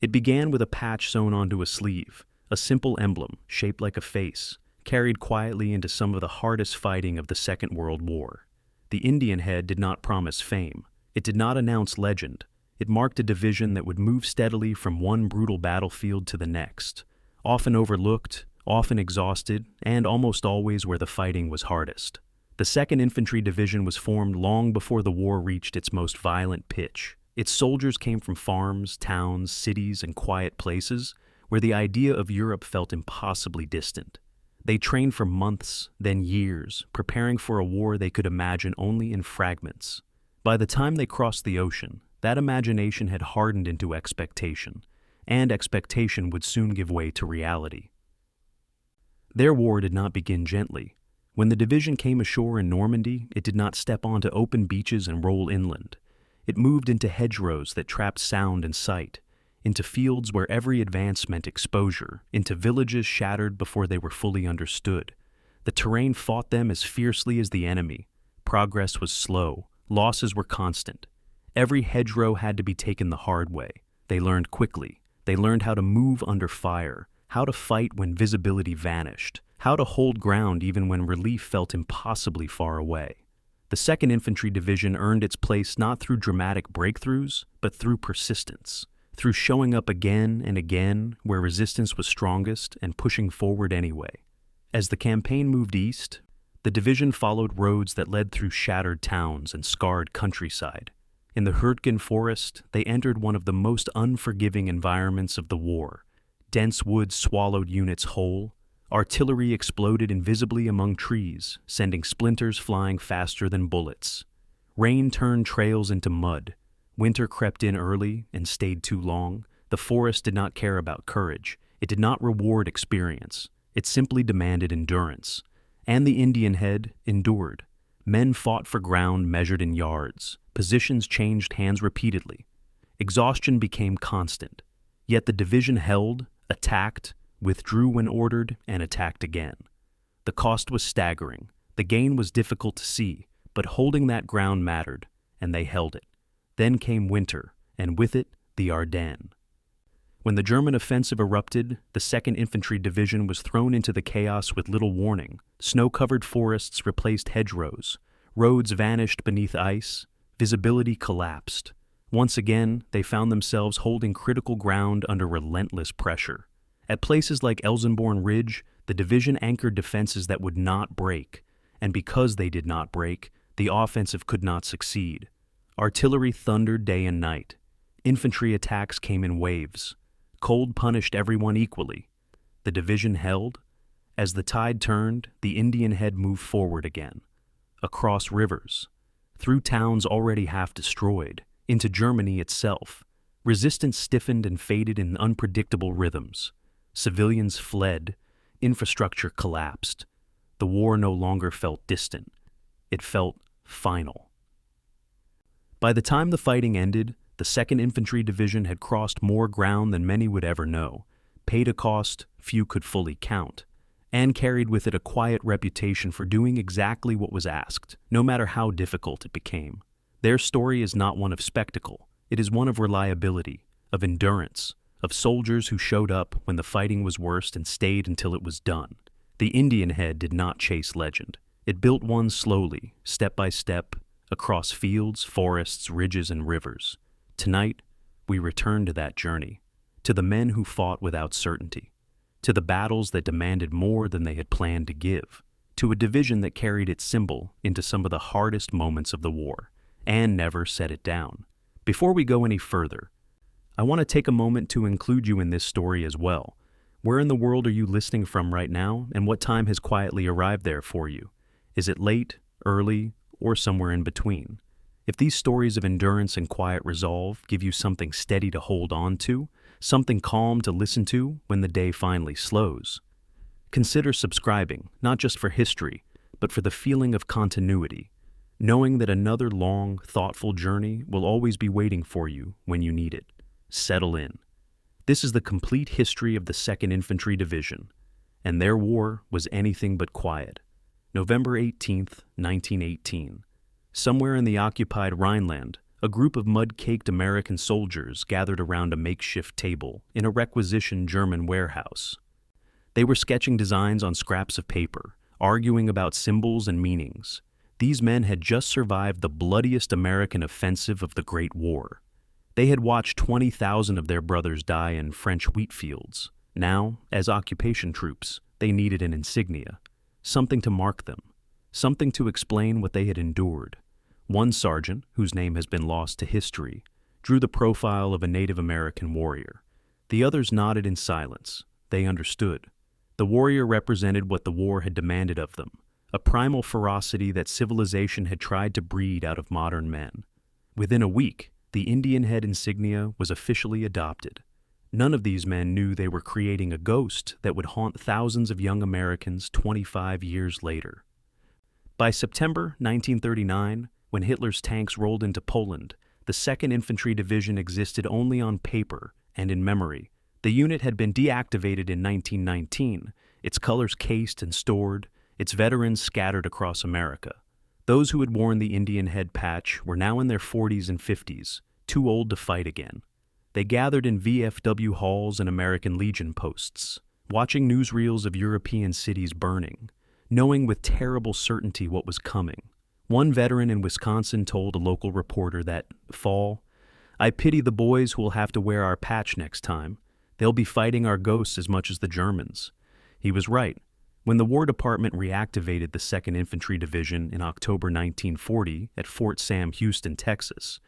It began with a patch sewn onto a sleeve, a simple emblem shaped like a face, carried quietly into some of the hardest fighting of the Second World War. The Indianhead did not promise fame. It did not announce legend. It marked a division that would move steadily from one brutal battlefield to the next, often overlooked, often exhausted, and almost always where the fighting was hardest. The 2nd Infantry Division was formed long before the war reached its most violent pitch. Its soldiers came from farms, towns, cities, and quiet places where the idea of Europe felt impossibly distant. They trained for months, then years, preparing for a war they could imagine only in fragments. By the time they crossed the ocean, that imagination had hardened into expectation, and expectation would soon give way to reality. Their war did not begin gently. When the division came ashore in Normandy, it did not step onto open beaches and roll inland. It moved into hedgerows that trapped sound and sight, into fields where every advance meant exposure, into villages shattered before they were fully understood. The terrain fought them as fiercely as the enemy. Progress was slow, losses were constant. Every hedgerow had to be taken the hard way. They learned quickly. They learned how to move under fire, how to fight when visibility vanished, how to hold ground even when relief felt impossibly far away. The 2nd Infantry Division earned its place not through dramatic breakthroughs, but through persistence, through showing up again and again where resistance was strongest and pushing forward anyway. As the campaign moved east, the division followed roads that led through shattered towns and scarred countryside. In the Hürtgen forest, they entered one of the most unforgiving environments of the war. Dense woods swallowed units whole. Artillery exploded invisibly among trees, sending splinters flying faster than bullets. Rain turned trails into mud. Winter crept in early and stayed too long. The forest did not care about courage. It did not reward experience. It simply demanded endurance. And the Indianhead endured. Men fought for ground measured in yards. Positions changed hands repeatedly. Exhaustion became constant. Yet the division held, attacked, withdrew when ordered, and attacked again. The cost was staggering. The gain was difficult to see, but holding that ground mattered, and they held it. Then came winter, and with it, the Ardennes. When the German offensive erupted, the 2nd Infantry Division was thrown into the chaos with little warning. Snow-covered forests replaced hedgerows. Roads vanished beneath ice. Visibility collapsed. Once again, they found themselves holding critical ground under relentless pressure. At places like Elsenborn Ridge, the division anchored defenses that would not break, and because they did not break, the offensive could not succeed. Artillery thundered day and night. Infantry attacks came in waves. Cold punished everyone equally. The division held. As the tide turned, the Indianhead moved forward again. Across rivers, through towns already half destroyed, into Germany itself. Resistance stiffened and faded in unpredictable rhythms. Civilians fled. Infrastructure collapsed. The war no longer felt distant. It felt final. By the time the fighting ended, the 2nd Infantry Division had crossed more ground than many would ever know, paid a cost few could fully count, and carried with it a quiet reputation for doing exactly what was asked, no matter how difficult it became. Their story is not one of spectacle. It is one of reliability, of endurance, of soldiers who showed up when the fighting was worst and stayed until it was done. The Indianhead did not chase legend. It built one slowly, step by step, across fields, forests, ridges, and rivers. Tonight, we return to that journey, to the men who fought without certainty, to the battles that demanded more than they had planned to give, to a division that carried its symbol into some of the hardest moments of the war, and never set it down. Before we go any further, I want to take a moment to include you in this story as well. Where in the world are you listening from right now, and what time has quietly arrived there for you? Is it late, early, or somewhere in between? If these stories of endurance and quiet resolve give you something steady to hold on to, something calm to listen to when the day finally slows, consider subscribing, not just for history, but for the feeling of continuity, knowing that another long, thoughtful journey will always be waiting for you when you need it. Settle in. This is the complete history of the 2nd Infantry Division, and their war was anything but quiet. November 18th, 1918. Somewhere in the occupied Rhineland, A group of mud-caked American soldiers gathered around a makeshift table in a requisitioned German warehouse. They were sketching designs on scraps of paper, arguing about symbols and meanings. These men had just survived the bloodiest American offensive of the Great War. They had watched 20,000 of their brothers die in French wheat fields. Now, as occupation troops, they needed an insignia, something to mark them, something to explain what they had endured. One sergeant, whose name has been lost to history, drew the profile of a Native American warrior. The others nodded in silence. They understood. The warrior represented what the war had demanded of them, a primal ferocity that civilization had tried to breed out of modern men. Within a week, the Indianhead insignia was officially adopted. None of these men knew they were creating a ghost that would haunt thousands of young Americans 25 years later. By September 1939, when Hitler's tanks rolled into Poland, the 2nd Infantry Division existed only on paper and in memory. The unit had been deactivated in 1919, its colors cased and stored, its veterans scattered across America. Those who had worn the Indianhead patch were now in their 40s and 50s, too old to fight again. They gathered in VFW halls and American Legion posts, watching newsreels of European cities burning, knowing with terrible certainty what was coming. One veteran in Wisconsin told a local reporter that, "Fall, I pity the boys who will have to wear our patch next time. They'll be fighting our ghosts as much as the Germans." He was right. When the War Department reactivated the 2nd Infantry Division in October 1940 at Fort Sam Houston, Texas,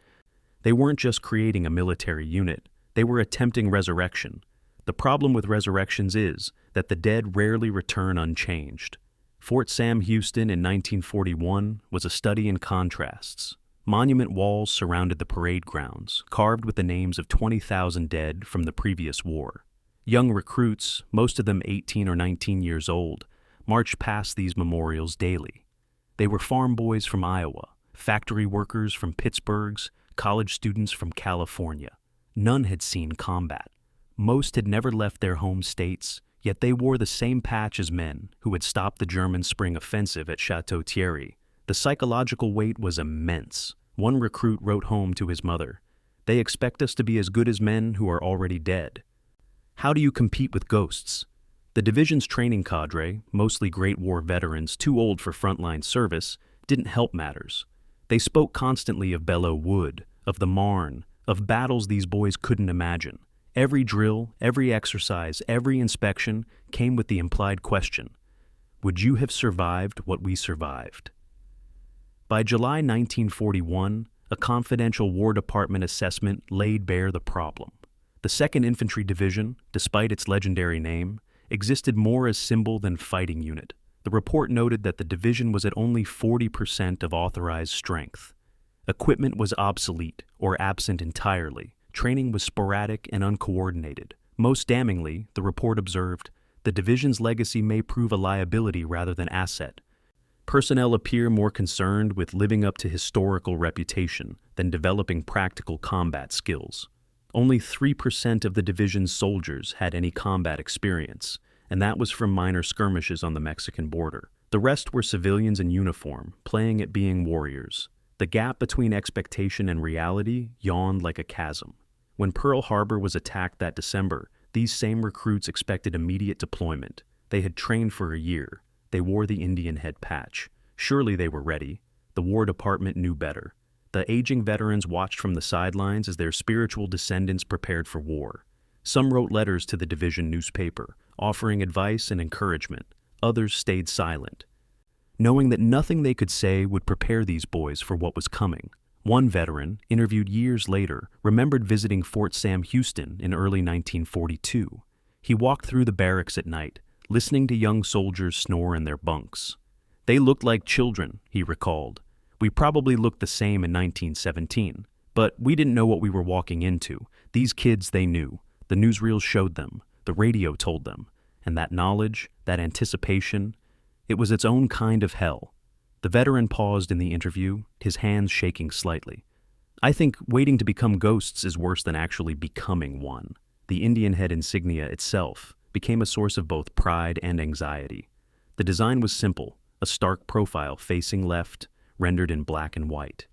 they weren't just creating a military unit, they were attempting resurrection. The problem with resurrections is that the dead rarely return unchanged. Fort Sam Houston in 1941 was a study in contrasts. Monument walls surrounded the parade grounds, carved with the names of 20,000 dead from the previous war. Young recruits, most of them 18 or 19 years old, marched past these memorials daily. They were farm boys from Iowa, factory workers from Pittsburgh's, college students from California. None had seen combat. Most had never left their home states, yet they wore the same patch as men who had stopped the German spring offensive at Chateau Thierry. The psychological weight was immense. One recruit wrote home to his mother, "They expect us to be as good as men who are already dead." How do you compete with ghosts? The division's training cadre, mostly Great War veterans too old for frontline service, didn't help matters. They spoke constantly of Belleau Wood, of the Marne, of battles these boys couldn't imagine. Every drill, every exercise, every inspection came with the implied question, would you have survived what we survived? By July 1941, a confidential War Department assessment laid bare the problem. The 2nd Infantry Division, despite its legendary name, existed more as symbol than fighting unit. The report noted that the division was at only 40% of authorized strength. Equipment was obsolete or absent entirely. Training was sporadic and uncoordinated. Most damningly, the report observed, the division's legacy may prove a liability rather than asset. Personnel appear more concerned with living up to historical reputation than developing practical combat skills. Only 3% of the division's soldiers had any combat experience, and that was from minor skirmishes on the Mexican border. The rest were civilians in uniform, playing at being warriors. The gap between expectation and reality yawned like a chasm. When Pearl Harbor was attacked that December, these same recruits expected immediate deployment. They had trained for a year. They wore the Indianhead patch. Surely they were ready. The War Department knew better. The aging veterans watched from the sidelines as their spiritual descendants prepared for war. Some wrote letters to the division newspaper, offering advice and encouragement. Others stayed silent, knowing that nothing they could say would prepare these boys for what was coming. One veteran, interviewed years later, remembered visiting Fort Sam Houston in early 1942. He walked through the barracks at night, listening to young soldiers snore in their bunks. They looked like children, he recalled. We probably looked the same in 1917, but we didn't know what we were walking into. These kids, they knew. The newsreels showed them. The radio told them. And that knowledge, that anticipation, it was its own kind of hell. The veteran paused in the interview, his hands shaking slightly. I think waiting to become ghosts is worse than actually becoming one. The Indianhead insignia itself became a source of both pride and anxiety. The design was simple, a stark profile facing left, rendered in black and white.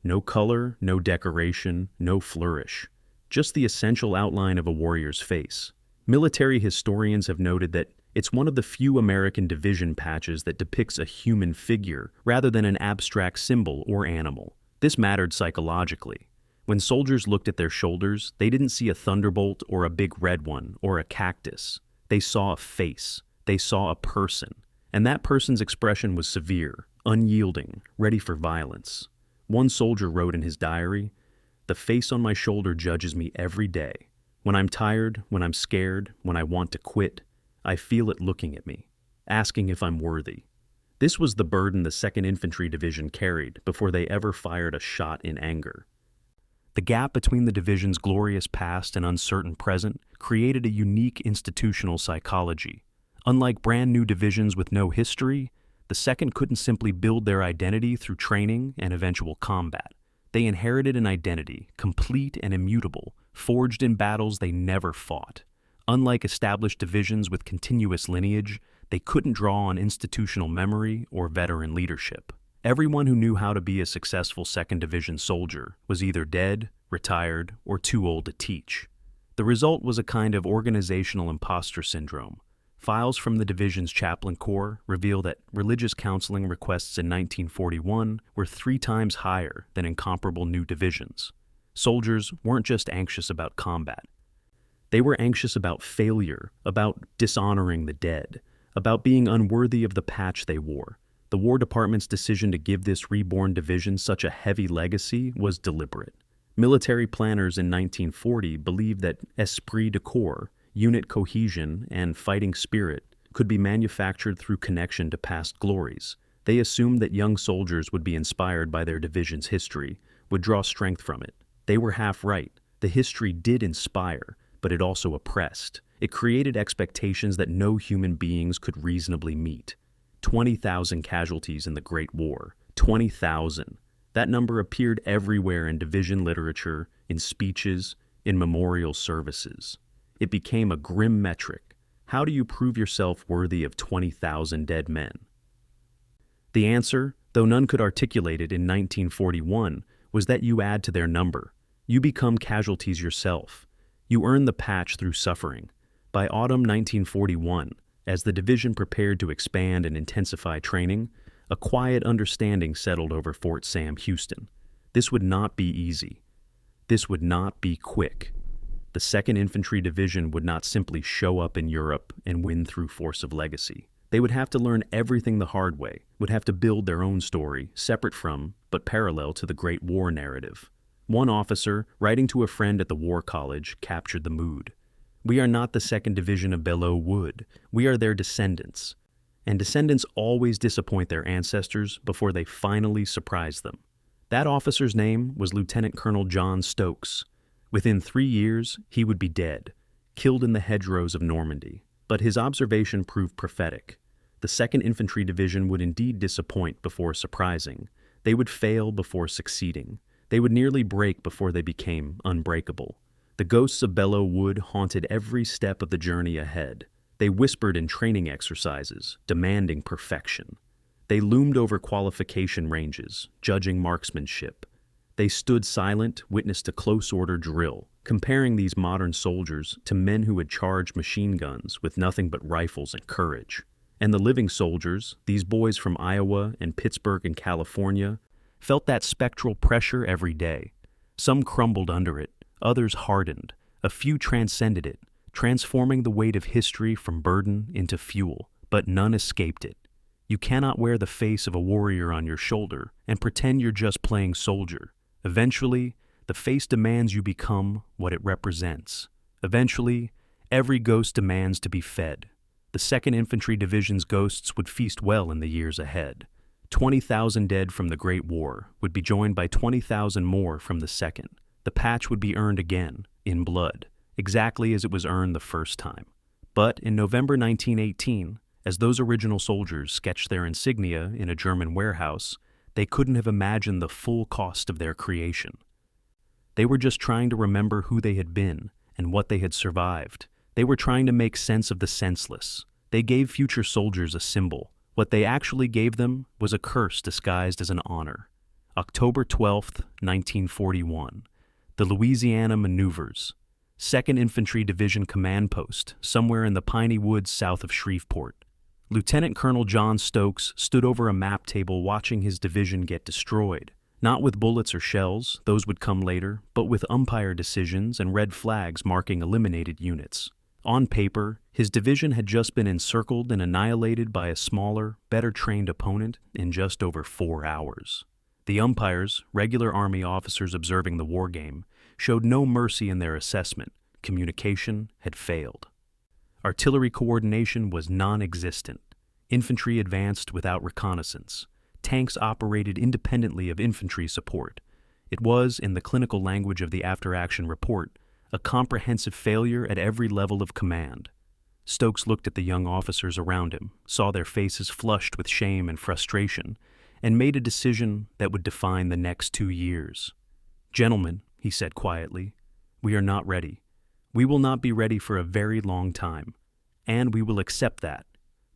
No color, no decoration, no flourish. Just the essential outline of a warrior's face. Military historians have noted that it's one of the few American division patches that depicts a human figure rather than an abstract symbol or animal. This mattered psychologically. When soldiers looked at their shoulders, they didn't see a thunderbolt or a big red one or a cactus. They saw a face. They saw a person. And that person's expression was severe, unyielding, ready for violence. One soldier wrote in his diary, "The face on my shoulder judges me every day. When I'm tired, when I'm scared, when I want to quit, I feel it looking at me, asking if I'm worthy." This was the burden the 2nd Infantry Division carried before they ever fired a shot in anger. The gap between the division's glorious past and uncertain present created a unique institutional psychology. Unlike brand new divisions with no history, the 2nd couldn't simply build their identity through training and eventual combat. They inherited an identity, complete and immutable, forged in battles they never fought. Unlike established divisions with continuous lineage, they couldn't draw on institutional memory or veteran leadership. Everyone who knew how to be a successful 2nd Division soldier was either dead, retired, or too old to teach. The result was a kind of organizational imposter syndrome. Files from the division's chaplain corps reveal that religious counseling requests in 1941 were 3 times higher than in comparable new divisions. Soldiers weren't just anxious about combat. They were anxious about failure, about dishonoring the dead, about being unworthy of the patch they wore. The War Department's decision to give this reborn division such a heavy legacy was deliberate. Military planners in 1940 believed that esprit de corps, unit cohesion, and fighting spirit could be manufactured through connection to past glories. They assumed that young soldiers would be inspired by their division's history, would draw strength from it. They were half right. The history did inspire, but it also oppressed. It created expectations that no human beings could reasonably meet. 20,000 casualties in the Great War. 20,000. That number appeared everywhere in division literature, in speeches, in memorial services. It became a grim metric. How do you prove yourself worthy of 20,000 dead men? The answer, though none could articulate it in 1941, was that you add to their number. You become casualties yourself. You earn the patch through suffering. By autumn 1941, as the division prepared to expand and intensify training, a quiet understanding settled over Fort Sam Houston. This would not be easy. This would not be quick. The 2nd Infantry Division would not simply show up in Europe and win through force of legacy. They would have to learn everything the hard way, would have to build their own story, separate from, but parallel to the Great War narrative. One officer, writing to a friend at the War College, captured the mood. "We are not the 2nd Division of Belleau Wood. We are their descendants. And descendants always disappoint their ancestors before they finally surprise them." That officer's name was Lieutenant Colonel John Stokes. Within 3 years, he would be dead, killed in the hedgerows of Normandy. But his observation proved prophetic. The 2nd Infantry Division would indeed disappoint before surprising. They would fail before succeeding. They would nearly break before they became unbreakable. The ghosts of Belleau Wood haunted every step of the journey ahead. They whispered in training exercises, demanding perfection. They loomed over qualification ranges, judging marksmanship. They stood silent, witness to close order drill, comparing these modern soldiers to men who had charged machine guns with nothing but rifles and courage. And the living soldiers, these boys from Iowa and Pittsburgh and California, felt that spectral pressure every day. Some crumbled under it, others hardened, a few transcended it, transforming the weight of history from burden into fuel, but none escaped it. You cannot wear the face of a warrior on your shoulder and pretend you're just playing soldier. Eventually, the face demands you become what it represents. Eventually, every ghost demands to be fed. The 2nd Infantry Division's ghosts would feast well in the years ahead. 20,000 dead from the Great War would be joined by 20,000 more from the 2nd. The patch would be earned again, in blood, exactly as it was earned the first time. But in November 1918, as those original soldiers sketched their insignia in a German warehouse, they couldn't have imagined the full cost of their creation. They were just trying to remember who they had been and what they had survived. They were trying to make sense of the senseless. They gave future soldiers a symbol. What they actually gave them was a curse disguised as an honor. October 12, 1941. The Louisiana Maneuvers. 2nd Infantry Division Command Post, somewhere in the piney woods south of Shreveport. Lieutenant Colonel John Stokes stood over a map table watching his division get destroyed. Not with bullets or shells, those would come later, but with umpire decisions and red flags marking eliminated units. On paper, his division had just been encircled and annihilated by a smaller, better-trained opponent in just over 4 hours. The umpires, regular Army officers observing the war game, showed no mercy in their assessment. Communication had failed. Artillery coordination was non-existent. Infantry advanced without reconnaissance. Tanks operated independently of infantry support. It was, in the clinical language of the after-action report, a comprehensive failure at every level of command. Stokes looked at the young officers around him, saw their faces flushed with shame and frustration, and made a decision that would define the next 2 years. "Gentlemen," he said quietly, "we are not ready. We will not be ready for a very long time, and we will accept that."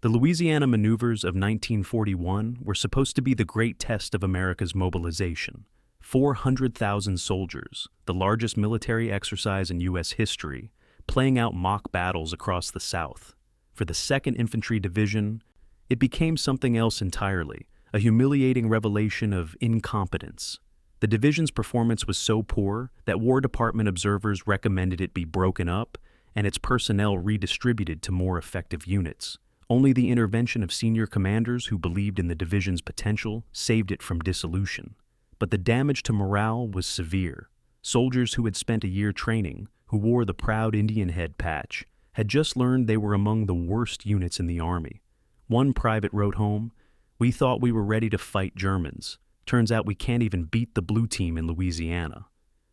The Louisiana maneuvers of 1941 were supposed to be the great test of America's mobilization. 400,000 soldiers, the largest military exercise in U.S. history, playing out mock battles across the South. For the 2nd Infantry Division, it became something else entirely, a humiliating revelation of incompetence. The division's performance was so poor that War Department observers recommended it be broken up and its personnel redistributed to more effective units. Only the intervention of senior commanders who believed in the division's potential saved it from dissolution. But the damage to morale was severe. Soldiers who had spent a year training, who wore the proud Indianhead patch, had just learned they were among the worst units in the Army. One private wrote home, "We thought we were ready to fight Germans. Turns out we can't even beat the blue team in Louisiana."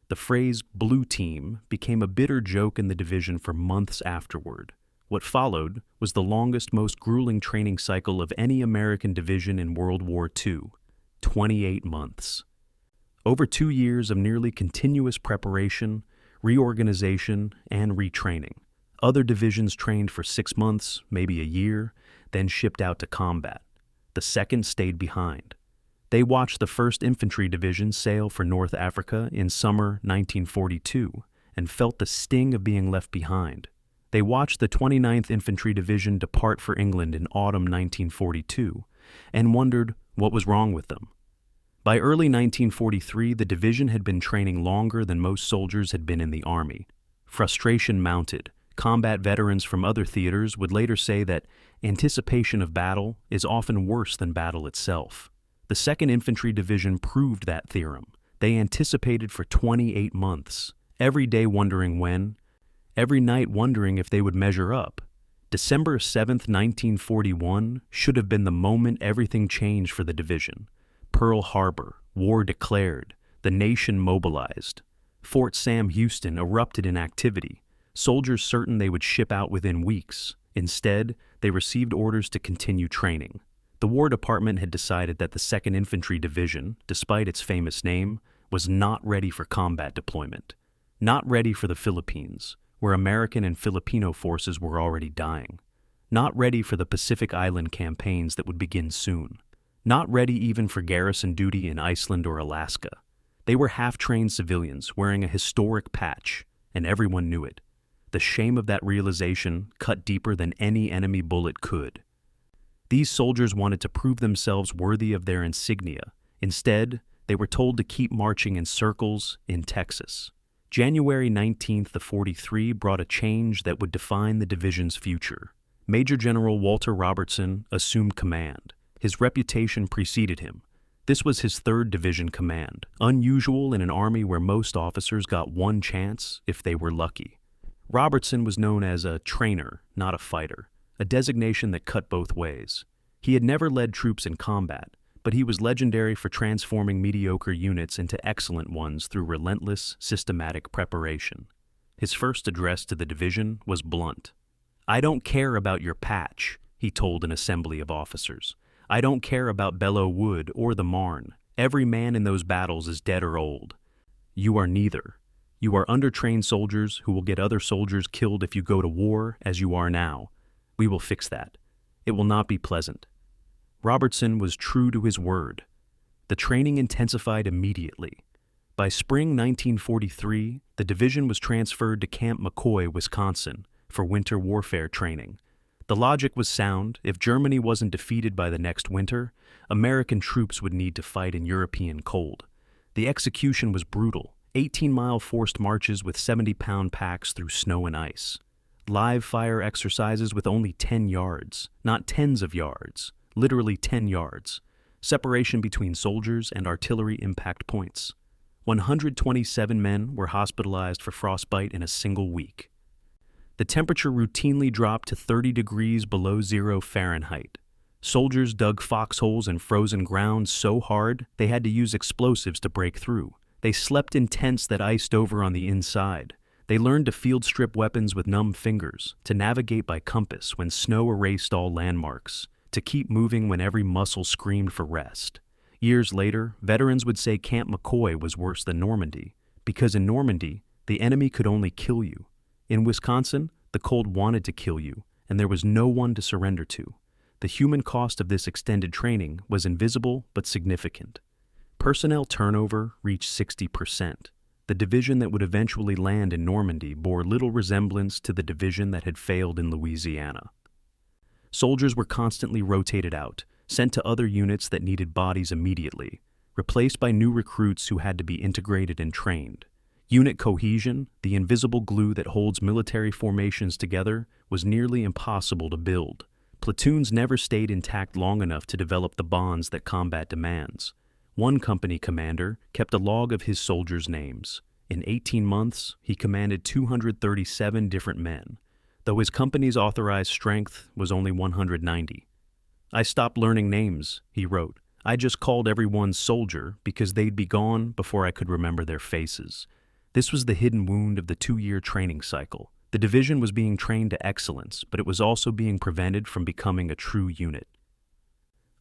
The phrase "blue team" became a bitter joke in the division for months afterward. What followed was the longest, most grueling training cycle of any American division in World War II, 28 months. Over 2 years of nearly continuous preparation, reorganization, and retraining. Other divisions trained for 6 months, maybe a year, then shipped out to combat. The 2nd stayed behind. They watched the 1st Infantry Division sail for North Africa in summer 1942 and felt the sting of being left behind. They watched the 29th Infantry Division depart for England in autumn 1942 and wondered what was wrong with them. By early 1943, the division had been training longer than most soldiers had been in the Army. Frustration mounted. Combat veterans from other theaters would later say that anticipation of battle is often worse than battle itself. The 2nd Infantry Division proved that theorem. They anticipated for 28 months, every day wondering when, every night wondering if they would measure up. December 7, 1941 should have been the moment everything changed for the division. Pearl Harbor, war declared, the nation mobilized. Fort Sam Houston erupted in activity, soldiers certain they would ship out within weeks. Instead, they received orders to continue training. The War Department had decided that the 2nd Infantry Division, despite its famous name, was not ready for combat deployment. Not ready for the Philippines, where American and Filipino forces were already dying. Not ready for the Pacific Island campaigns that would begin soon. Not ready even for garrison duty in Iceland or Alaska. They were half-trained civilians wearing a historic patch, and everyone knew it. The shame of that realization cut deeper than any enemy bullet could. These soldiers wanted to prove themselves worthy of their insignia. Instead, they were told to keep marching in circles in Texas. January 19th of 43 brought a change that would define the division's future. Major General Walter Robertson assumed command. His reputation preceded him. This was his 3rd Division command, unusual in an army where most officers got one chance if they were lucky. Robertson was known as a trainer, not a fighter, a designation that cut both ways. He had never led troops in combat, but he was legendary for transforming mediocre units into excellent ones through relentless, systematic preparation. His first address to the division was blunt. "I don't care about your patch," he told an assembly of officers. "I don't care about Belleau Wood or the Marne. Every man in those battles is dead or old. You are neither. You are undertrained soldiers who will get other soldiers killed if you go to war as you are now. We will fix that. It will not be pleasant." Robertson was true to his word. The training intensified immediately. By spring 1943, the division was transferred to Camp McCoy, Wisconsin, for winter warfare training. The logic was sound. If Germany wasn't defeated by the next winter, American troops would need to fight in European cold. The execution was brutal, 18-mile forced marches with 70-pound packs through snow and ice. Live fire exercises with only 10 yards, not tens of yards, literally 10 yards. Separation between soldiers and artillery impact points. 127 men were hospitalized for frostbite in a single week. The temperature routinely dropped to 30 degrees below 0 Fahrenheit. Soldiers dug foxholes in frozen ground so hard they had to use explosives to break through. They slept in tents that iced over on the inside. They learned to field strip weapons with numb fingers, to navigate by compass when snow erased all landmarks, to keep moving when every muscle screamed for rest. Years later, veterans would say Camp McCoy was worse than Normandy, because in Normandy, the enemy could only kill you. In Wisconsin, the cold wanted to kill you, and there was no one to surrender to. The human cost of this extended training was invisible but significant. Personnel turnover reached 60%. The division that would eventually land in Normandy bore little resemblance to the division that had failed in Louisiana. Soldiers were constantly rotated out, sent to other units that needed bodies immediately, replaced by new recruits who had to be integrated and trained. Unit cohesion, the invisible glue that holds military formations together, was nearly impossible to build. Platoons never stayed intact long enough to develop the bonds that combat demands. One company commander kept a log of his soldiers' names. In 18 months, he commanded 237 different men, though his company's authorized strength was only 190. "I stopped learning names," he wrote. "I just called everyone soldier because they'd be gone before I could remember their faces." This was the hidden wound of the 2-year training cycle. The division was being trained to excellence, but it was also being prevented from becoming a true unit.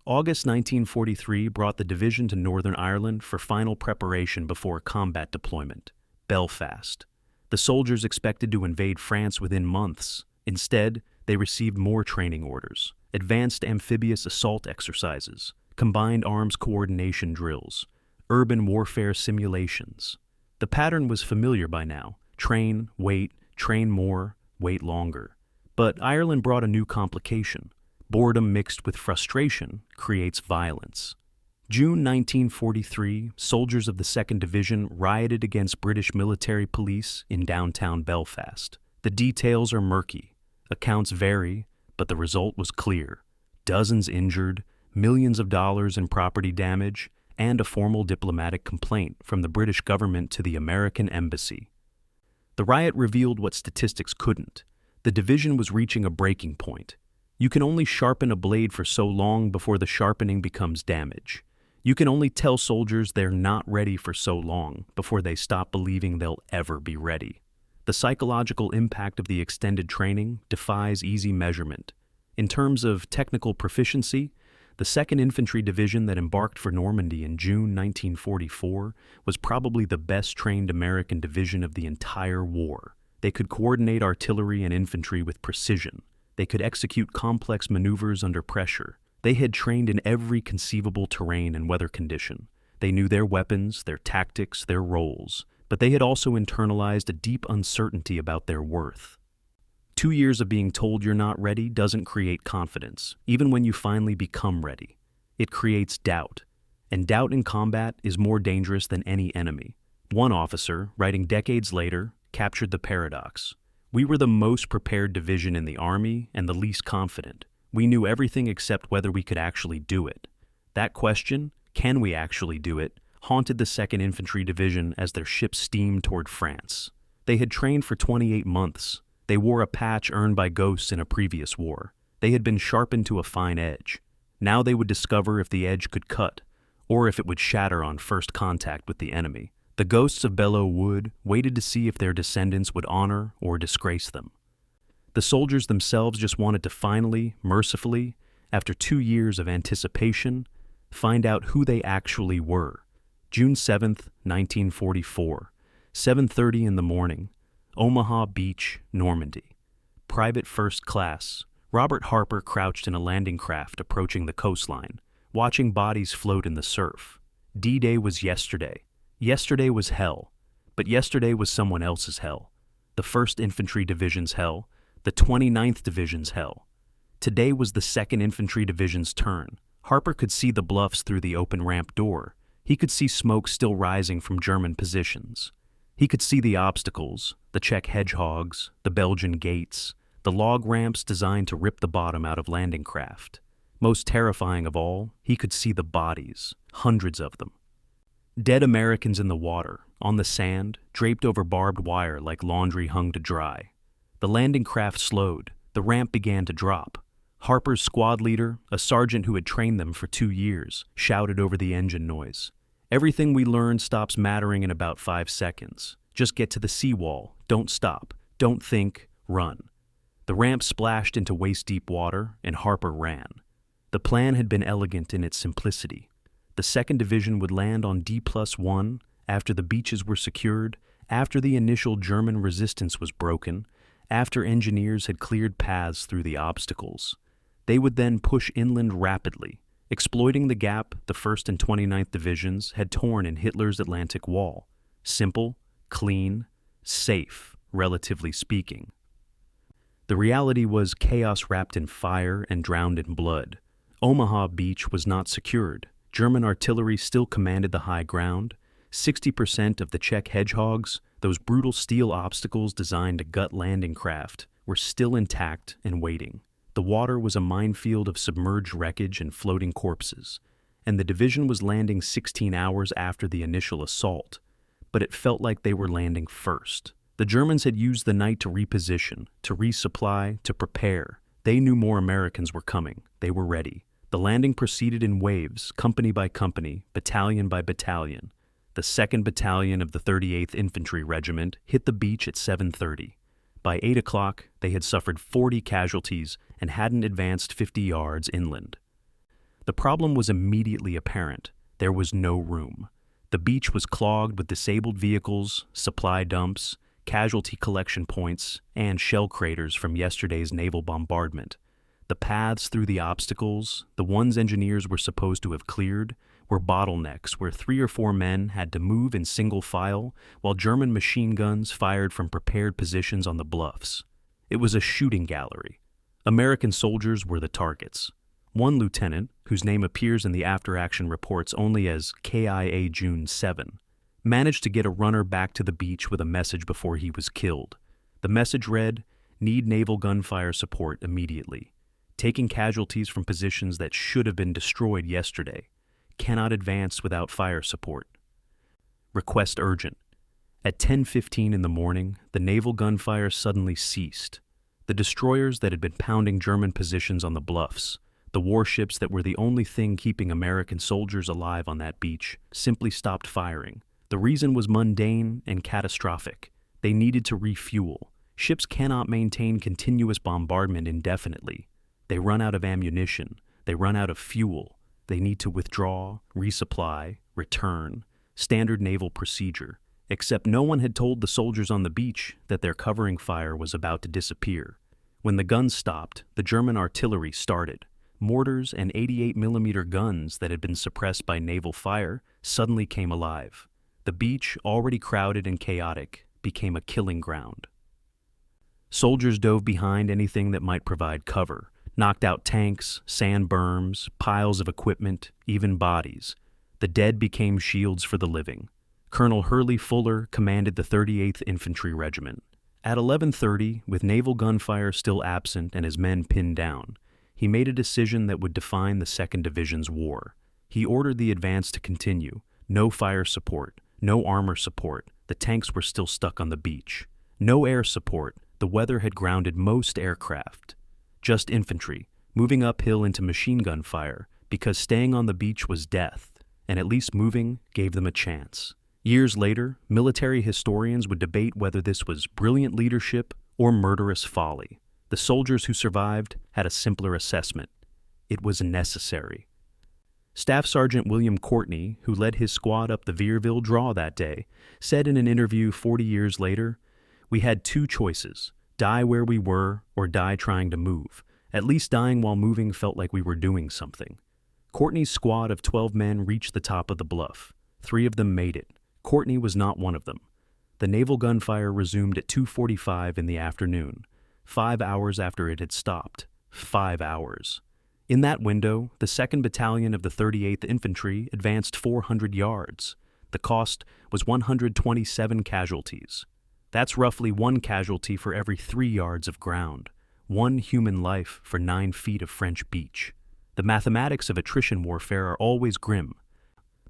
August 1943 brought the division to Northern Ireland for final preparation before combat deployment. Belfast. The soldiers expected to invade France within months. Instead, they received more training orders, advanced amphibious assault exercises, combined arms coordination drills, urban warfare simulations. The pattern was familiar by now: train, wait, train more, wait longer. But Ireland brought a new complication. Boredom mixed with frustration creates violence. June 1943, soldiers of the 2nd Division rioted against British military police in downtown Belfast. The details are murky. Accounts vary, but the result was clear. Dozens injured, millions of dollars in property damage, and a formal diplomatic complaint from the British government to the American embassy. The riot revealed what statistics couldn't. The division was reaching a breaking point. You can only sharpen a blade for so long before the sharpening becomes damage. You can only tell soldiers they're not ready for so long before they stop believing they'll ever be ready. The psychological impact of the extended training defies easy measurement. In terms of technical proficiency, the 2nd Infantry Division that embarked for Normandy in June 1944 was probably the best-trained American division of the entire war. They could coordinate artillery and infantry with precision. They could execute complex maneuvers under pressure. They had trained in every conceivable terrain and weather condition. They knew their weapons, their tactics, their roles, but they had also internalized a deep uncertainty about their worth. 2 years of being told you're not ready doesn't create confidence, even when you finally become ready. It creates doubt, and doubt in combat is more dangerous than any enemy. One officer, writing decades later, captured the paradox. "We were the most prepared division in the Army and the least confident. We knew everything except whether we could actually do it." That question, can we actually do it, haunted the 2nd Infantry Division as their ship steamed toward France. They had trained for 28 months. They wore a patch earned by ghosts in a previous war. They had been sharpened to a fine edge. Now they would discover if the edge could cut, or if it would shatter on first contact with the enemy. The ghosts of Belleau Wood waited to see if their descendants would honor or disgrace them. The soldiers themselves just wanted to finally, mercifully, after 2 years of anticipation, find out who they actually were. June 7th, 1944, 7:30 in the morning, Omaha Beach, Normandy. Private First Class, Robert Harper crouched in a landing craft approaching the coastline, watching bodies float in the surf. D-Day was yesterday. Yesterday was hell. But yesterday was someone else's hell. The 1st Infantry Division's hell. The 29th Division's hell. Today was the 2nd Infantry Division's turn. Harper could see the bluffs through the open ramp door. He could see smoke still rising from German positions. He could see the obstacles, the Czech hedgehogs, the Belgian gates, the log ramps designed to rip the bottom out of landing craft. Most terrifying of all, he could see the bodies, hundreds of them. Dead Americans in the water, on the sand, draped over barbed wire like laundry hung to dry. The landing craft slowed. The ramp began to drop. Harper's squad leader, a sergeant who had trained them for 2 years, shouted over the engine noise. Everything we learned stops mattering in about 5 seconds. Just get to the seawall. Don't stop. Don't think. Run. The ramp splashed into waist-deep water, and Harper ran. The plan had been elegant in its simplicity. The 2nd Division would land on D+1 after the beaches were secured, after the initial German resistance was broken, after engineers had cleared paths through the obstacles. They would then push inland rapidly, exploiting the gap the 1st and 29th Divisions had torn in Hitler's Atlantic Wall. Simple, clean, safe, relatively speaking. The reality was chaos wrapped in fire and drowned in blood. Omaha Beach was not secured. German artillery still commanded the high ground. 60% of the Czech hedgehogs, those brutal steel obstacles designed to gut landing craft, were still intact and waiting. The water was a minefield of submerged wreckage and floating corpses, and the division was landing 16 hours after the initial assault. But it felt like they were landing first. The Germans had used the night to reposition, to resupply, to prepare. They knew more Americans were coming. They were ready. The landing proceeded in waves, company by company, battalion by battalion. The 2nd Battalion of the 38th Infantry Regiment hit the beach at 7:30. By 8 o'clock, they had suffered 40 casualties and hadn't advanced 50 yards inland. The problem was immediately apparent. There was no room. The beach was clogged with disabled vehicles, supply dumps, casualty collection points, and shell craters from yesterday's naval bombardment. The paths through the obstacles, the ones engineers were supposed to have cleared, were bottlenecks where 3 or 4 men had to move in single file while German machine guns fired from prepared positions on the bluffs. It was a shooting gallery. American soldiers were the targets. One lieutenant, whose name appears in the after-action reports only as KIA June 7, managed to get a runner back to the beach with a message before he was killed. The message read, "Need naval gunfire support immediately. Taking casualties from positions that should have been destroyed yesterday. Cannot advance without fire support. Request urgent." At 10:15 in the morning, the naval gunfire suddenly ceased. The destroyers that had been pounding German positions on the bluffs, the warships that were the only thing keeping American soldiers alive on that beach, simply stopped firing. The reason was mundane and catastrophic. They needed to refuel. Ships cannot maintain continuous bombardment indefinitely. They run out of ammunition. They run out of fuel. They need to withdraw, resupply, return. Standard naval procedure. Except no one had told the soldiers on the beach that their covering fire was about to disappear. When the guns stopped, the German artillery started. Mortars and 88mm guns that had been suppressed by naval fire suddenly came alive. The beach, already crowded and chaotic, became a killing ground. Soldiers dove behind anything that might provide cover, knocked out tanks, sand berms, piles of equipment, even bodies. The dead became shields for the living. Colonel Hurley Fuller commanded the 38th Infantry Regiment. At 11:30, with naval gunfire still absent and his men pinned down, he made a decision that would define the 2nd Division's war. He ordered the advance to continue. No fire support, no armor support. The tanks were still stuck on the beach. No air support. The weather had grounded most aircraft. Just infantry, moving uphill into machine gun fire, because staying on the beach was death, and at least moving gave them a chance. Years later, military historians would debate whether this was brilliant leadership or murderous folly. The soldiers who survived had a simpler assessment. It was necessary. Staff Sergeant William Courtney, who led his squad up the Vierville Draw that day, said in an interview 40 years later, "We had 2 choices, die where we were or die trying to move. At least dying while moving felt like we were doing something." Courtney's squad of 12 men reached the top of the bluff. 3 of them made it. Courtney was not one of them. The naval gunfire resumed at 2:45 in the afternoon, 5 hours after it had stopped. 5 hours. In that window, the 2nd Battalion of the 38th Infantry advanced 400 yards. The cost was 127 casualties. That's roughly 1 casualty for every 3 yards of ground, 1 human life for 9 feet of French beach. The mathematics of attrition warfare are always grim.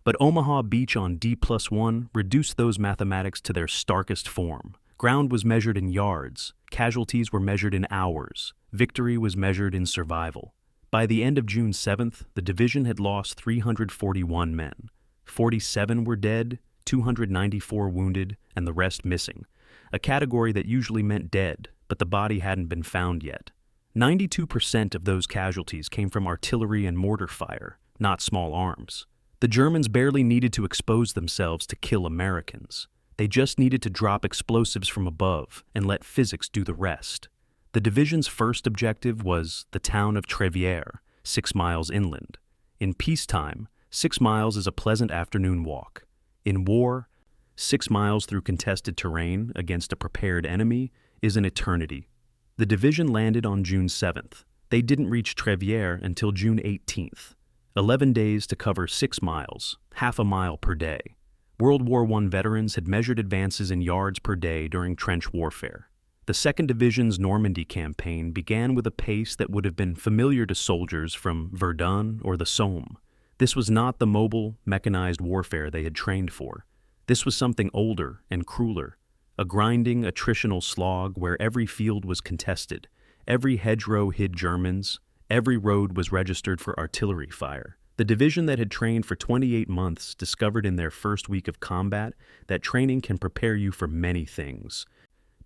But Omaha Beach on D+1 reduced those mathematics to their starkest form. Ground was measured in yards, casualties were measured in hours, victory was measured in survival. By the end of June 7th, the division had lost 341 men. 47 were dead, 294 wounded, and the rest missing, a category that usually meant dead, but the body hadn't been found yet. 92% of those casualties came from artillery and mortar fire, not small arms. The Germans barely needed to expose themselves to kill Americans. They just needed to drop explosives from above and let physics do the rest. The division's first objective was the town of Trevière, 6 miles inland. In peacetime, 6 miles is a pleasant afternoon walk. In war, 6 miles through contested terrain against a prepared enemy is an eternity. The division landed on June 7th. They didn't reach Trevière until June 18th. 11 days to cover 6 miles, half a mile per day. World War I veterans had measured advances in yards per day during trench warfare. The 2nd Division's Normandy campaign began with a pace that would have been familiar to soldiers from Verdun or the Somme. This was not the mobile, mechanized warfare they had trained for. This was something older and crueler, a grinding, attritional slog where every field was contested, every hedgerow hid Germans, every road was registered for artillery fire. The division that had trained for 28 months discovered in their first week of combat that training can prepare you for many things,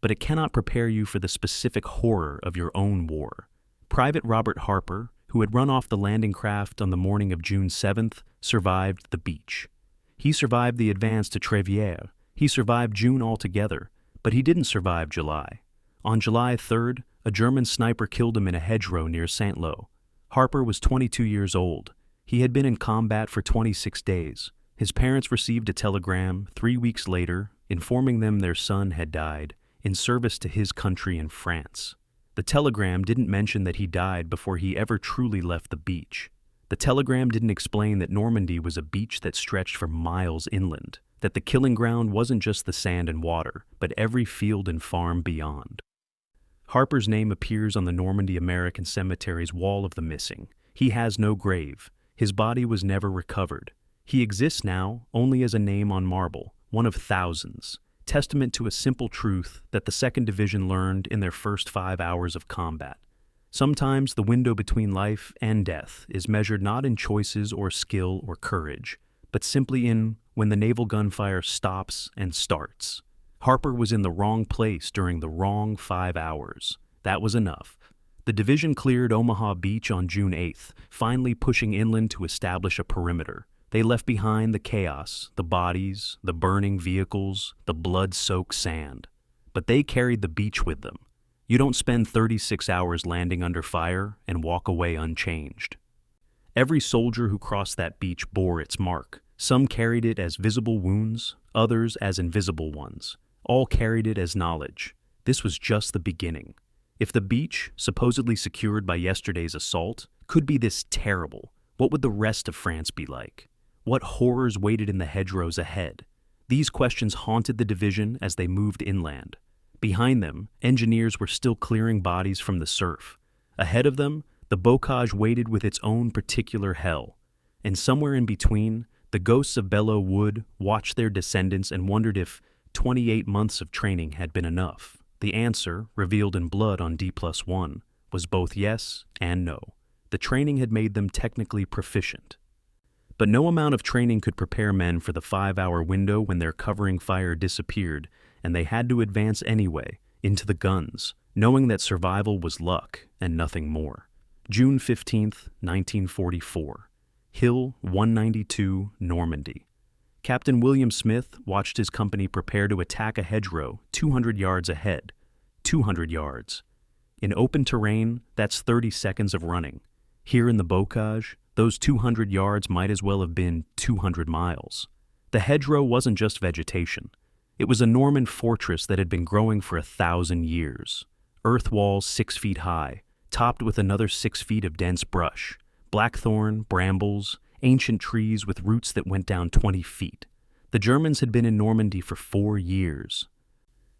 but it cannot prepare you for the specific horror of your own war. Private Robert Harper, who had run off the landing craft on the morning of June 7th, survived the beach. He survived the advance to Trevière. He survived June altogether, but he didn't survive July. On July 3rd, a German sniper killed him in a hedgerow near Saint-Lô. Harper was 22 years old. He had been in combat for 26 days. His parents received a telegram 3 weeks later informing them their son had died in service to his country in France. The telegram didn't mention that he died before he ever truly left the beach. The telegram didn't explain that Normandy was a beach that stretched for miles inland, that the killing ground wasn't just the sand and water, but every field and farm beyond. Harper's name appears on the Normandy American Cemetery's wall of the missing. He has no grave. His body was never recovered. He exists now only as a name on marble, one of thousands, testament to a simple truth that the 2nd Division learned in their first 5 hours of combat. Sometimes the window between life and death is measured not in choices or skill or courage, but simply in when the naval gunfire stops and starts. Harper was in the wrong place during the wrong 5 hours. That was enough. The division cleared Omaha Beach on June 8th, finally pushing inland to establish a perimeter. They left behind the chaos, the bodies, the burning vehicles, the blood-soaked sand. But they carried the beach with them. You don't spend 36 hours landing under fire and walk away unchanged. Every soldier who crossed that beach bore its mark. Some carried it as visible wounds, others as invisible ones. All carried it as knowledge. This was just the beginning. If the beach, supposedly secured by yesterday's assault, could be this terrible, what would the rest of France be like? What horrors waited in the hedgerows ahead? These questions haunted the division as they moved inland. Behind them, engineers were still clearing bodies from the surf. Ahead of them, the bocage waited with its own particular hell. And somewhere in between, the ghosts of Belleau Wood watched their descendants and wondered if 28 months of training had been enough. The answer, revealed in blood on D+1, was both yes and no. The training had made them technically proficient. But no amount of training could prepare men for the 5-hour window when their covering fire disappeared, and they had to advance anyway, into the guns, knowing that survival was luck and nothing more. June 15th, 1944. Hill 192, Normandy. Captain William Smith watched his company prepare to attack a hedgerow 200 yards ahead. 200 yards. In open terrain, that's 30 seconds of running. Here in the bocage, Those 200 yards might as well have been 200 miles. The hedgerow wasn't just vegetation. It was a Norman fortress that had been growing for 1,000 years. Earth walls 6 feet high, topped with another 6 feet of dense brush, blackthorn, brambles, ancient trees with roots that went down 20 feet. The Germans had been in Normandy for 4 years.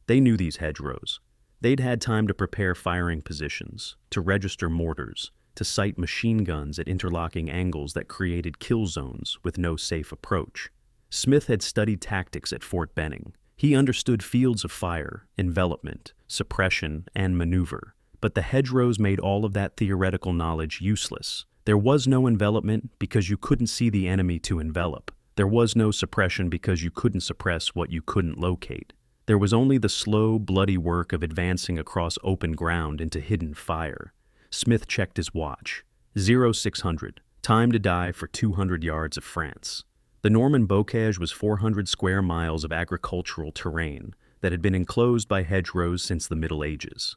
They knew these hedgerows. They'd had time to prepare firing positions, to register mortars, to sight machine guns at interlocking angles that created kill zones with no safe approach. Smith had studied tactics at Fort Benning. He understood fields of fire, envelopment, suppression, and maneuver. But the hedgerows made all of that theoretical knowledge useless. There was no envelopment because you couldn't see the enemy to envelop. There was no suppression because you couldn't suppress what you couldn't locate. There was only the slow, bloody work of advancing across open ground into hidden fire. Smith checked his watch. 0600. Time to die for 200 yards of France. The Norman bocage was 400 square miles of agricultural terrain that had been enclosed by hedgerows since the Middle Ages.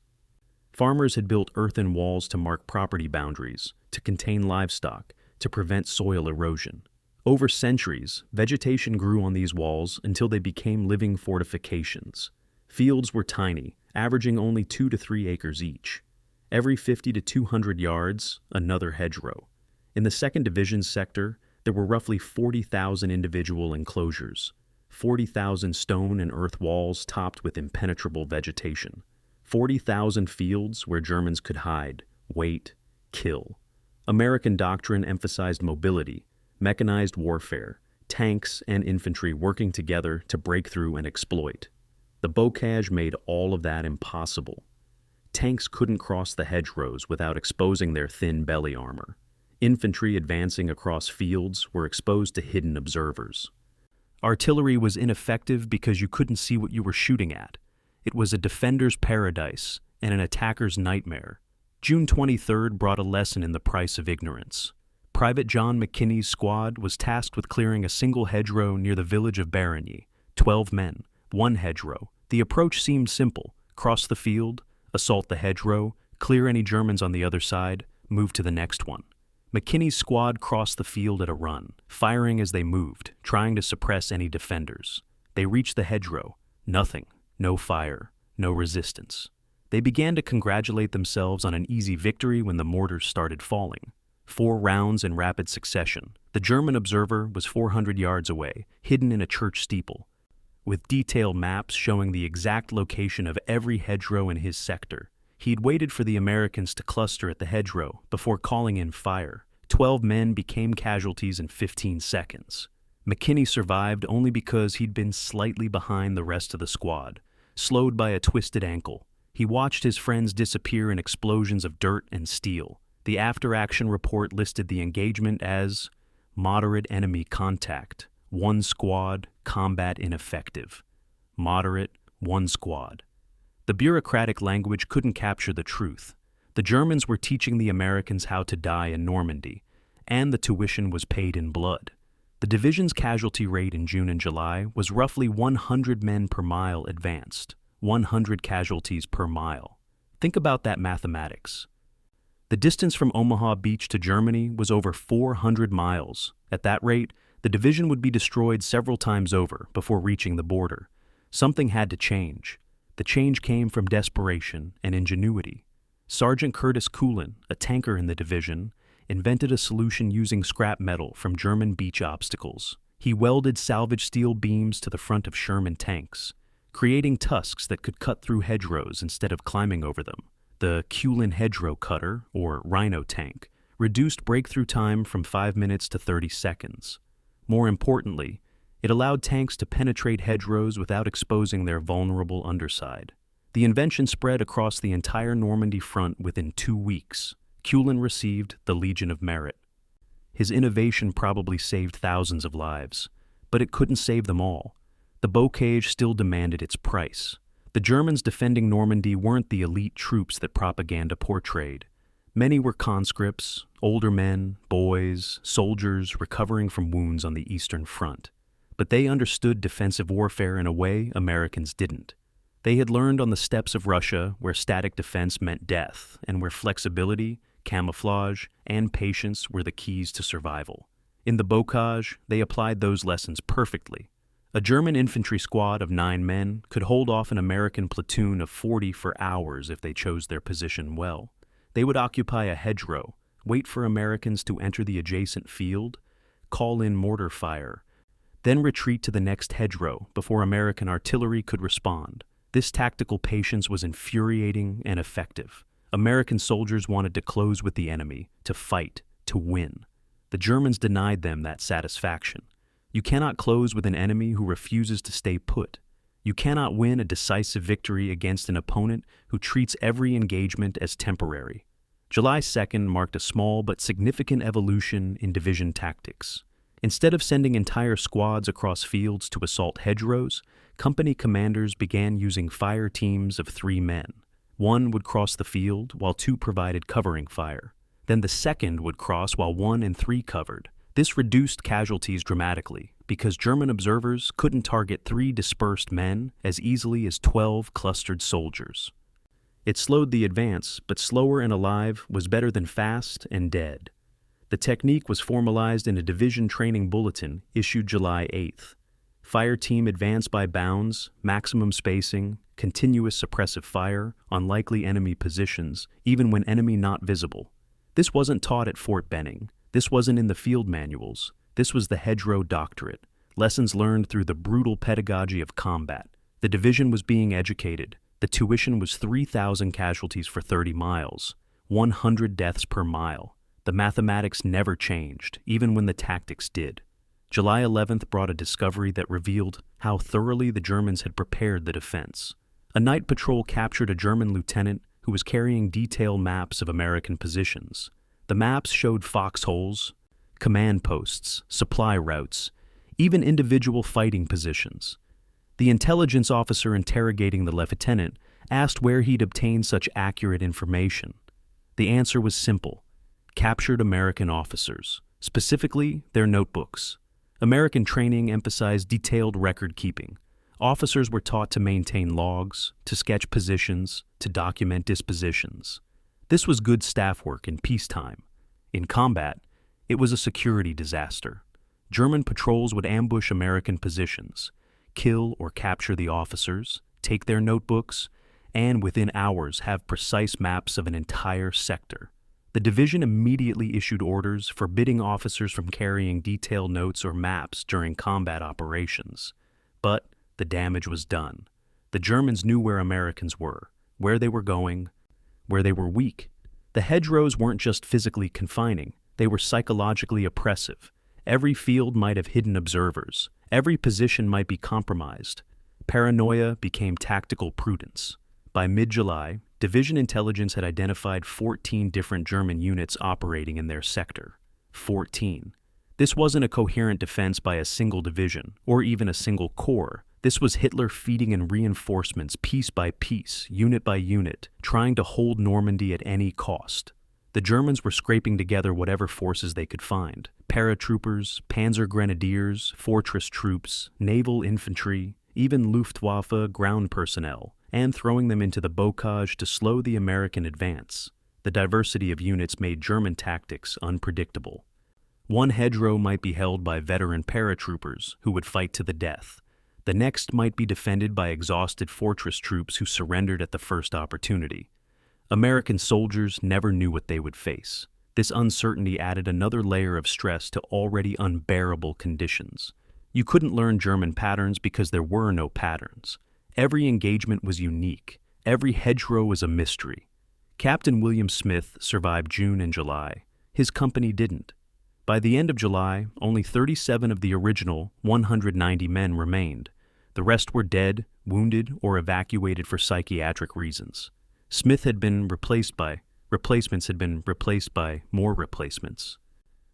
Farmers had built earthen walls to mark property boundaries, to contain livestock, to prevent soil erosion. Over centuries, vegetation grew on these walls until they became living fortifications. Fields were tiny, averaging only 2 to 3 acres each. Every 50 to 200 yards, another hedgerow. In the 2nd Division sector, there were roughly 40,000 individual enclosures, 40,000 stone and earth walls topped with impenetrable vegetation, 40,000 fields where Germans could hide, wait, kill. American doctrine emphasized mobility, mechanized warfare, tanks and infantry working together to break through and exploit. The bocage made all of that impossible. Tanks couldn't cross the hedgerows without exposing their thin belly armor. Infantry advancing across fields were exposed to hidden observers. Artillery was ineffective because you couldn't see what you were shooting at. It was a defender's paradise and an attacker's nightmare. June 23rd brought a lesson in the price of ignorance. Private John McKinney's squad was tasked with clearing a single hedgerow near the village of Barigny. 12 men, 1 hedgerow. The approach seemed simple. Cross the field, assault the hedgerow, clear any Germans on the other side, move to the next one. McKinney's squad crossed the field at a run, firing as they moved, trying to suppress any defenders. They reached the hedgerow. Nothing. No fire. No resistance. They began to congratulate themselves on an easy victory when the mortars started falling. 4 rounds in rapid succession. The German observer was 400 yards away, hidden in a church steeple, with detailed maps showing the exact location of every hedgerow in his sector. He'd waited for the Americans to cluster at the hedgerow before calling in fire. 12 men became casualties in 15 seconds. McKinney survived only because he'd been slightly behind the rest of the squad, slowed by a twisted ankle. He watched his friends disappear in explosions of dirt and steel. The after-action report listed the engagement as moderate enemy contact, 1 squad, combat ineffective. Moderate, 1 squad. The bureaucratic language couldn't capture the truth. The Germans were teaching the Americans how to die in Normandy, and the tuition was paid in blood. The division's casualty rate in June and July was roughly 100 men per mile advanced, 100 casualties per mile. Think about that mathematics. The distance from Omaha Beach to Germany was over 400 miles. At that rate, the division would be destroyed several times over before reaching the border. Something had to change. The change came from desperation and ingenuity. Sergeant Curtis Coulin, a tanker in the division, invented a solution using scrap metal from German beach obstacles. He welded salvage steel beams to the front of Sherman tanks, creating tusks that could cut through hedgerows instead of climbing over them. The Coulin hedgerow cutter, or rhino tank, reduced breakthrough time from 5 minutes to 30 seconds. More importantly, it allowed tanks to penetrate hedgerows without exposing their vulnerable underside. The invention spread across the entire Normandy front within 2 weeks. Coulin received the Legion of Merit. His innovation probably saved thousands of lives, but it couldn't save them all. The bocage still demanded its price. The Germans defending Normandy weren't the elite troops that propaganda portrayed. Many were conscripts, older men, boys, soldiers recovering from wounds on the Eastern Front. But they understood defensive warfare in a way Americans didn't. They had learned on the steppes of Russia where static defense meant death and where flexibility, camouflage, and patience were the keys to survival. In the bocage, they applied those lessons perfectly. A German infantry squad of 9 men could hold off an American platoon of 40 for hours if they chose their position well. They would occupy a hedgerow, wait for Americans to enter the adjacent field, call in mortar fire, then retreat to the next hedgerow before American artillery could respond. This tactical patience was infuriating and effective. American soldiers wanted to close with the enemy, to fight, to win. The Germans denied them that satisfaction. You cannot close with an enemy who refuses to stay put. You cannot win a decisive victory against an opponent who treats every engagement as temporary. July 2nd marked a small but significant evolution in division tactics. Instead of sending entire squads across fields to assault hedgerows, company commanders began using fire teams of 3 men. One would cross the field while 2 provided covering fire. Then the second would cross while 1 and 3 covered. This reduced casualties dramatically because German observers couldn't target 3 dispersed men as easily as 12 clustered soldiers. It slowed the advance, but slower and alive was better than fast and dead. The technique was formalized in a division training bulletin issued July 8th. Fire team advance by bounds, maximum spacing, continuous suppressive fire on likely enemy positions, even when enemy not visible. This wasn't taught at Fort Benning. This wasn't in the field manuals. This was the hedgerow doctorate, lessons learned through the brutal pedagogy of combat. The division was being educated. The tuition was 3,000 casualties for 30 miles, 100 deaths per mile. The mathematics never changed, even when the tactics did. July 11th brought a discovery that revealed how thoroughly the Germans had prepared the defense. A night patrol captured a German lieutenant who was carrying detailed maps of American positions. The maps showed foxholes, command posts, supply routes, even individual fighting positions. The intelligence officer interrogating the lieutenant asked where he'd obtained such accurate information. The answer was simple: captured American officers, specifically their notebooks. American training emphasized detailed record keeping. Officers were taught to maintain logs, to sketch positions, to document dispositions. This was good staff work in peacetime. In combat, it was a security disaster. German patrols would ambush American positions, kill or capture the officers, take their notebooks, and within hours have precise maps of an entire sector. The division immediately issued orders forbidding officers from carrying detailed notes or maps during combat operations. But the damage was done. The Germans knew where Americans were, where they were going, where they were weak. The hedgerows weren't just physically confining, they were psychologically oppressive. Every field might have hidden observers. Every position might be compromised. Paranoia became tactical prudence. By mid-July, division intelligence had identified 14 different German units operating in their sector. 14. This wasn't a coherent defense by a single division, or even a single corps. This was Hitler feeding in reinforcements piece by piece, unit by unit, trying to hold Normandy at any cost. The Germans were scraping together whatever forces they could find: paratroopers, panzer grenadiers, fortress troops, naval infantry, even Luftwaffe ground personnel, and throwing them into the bocage to slow the American advance. The diversity of units made German tactics unpredictable. One hedgerow might be held by veteran paratroopers who would fight to the death. The next might be defended by exhausted fortress troops who surrendered at the first opportunity. American soldiers never knew what they would face. This uncertainty added another layer of stress to already unbearable conditions. You couldn't learn German patterns because there were no patterns. Every engagement was unique. Every hedgerow was a mystery. Captain William Smith survived June and July. His company didn't. By the end of July, only 37 of the original 190 men remained. The rest were dead, wounded, or evacuated for psychiatric reasons. Smith had been replaced by more replacements.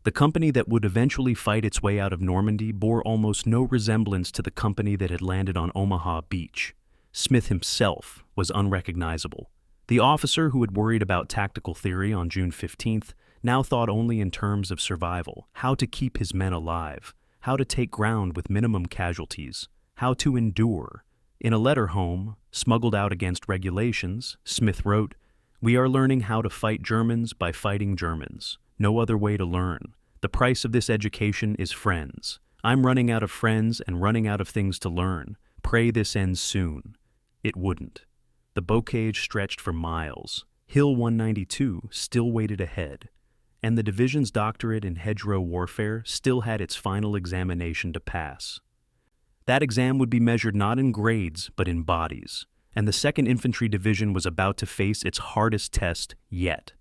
The company that would eventually fight its way out of Normandy bore almost no resemblance to the company that had landed on Omaha Beach. Smith himself was unrecognizable. The officer who had worried about tactical theory on June 15th now thought only in terms of survival, how to keep his men alive, how to take ground with minimum casualties, how to endure. In a letter home, smuggled out against regulations, Smith wrote, We are learning how to fight Germans by fighting Germans. No other way to learn. The price of this education is friends. I'm running out of friends and running out of things to learn. Pray this ends soon. It wouldn't. The bocage stretched for miles. Hill 192 still waited ahead, and the division's doctorate in hedgerow warfare still had its final examination to pass. That exam would be measured not in grades, but in bodies, and the 2nd Infantry Division was about to face its hardest test yet.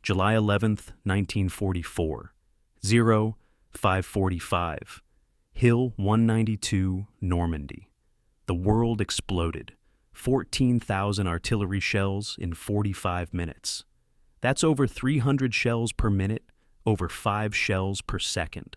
July 11th, 1944. 0545. Hill 192, Normandy. The world exploded. 14,000 artillery shells in 45 minutes. That's over 300 shells per minute, over 5 shells per second.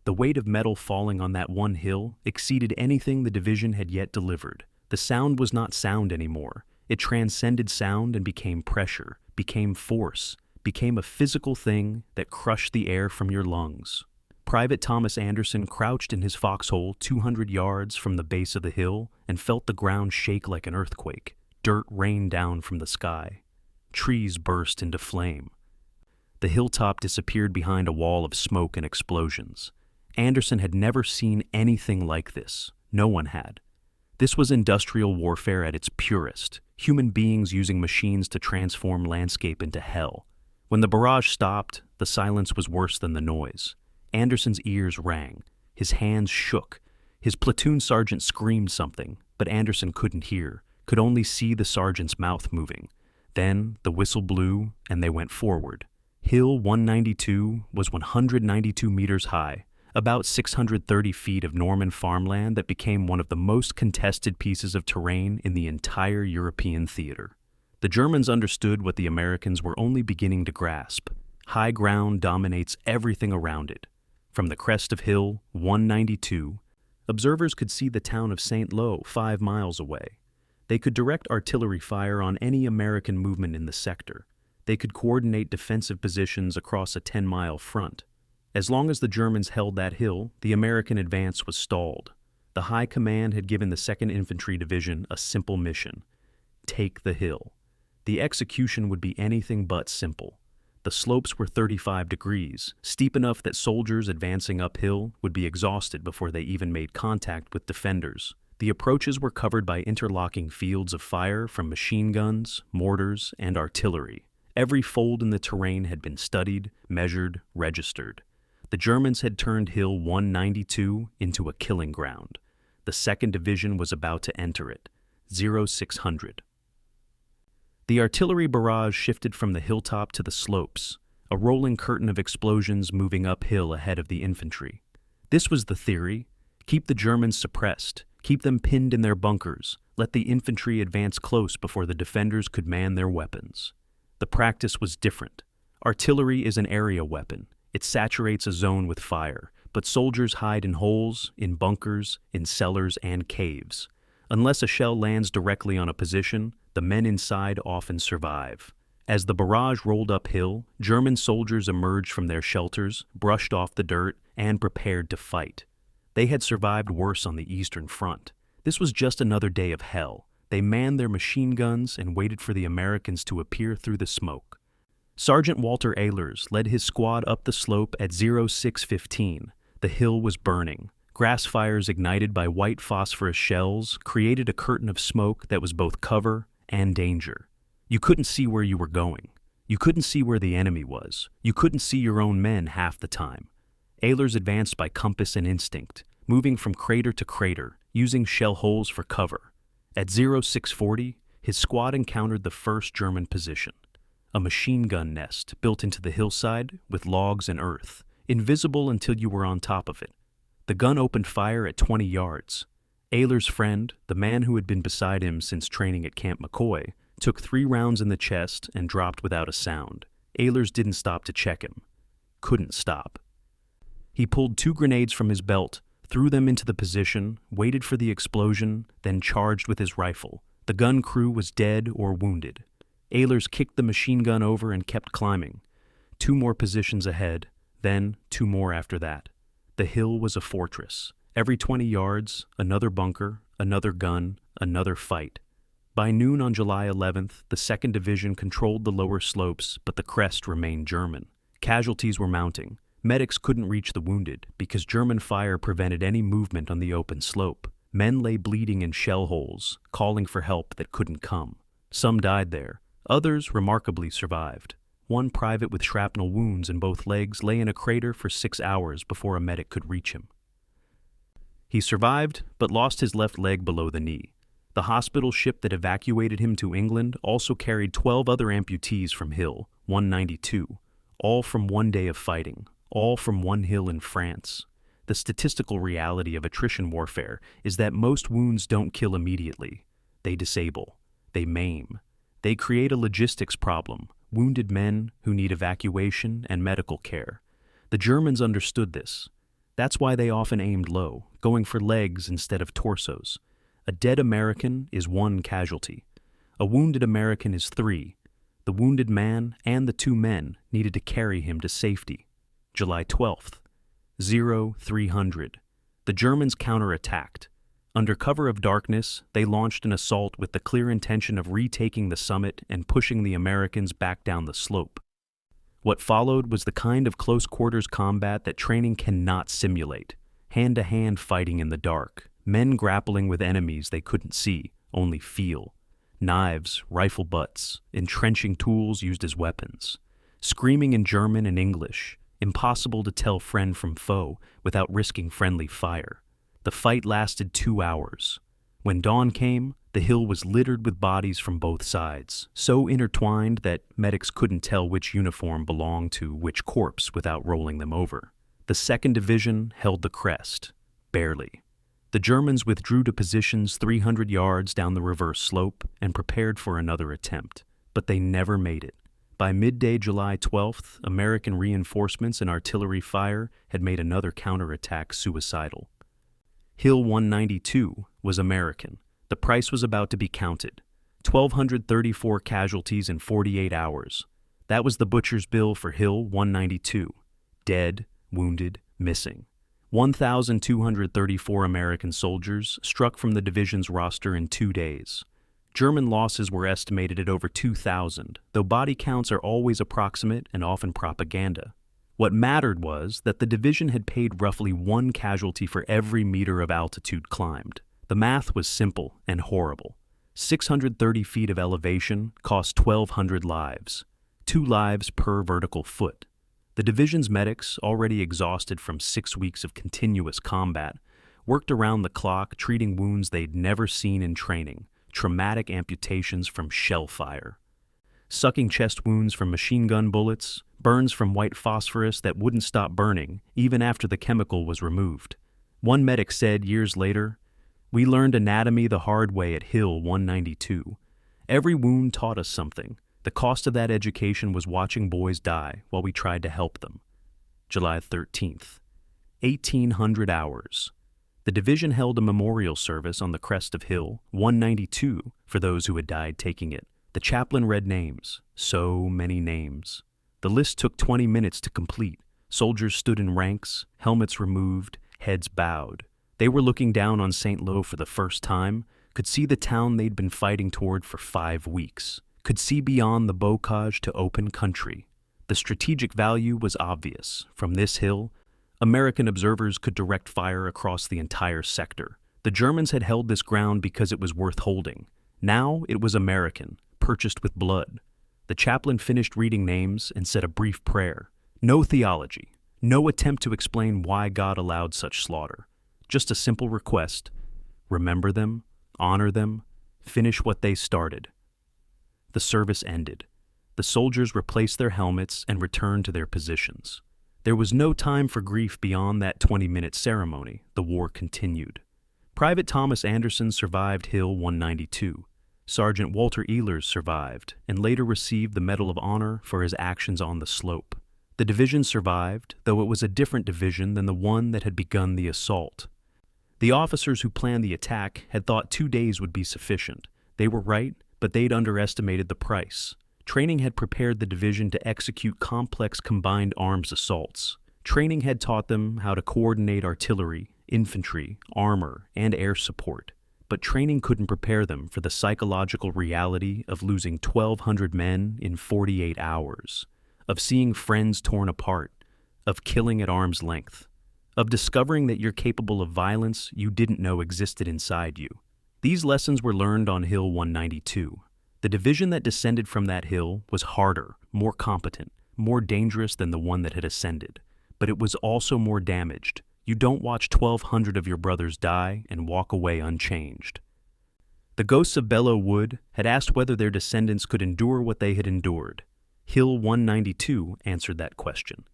The weight of metal falling on that one hill exceeded anything the division had yet delivered. The sound was not sound anymore. It transcended sound and became pressure, became force, became a physical thing that crushed the air from your lungs. Private Thomas Anderson crouched in his foxhole 200 yards from the base of the hill and felt the ground shake like an earthquake. Dirt rained down from the sky. Trees burst into flame. The hilltop disappeared behind a wall of smoke and explosions. Anderson had never seen anything like this. No one had. This was industrial warfare at its purest, human beings using machines to transform landscape into hell. When the barrage stopped, the silence was worse than the noise. Anderson's ears rang. His hands shook. His platoon sergeant screamed something, but Anderson couldn't hear, could only see the sergeant's mouth moving. Then the whistle blew, and they went forward. Hill 192 was 192 meters high, about 630 feet of Norman farmland that became one of the most contested pieces of terrain in the entire European theater. The Germans understood what the Americans were only beginning to grasp. High ground dominates everything around it. From the crest of Hill 192, observers could see the town of St. Lo 5 miles away. They could direct artillery fire on any American movement in the sector. They could coordinate defensive positions across a 10-mile front. As long as the Germans held that hill, the American advance was stalled. The High Command had given the 2nd Infantry Division a simple mission: take the hill. The execution would be anything but simple. The slopes were 35 degrees, steep enough that soldiers advancing uphill would be exhausted before they even made contact with defenders. The approaches were covered by interlocking fields of fire from machine guns, mortars, and artillery. Every fold in the terrain had been studied, measured, registered. The Germans had turned Hill 192 into a killing ground. The 2nd Division was about to enter it. 0600. The artillery barrage shifted from the hilltop to the slopes, a rolling curtain of explosions moving uphill ahead of the infantry. This was the theory: keep the Germans suppressed, keep them pinned in their bunkers, let the infantry advance close before the defenders could man their weapons. The practice was different. Artillery is an area weapon. It saturates a zone with fire, but soldiers hide in holes, in bunkers, in cellars, and caves. Unless a shell lands directly on a position, the men inside often survive. As the barrage rolled uphill, German soldiers emerged from their shelters, brushed off the dirt, and prepared to fight. They had survived worse on the Eastern Front. This was just another day of hell. They manned their machine guns and waited for the Americans to appear through the smoke. Sergeant Walter Ehlers led his squad up the slope at 0615. The hill was burning. Grass fires ignited by white phosphorus shells created a curtain of smoke that was both cover and danger. You couldn't see where you were going. You couldn't see where the enemy was. You couldn't see your own men half the time. Ehlers advanced by compass and instinct, moving from crater to crater, using shell holes for cover. At 0640, his squad encountered the first German position, a machine gun nest built into the hillside with logs and earth, invisible until you were on top of it. The gun opened fire at 20 yards. Ehlers' friend, the man who had been beside him since training at Camp McCoy, took 3 rounds in the chest and dropped without a sound. Ehlers didn't stop to check him. Couldn't stop. He pulled 2 grenades from his belt, threw them into the position, waited for the explosion, then charged with his rifle. The gun crew was dead or wounded. Ehlers kicked the machine gun over and kept climbing. 2 more positions ahead, then 2 more after that. The hill was a fortress. Every 20 yards, another bunker, another gun, another fight. By noon on July 11th, the 2nd Division controlled the lower slopes, but the crest remained German. Casualties were mounting. Medics couldn't reach the wounded because German fire prevented any movement on the open slope. Men lay bleeding in shell holes, calling for help that couldn't come. Some died there. Others remarkably survived. One private with shrapnel wounds in both legs lay in a crater for 6 hours before a medic could reach him. He survived, but lost his left leg below the knee. The hospital ship that evacuated him to England also carried 12 other amputees from Hill 192, all from one day of fighting, all from one hill in France. The statistical reality of attrition warfare is that most wounds don't kill immediately. They disable. They maim. They create a logistics problem, wounded men who need evacuation and medical care. The Germans understood this. That's why they often aimed low, going for legs instead of torsos. A dead American is 1 casualty. A wounded American is 3. The wounded man and the 2 men needed to carry him to safety. July 12th. 0300. The Germans counterattacked. Under cover of darkness, they launched an assault with the clear intention of retaking the summit and pushing the Americans back down the slope. What followed was the kind of close-quarters combat that training cannot simulate. Hand-to-hand fighting in the dark, men grappling with enemies they couldn't see, only feel. Knives, rifle butts, entrenching tools used as weapons. Screaming in German and English, impossible to tell friend from foe without risking friendly fire. The fight lasted 2 hours. When dawn came, the hill was littered with bodies from both sides, so intertwined that medics couldn't tell which uniform belonged to which corpse without rolling them over. The 2nd Division held the crest, barely. The Germans withdrew to positions 300 yards down the reverse slope and prepared for another attempt, but they never made it. By midday July 12th, American reinforcements and artillery fire had made another counterattack suicidal. Hill 192 was American. The price was about to be counted. 1,234 casualties in 48 hours. That was the butcher's bill for Hill 192. Dead, wounded, missing. 1,234 American soldiers struck from the division's roster in 2 days. German losses were estimated at over 2,000, though body counts are always approximate and often propaganda. What mattered was that the division had paid roughly 1 casualty for every meter of altitude climbed. The math was simple and horrible. 630 feet of elevation cost 1,200 lives, 2 lives per vertical foot. The division's medics, already exhausted from 6 weeks of continuous combat, worked around the clock treating wounds they'd never seen in training. Traumatic amputations from shell fire, sucking chest wounds from machine gun bullets, burns from white phosphorus that wouldn't stop burning even after the chemical was removed. One medic said years later, "We learned anatomy the hard way at Hill 192. Every wound taught us something. The cost of that education was watching boys die while we tried to help them." July 13th. 1,800 hours. The division held a memorial service on the crest of Hill 192 for those who had died taking it. The chaplain read names, so many names. The list took 20 minutes to complete. Soldiers stood in ranks, helmets removed, heads bowed. They were looking down on St. Lo for the first time, could see the town they'd been fighting toward for 5 weeks, could see beyond the bocage to open country. The strategic value was obvious. From this hill, American observers could direct fire across the entire sector. The Germans had held this ground because it was worth holding. Now it was American, purchased with blood. The chaplain finished reading names and said a brief prayer. No theology, no attempt to explain why God allowed such slaughter. Just a simple request: remember them, honor them, finish what they started. The service ended. The soldiers replaced their helmets and returned to their positions. There was no time for grief beyond that 20-minute ceremony. The war continued. Private Thomas Anderson survived Hill 192. Sergeant Walter Ehlers survived and later received the Medal of Honor for his actions on the slope. The division survived, though it was a different division than the one that had begun the assault. The officers who planned the attack had thought 2 days would be sufficient. They were right, but they'd underestimated the price. Training had prepared the division to execute complex combined arms assaults. Training had taught them how to coordinate artillery, infantry, armor, and air support. but training couldn't prepare them for the psychological reality of losing 1,200 men in 48 hours, of seeing friends torn apart, of killing at arm's length, of discovering that you're capable of violence you didn't know existed inside you. These lessons were learned on Hill 192. The division that descended from that hill was harder, more competent, more dangerous than the one that had ascended, but it was also more damaged. You don't watch 1,200 of your brothers die and walk away unchanged. The ghosts of Belleau Wood had asked whether their descendants could endure what they had endured. Hill 192 answered that question.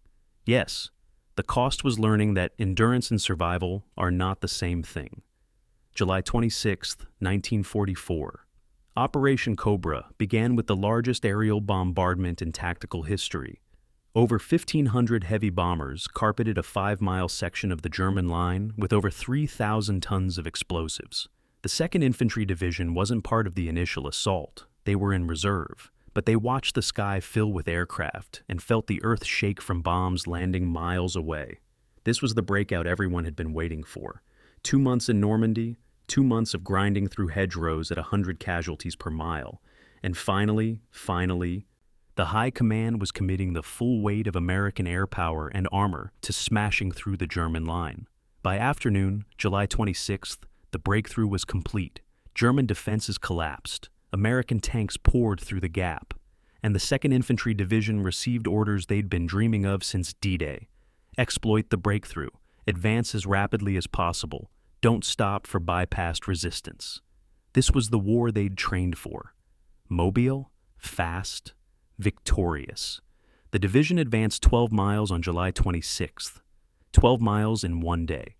Yes, the cost was learning that endurance and survival are not the same thing. July 26, 1944. Operation Cobra began with the largest aerial bombardment in tactical history. Over 1,500 heavy bombers carpeted a 5-mile section of the German line with over 3,000 tons of explosives. The 2nd Infantry Division wasn't part of the initial assault. They were in reserve, but they watched the sky fill with aircraft and felt the earth shake from bombs landing miles away. This was the breakout everyone had been waiting for. 2 months in Normandy, 2 months of grinding through hedgerows at 100 casualties per mile, and finally, the High Command was committing the full weight of American air power and armor to smashing through the German line. By afternoon, July 26th, the breakthrough was complete. German defenses collapsed. American tanks poured through the gap, and the 2nd Infantry Division received orders they'd been dreaming of since D-Day. Exploit the breakthrough. Advance as rapidly as possible. Don't stop for bypassed resistance. This was the war they'd trained for. Mobile, fast, victorious. The division advanced 12 miles on July 26th. 12 miles in one day.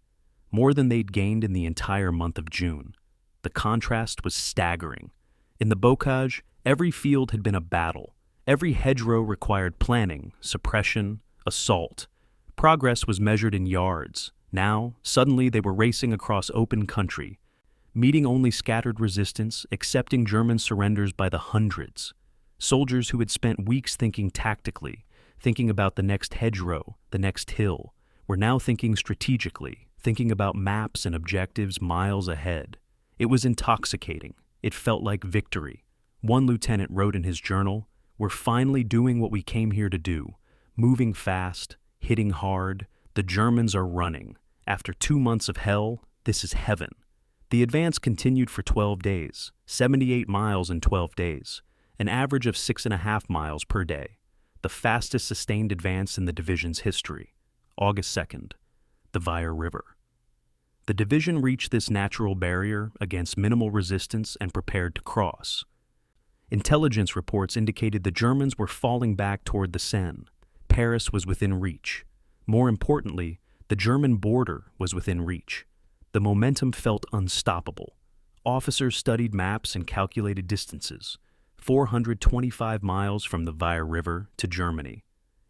More than they'd gained in the entire month of June. The contrast was staggering. In the bocage, every field had been a battle. Every hedgerow required planning, suppression, assault. Progress was measured in yards. Now, suddenly they were racing across open country, meeting only scattered resistance, accepting German surrenders by the hundreds. Soldiers who had spent weeks thinking tactically, thinking about the next hedgerow, the next hill, were now thinking strategically, thinking about maps and objectives miles ahead. It was intoxicating. It felt like victory. One lieutenant wrote in his journal, "We're finally doing what we came here to do, moving fast, hitting hard. The Germans are running. After 2 months of hell, this is heaven." The advance continued for 12 days, 78 miles in 12 days, an average of 6.5 miles per day, the fastest sustained advance in the division's history. August 2nd, the Vire River. The division reached this natural barrier against minimal resistance and prepared to cross. Intelligence reports indicated the Germans were falling back toward the Seine. Paris was within reach. More importantly, the German border was within reach. The momentum felt unstoppable. Officers studied maps and calculated distances. 425 miles from the Vire River to Germany.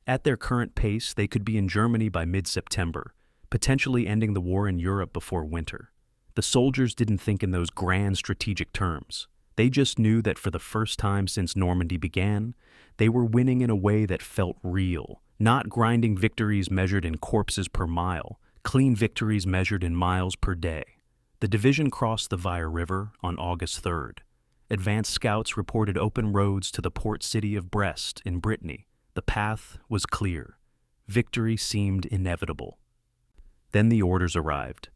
At their current pace, they could be in Germany by mid-September, potentially ending the war in Europe before winter. The soldiers didn't think in those grand strategic terms. They just knew that for the first time since Normandy began, they were winning in a way that felt real, not grinding victories measured in corpses per mile, clean victories measured in miles per day. The division crossed the Vire River on August 3rd. Advanced scouts reported open roads to the port city of Brest in Brittany. The path was clear. Victory seemed inevitable. Then the orders arrived.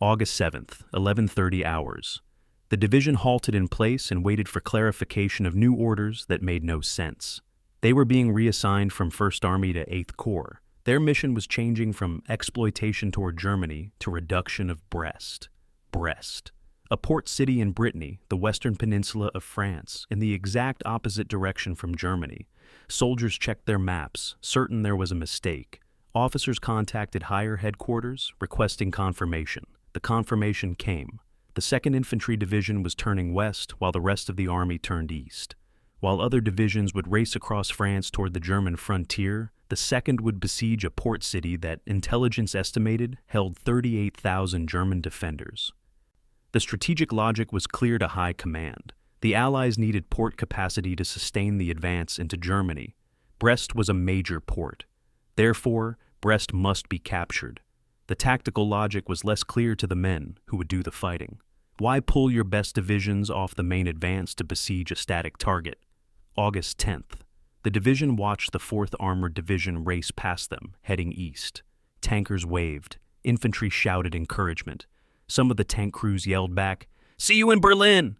August 7th, 11:30 hours. The division halted in place and waited for clarification of new orders that made no sense. They were being reassigned from 1st Army to 8th Corps. Their mission was changing from exploitation toward Germany to reduction of Brest. Brest, a port city in Brittany, the western peninsula of France, in the exact opposite direction from Germany. Soldiers checked their maps, certain there was a mistake. Officers contacted higher headquarters, requesting confirmation. The confirmation came. The 2nd Infantry Division was turning west while the rest of the army turned east. While other divisions would race across France toward the German frontier, the 2nd would besiege a port city that intelligence estimated held 38,000 German defenders. The strategic logic was clear to high command. The Allies needed port capacity to sustain the advance into Germany. Brest was a major port. Therefore, Brest must be captured. The tactical logic was less clear to the men who would do the fighting. Why pull your best divisions off the main advance to besiege a static target? August 10th. The division watched the 4th Armored Division race past them, heading east. Tankers waved. Infantry shouted encouragement. Some of the tank crews yelled back, "See you in Berlin!"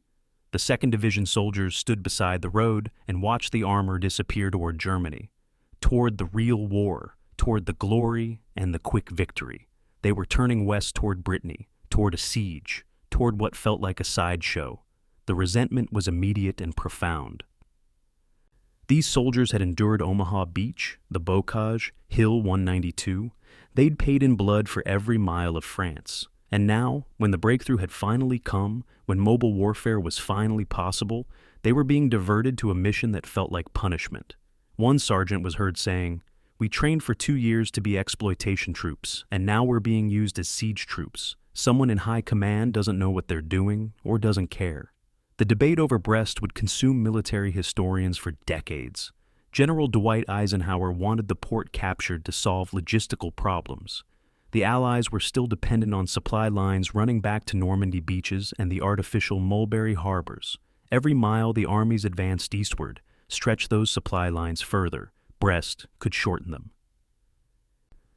The 2nd Division soldiers stood beside the road and watched the armor disappear toward Germany, toward the real war, toward the glory and the quick victory. They were turning west toward Brittany, toward a siege, toward what felt like a sideshow. The resentment was immediate and profound. These soldiers had endured Omaha Beach, the Bocage, Hill 192. They'd paid in blood for every mile of France. And now, when the breakthrough had finally come, when mobile warfare was finally possible, they were being diverted to a mission that felt like punishment. One sergeant was heard saying, "We trained for 2 years to be exploitation troops, and now we're being used as siege troops. Someone in high command doesn't know what they're doing or doesn't care." The debate over Brest would consume military historians for decades. General Dwight Eisenhower wanted the port captured to solve logistical problems. The Allies were still dependent on supply lines running back to Normandy beaches and the artificial Mulberry harbors. Every mile the armies advanced eastward, stretched those supply lines further. Brest could shorten them.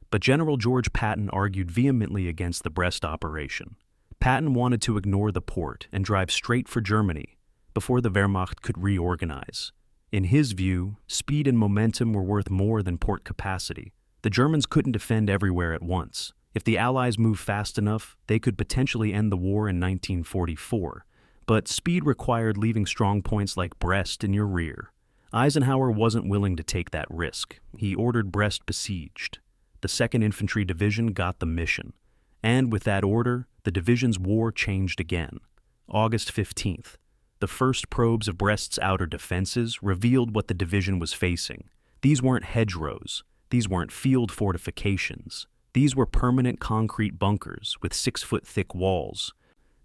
But General George Patton argued vehemently against the Brest operation. Patton wanted to ignore the port and drive straight for Germany before the Wehrmacht could reorganize. In his view, speed and momentum were worth more than port capacity. The Germans couldn't defend everywhere at once. If the Allies moved fast enough, they could potentially end the war in 1944. But speed required leaving strong points like Brest in your rear. Eisenhower wasn't willing to take that risk. He ordered Brest besieged. The 2nd Infantry Division got the mission. And with that order, the division's war changed again. August 15th. The first probes of Brest's outer defenses revealed what the division was facing. These weren't hedgerows. These weren't field fortifications. These were permanent concrete bunkers with 6-foot-thick walls,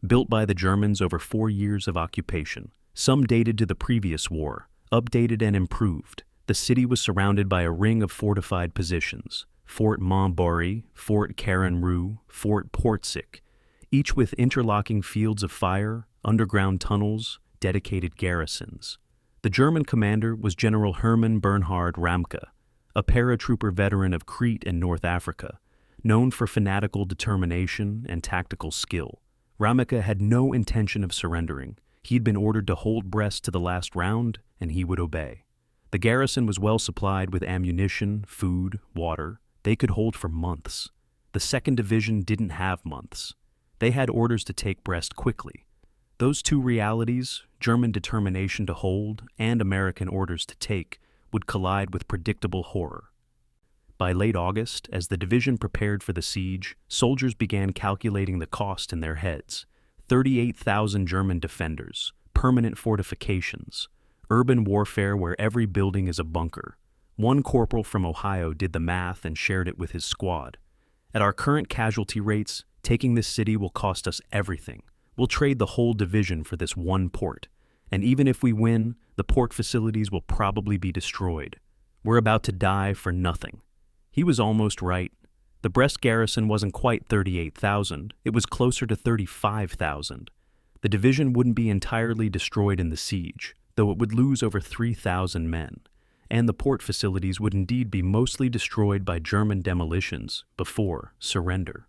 built by the Germans over 4 years of occupation. Some dated to the previous war, updated and improved. The city was surrounded by a ring of fortified positions: Fort Montbory, Fort Carenru, Fort Portsic, each with interlocking fields of fire, underground tunnels, dedicated garrisons. The German commander was General Hermann Bernhard Ramke, a paratrooper veteran of Crete and North Africa, known for fanatical determination and tactical skill. Ramke had no intention of surrendering. He'd been ordered to hold Brest to the last round, and he would obey. The garrison was well supplied with ammunition, food, water. They could hold for months. The 2nd Division didn't have months. They had orders to take Brest quickly. Those two realities, German determination to hold and American orders to take, would collide with predictable horror. By late August, as the division prepared for the siege, soldiers began calculating the cost in their heads. 38,000 German defenders, permanent fortifications, urban warfare where every building is a bunker. One corporal from Ohio did the math and shared it with his squad. At our current casualty rates, taking this city will cost us everything. We'll trade the whole division for this one port. And even if we win, the port facilities will probably be destroyed. We're about to die for nothing. He was almost right. The Brest garrison wasn't quite 38,000. It was closer to 35,000. The division wouldn't be entirely destroyed in the siege, though it would lose over 3,000 men. And the port facilities would indeed be mostly destroyed by German demolitions before surrender.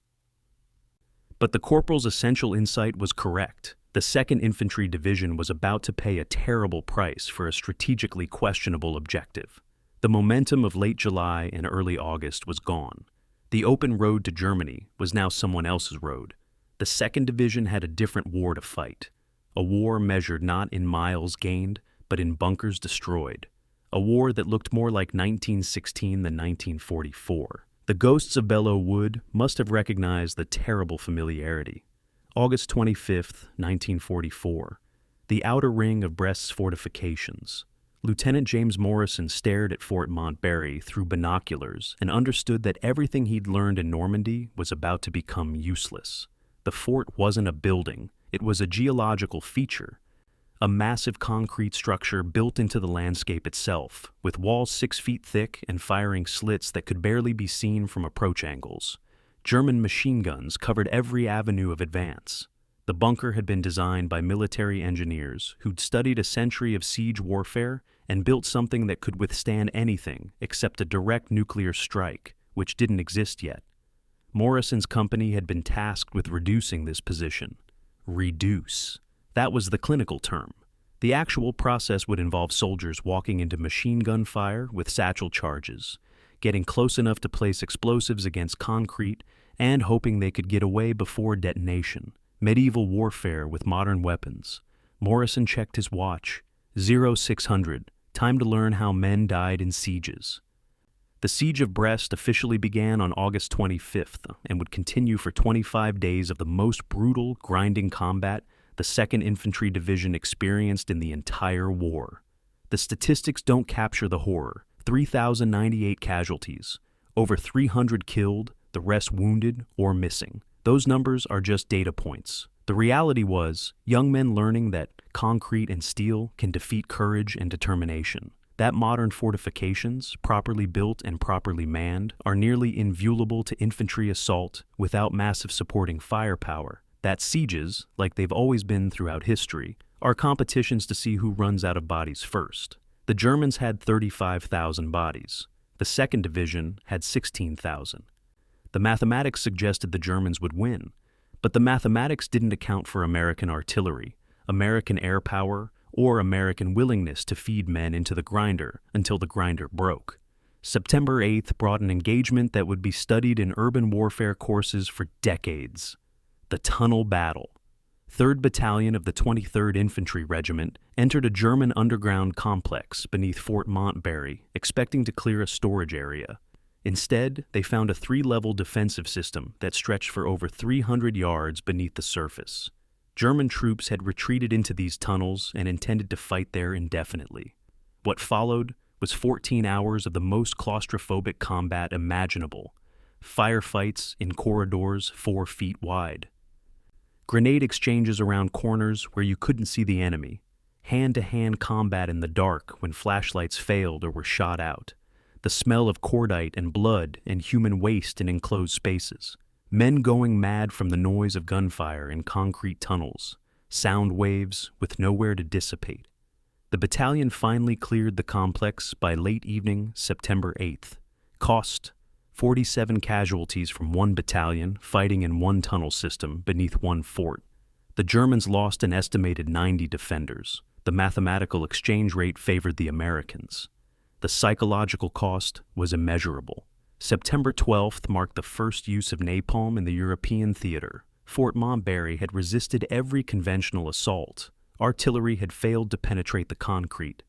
But the corporal's essential insight was correct. The 2nd Infantry Division was about to pay a terrible price for a strategically questionable objective. The momentum of late July and early August was gone. The open road to Germany was now someone else's road. The 2nd Division had a different war to fight. A war measured not in miles gained, but in bunkers destroyed. A war that looked more like 1916 than 1944. The ghosts of Belleau Wood must have recognized the terrible familiarity. August 25, 1944. The outer ring of Brest's fortifications. Lieutenant James Morrison stared at Fort Montberry through binoculars and understood that everything he'd learned in Normandy was about to become useless. The fort wasn't a building, it was a geological feature. A massive concrete structure built into the landscape itself, with walls 6 feet thick and firing slits that could barely be seen from approach angles. German machine guns covered every avenue of advance. The bunker had been designed by military engineers who'd studied a century of siege warfare and built something that could withstand anything except a direct nuclear strike, which didn't exist yet. Morrison's company had been tasked with reducing this position. Reduce. That was the clinical term. The actual process would involve soldiers walking into machine gun fire with satchel charges, getting close enough to place explosives against concrete, and hoping they could get away before detonation. Medieval warfare with modern weapons. Morrison checked his watch. 0600. Time to learn how men died in sieges. The siege of Brest officially began on August 25th and would continue for 25 days of the most brutal, grinding combat the 2nd Infantry Division experienced in the entire war. The statistics don't capture the horror. 3,098 casualties, over 300 killed, the rest wounded or missing. Those numbers are just data points. The reality was, young men learning that concrete and steel can defeat courage and determination. That modern fortifications, properly built and properly manned, are nearly inviolable to infantry assault without massive supporting firepower. That sieges, like they've always been throughout history, are competitions to see who runs out of bodies first. The Germans had 35,000 bodies. The 2nd Division had 16,000. The mathematics suggested the Germans would win, but the mathematics didn't account for American artillery, American air power, or American willingness to feed men into the grinder until the grinder broke. September 8th brought an engagement that would be studied in urban warfare courses for decades. The Tunnel Battle. 3rd Battalion of the 23rd Infantry Regiment entered a German underground complex beneath Fort Montbarry, expecting to clear a storage area. Instead, they found a 3-level defensive system that stretched for over 300 yards beneath the surface. German troops had retreated into these tunnels and intended to fight there indefinitely. What followed was 14 hours of the most claustrophobic combat imaginable. Firefights in corridors 4 feet wide. Grenade exchanges around corners where you couldn't see the enemy. Hand-to-hand combat in the dark when flashlights failed or were shot out. The smell of cordite and blood and human waste in enclosed spaces. Men going mad from the noise of gunfire in concrete tunnels. Sound waves with nowhere to dissipate. The battalion finally cleared the complex by late evening, September 8th. Cost: 47 casualties from 1 battalion fighting in 1 tunnel system beneath 1 fort. The Germans lost an estimated 90 defenders. The mathematical exchange rate favored the Americans. The psychological cost was immeasurable. September 12th marked the first use of napalm in the European theater. Fort Montbarry had resisted every conventional assault. Artillery had failed to penetrate the concrete.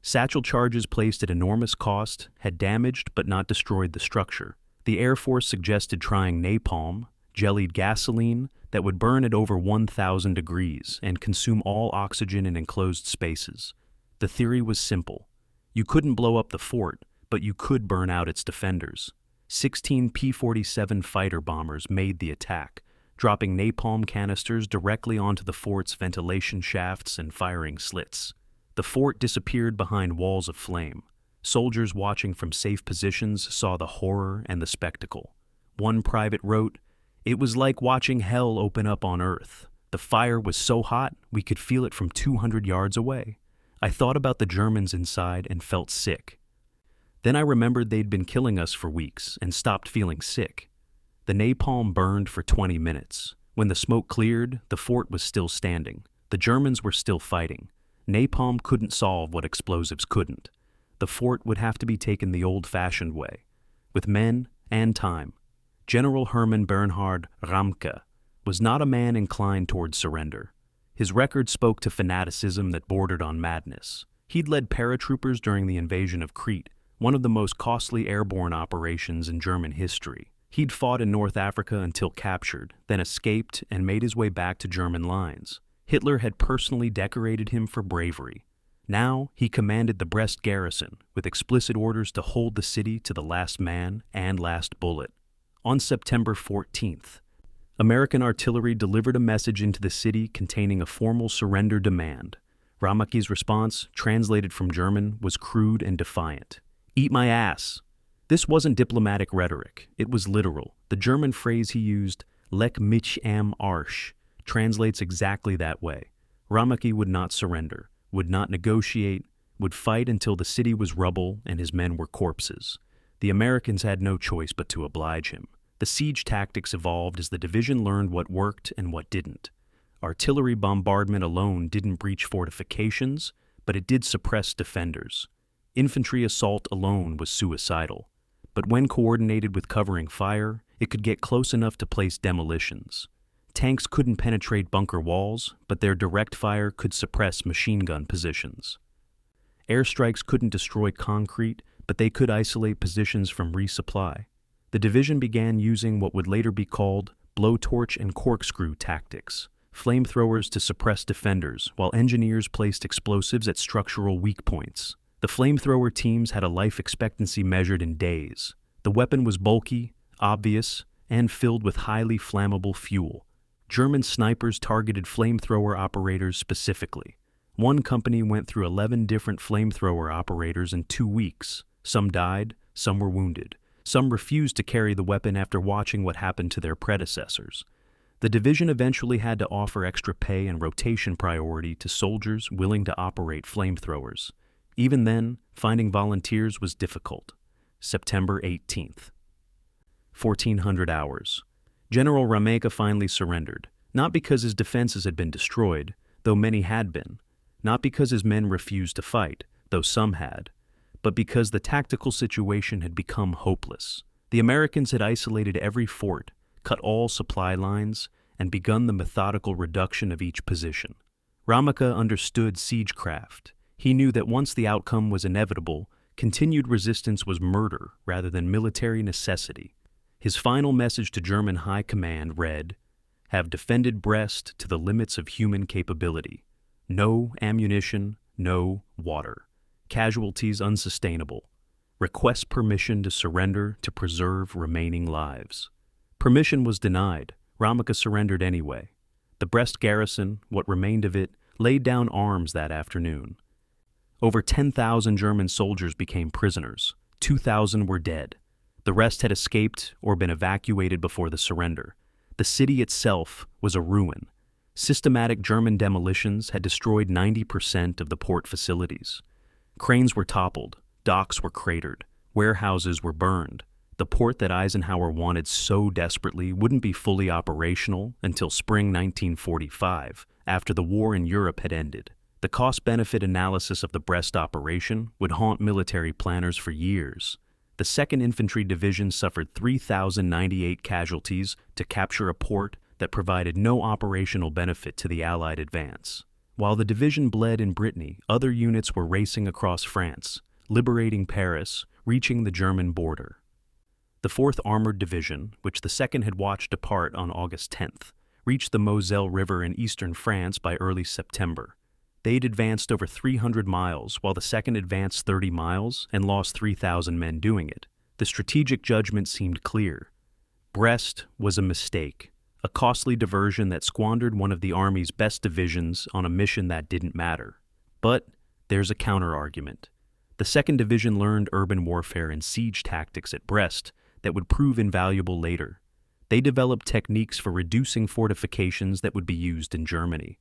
Satchel charges placed at enormous cost had damaged but not destroyed the structure. The Air Force suggested trying napalm, jellied gasoline that would burn at over 1,000 degrees and consume all oxygen in enclosed spaces. The theory was simple. You couldn't blow up the fort, but you could burn out its defenders. 16 P-47 fighter bombers made the attack, dropping napalm canisters directly onto the fort's ventilation shafts and firing slits. The fort disappeared behind walls of flame. Soldiers watching from safe positions saw the horror and the spectacle. One private wrote, "It was like watching hell open up on Earth. The fire was so hot we could feel it from 200 yards away. I thought about the Germans inside and felt sick. Then I remembered they'd been killing us for weeks and stopped feeling sick." The napalm burned for 20 minutes. When the smoke cleared, the fort was still standing. The Germans were still fighting. Napalm couldn't solve what explosives couldn't. The fort would have to be taken the old-fashioned way, with men and time. General Hermann Bernhard Ramke was not a man inclined toward surrender. His record spoke to fanaticism that bordered on madness. He'd led paratroopers during the invasion of Crete, one of the most costly airborne operations in German history. He'd fought in North Africa until captured, then escaped and made his way back to German lines. Hitler had personally decorated him for bravery. Now he commanded the Brest garrison with explicit orders to hold the city to the last man and last bullet. On September 14th, American artillery delivered a message into the city containing a formal surrender demand. Ramke's response, translated from German, was crude and defiant. "Eat my ass." This wasn't diplomatic rhetoric. It was literal. The German phrase he used, "Leck mich am Arsch," translates exactly that way. Ramaki would not surrender, would not negotiate, would fight until the city was rubble and his men were corpses. The Americans had no choice but to oblige him. The siege tactics evolved as the division learned what worked and what didn't. Artillery bombardment alone didn't breach fortifications, but it did suppress defenders. Infantry assault alone was suicidal. But when coordinated with covering fire, it could get close enough to place demolitions. Tanks couldn't penetrate bunker walls, but their direct fire could suppress machine gun positions. Airstrikes couldn't destroy concrete, but they could isolate positions from resupply. The division began using what would later be called blowtorch and corkscrew tactics, flamethrowers to suppress defenders, while engineers placed explosives at structural weak points. The flamethrower teams had a life expectancy measured in days. The weapon was bulky, obvious, and filled with highly flammable fuel. German snipers targeted flamethrower operators specifically. One company went through 11 different flamethrower operators in 2 weeks. Some died, some were wounded. Some refused to carry the weapon after watching what happened to their predecessors. The division eventually had to offer extra pay and rotation priority to soldiers willing to operate flamethrowers. Even then, finding volunteers was difficult. September 18th. 1400 hours. General Rameka finally surrendered, not because his defenses had been destroyed, though many had been, not because his men refused to fight, though some had, but because the tactical situation had become hopeless. The Americans had isolated every fort, cut all supply lines, and begun the methodical reduction of each position. Rameka understood siegecraft. He knew that once the outcome was inevitable, continued resistance was murder rather than military necessity. His final message to German High Command read, "Have defended Brest to the limits of human capability. No ammunition, no water. Casualties unsustainable. Request permission to surrender to preserve remaining lives." Permission was denied. Rameka surrendered anyway. The Brest garrison, what remained of it, laid down arms that afternoon. Over 10,000 German soldiers became prisoners. 2,000 were dead. The rest had escaped or been evacuated before the surrender. The city itself was a ruin. Systematic German demolitions had destroyed 90% of the port facilities. Cranes were toppled, docks were cratered, warehouses were burned. The port that Eisenhower wanted so desperately wouldn't be fully operational until spring 1945, after the war in Europe had ended. The cost-benefit analysis of the Brest operation would haunt military planners for years. The 2nd Infantry Division suffered 3,098 casualties to capture a port that provided no operational benefit to the Allied advance. While the division bled in Brittany, other units were racing across France, liberating Paris, reaching the German border. The 4th Armored Division, which the 2nd had watched depart on August 10th, reached the Moselle River in eastern France by early September. They'd advanced over 300 miles, while the 2nd advanced 30 miles and lost 3,000 men doing it. The strategic judgment seemed clear. Brest was a mistake, a costly diversion that squandered one of the Army's best divisions on a mission that didn't matter. But there's a counter-argument. The 2nd Division learned urban warfare and siege tactics at Brest that would prove invaluable later. They developed techniques for reducing fortifications that would be used in Germany.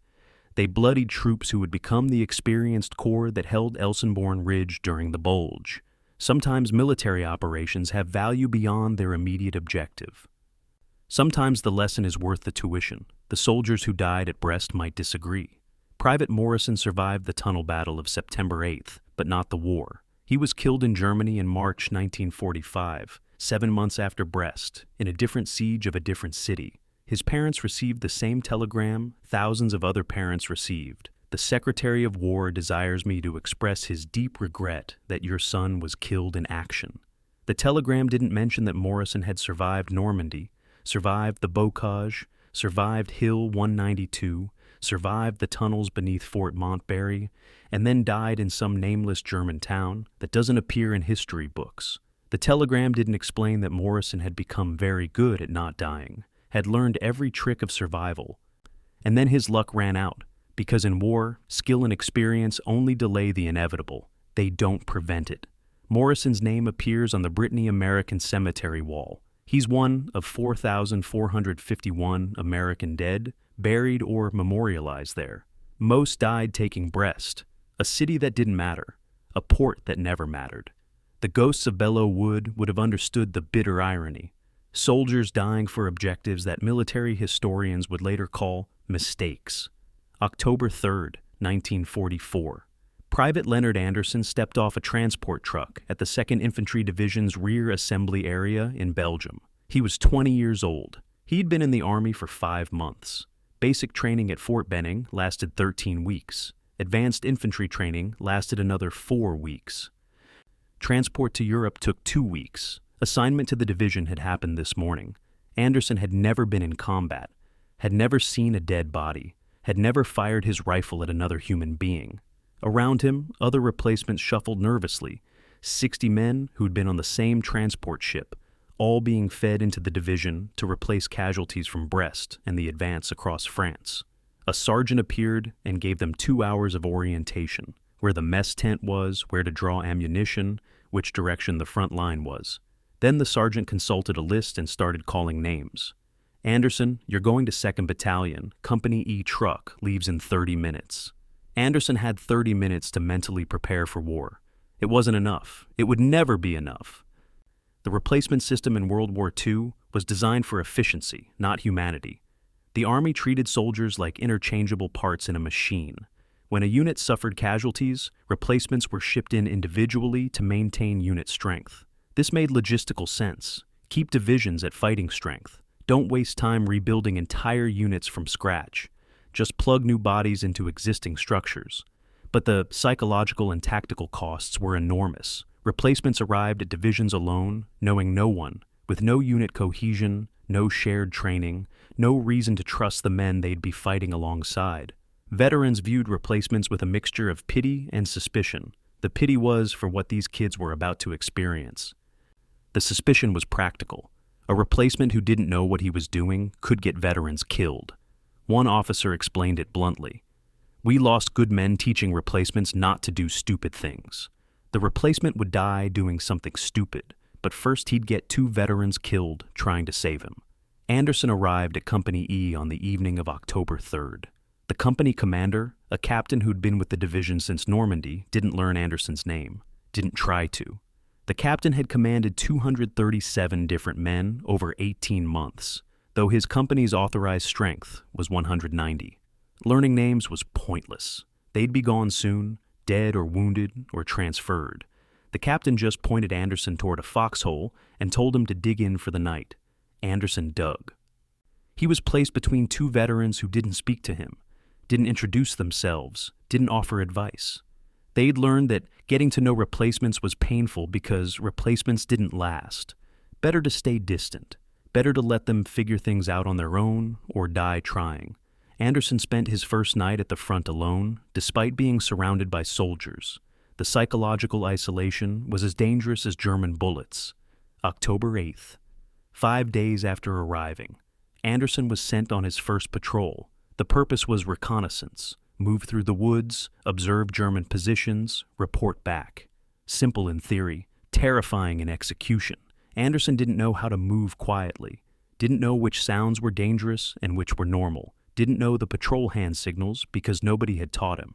They bloodied troops who would become the experienced corps that held Elsenborn Ridge during the Bulge. Sometimes military operations have value beyond their immediate objective. Sometimes the lesson is worth the tuition. The soldiers who died at Brest might disagree. Private Morrison survived the tunnel battle of September 8th, but not the war. He was killed in Germany in March 1945, 7 months after Brest, in a different siege of a different city. His parents received the same telegram thousands of other parents received. "The Secretary of War desires me to express his deep regret that your son was killed in action." The telegram didn't mention that Morrison had survived Normandy, survived the Bocage, survived Hill 192, survived the tunnels beneath Fort Montbarry, and then died in some nameless German town that doesn't appear in history books. The telegram didn't explain that Morrison had become very good at not dying, had learned every trick of survival. And then his luck ran out, because in war, skill and experience only delay the inevitable. They don't prevent it. Morrison's name appears on the Brittany American Cemetery wall. He's one of 4,451 American dead buried or memorialized there. Most died taking Brest, a city that didn't matter, a port that never mattered. The ghosts of Belleau would have understood the bitter irony. Soldiers dying for objectives that military historians would later call mistakes. October 3rd, 1944. Private Leonard Anderson stepped off a transport truck at the 2nd Infantry Division's rear assembly area in Belgium. He was 20 years old. He'd been in the Army for 5 months. Basic training at Fort Benning lasted 13 weeks. Advanced infantry training lasted another 4 weeks. Transport to Europe took 2 weeks. Assignment to the division had happened this morning. Anderson had never been in combat, had never seen a dead body, had never fired his rifle at another human being. Around him, other replacements shuffled nervously, 60 men who'd been on the same transport ship, all being fed into the division to replace casualties from Brest and the advance across France. A sergeant appeared and gave them 2 hours of orientation, where the mess tent was, where to draw ammunition, which direction the front line was. Then the sergeant consulted a list and started calling names. Anderson, you're going to 2nd Battalion, Company E truck, leaves in 30 minutes. Anderson had 30 minutes to mentally prepare for war. It wasn't enough. It would never be enough. The replacement system in World War II was designed for efficiency, not humanity. The Army treated soldiers like interchangeable parts in a machine. When a unit suffered casualties, replacements were shipped in individually to maintain unit strength. This made logistical sense. Keep divisions at fighting strength. Don't waste time rebuilding entire units from scratch. Just plug new bodies into existing structures. But the psychological and tactical costs were enormous. Replacements arrived at divisions alone, knowing no one, with no unit cohesion, no shared training, no reason to trust the men they'd be fighting alongside. Veterans viewed replacements with a mixture of pity and suspicion. The pity was for what these kids were about to experience. The suspicion was practical. A replacement who didn't know what he was doing could get veterans killed. One officer explained it bluntly. We lost good men teaching replacements not to do stupid things. The replacement would die doing something stupid, but first he'd get 2 veterans killed trying to save him. Anderson arrived at Company E on the evening of October 3rd. The company commander, a captain who'd been with the division since Normandy, didn't learn Anderson's name, didn't try to. The captain had commanded 237 different men over 18 months, though his company's authorized strength was 190. Learning names was pointless. They'd be gone soon, dead or wounded or transferred. The captain just pointed Anderson toward a foxhole and told him to dig in for the night. Anderson dug. He was placed between 2 veterans who didn't speak to him, didn't introduce themselves, didn't offer advice. They'd learned that getting to know replacements was painful because replacements didn't last. Better to stay distant. Better to let them figure things out on their own or die trying. Anderson spent his first night at the front alone, despite being surrounded by soldiers. The psychological isolation was as dangerous as German bullets. October 8th. 5 days after arriving, Anderson was sent on his first patrol. The purpose was reconnaissance. Move through the woods, observe German positions, report back. Simple in theory, terrifying in execution. Anderson didn't know how to move quietly, didn't know which sounds were dangerous and which were normal, didn't know the patrol hand signals because nobody had taught him.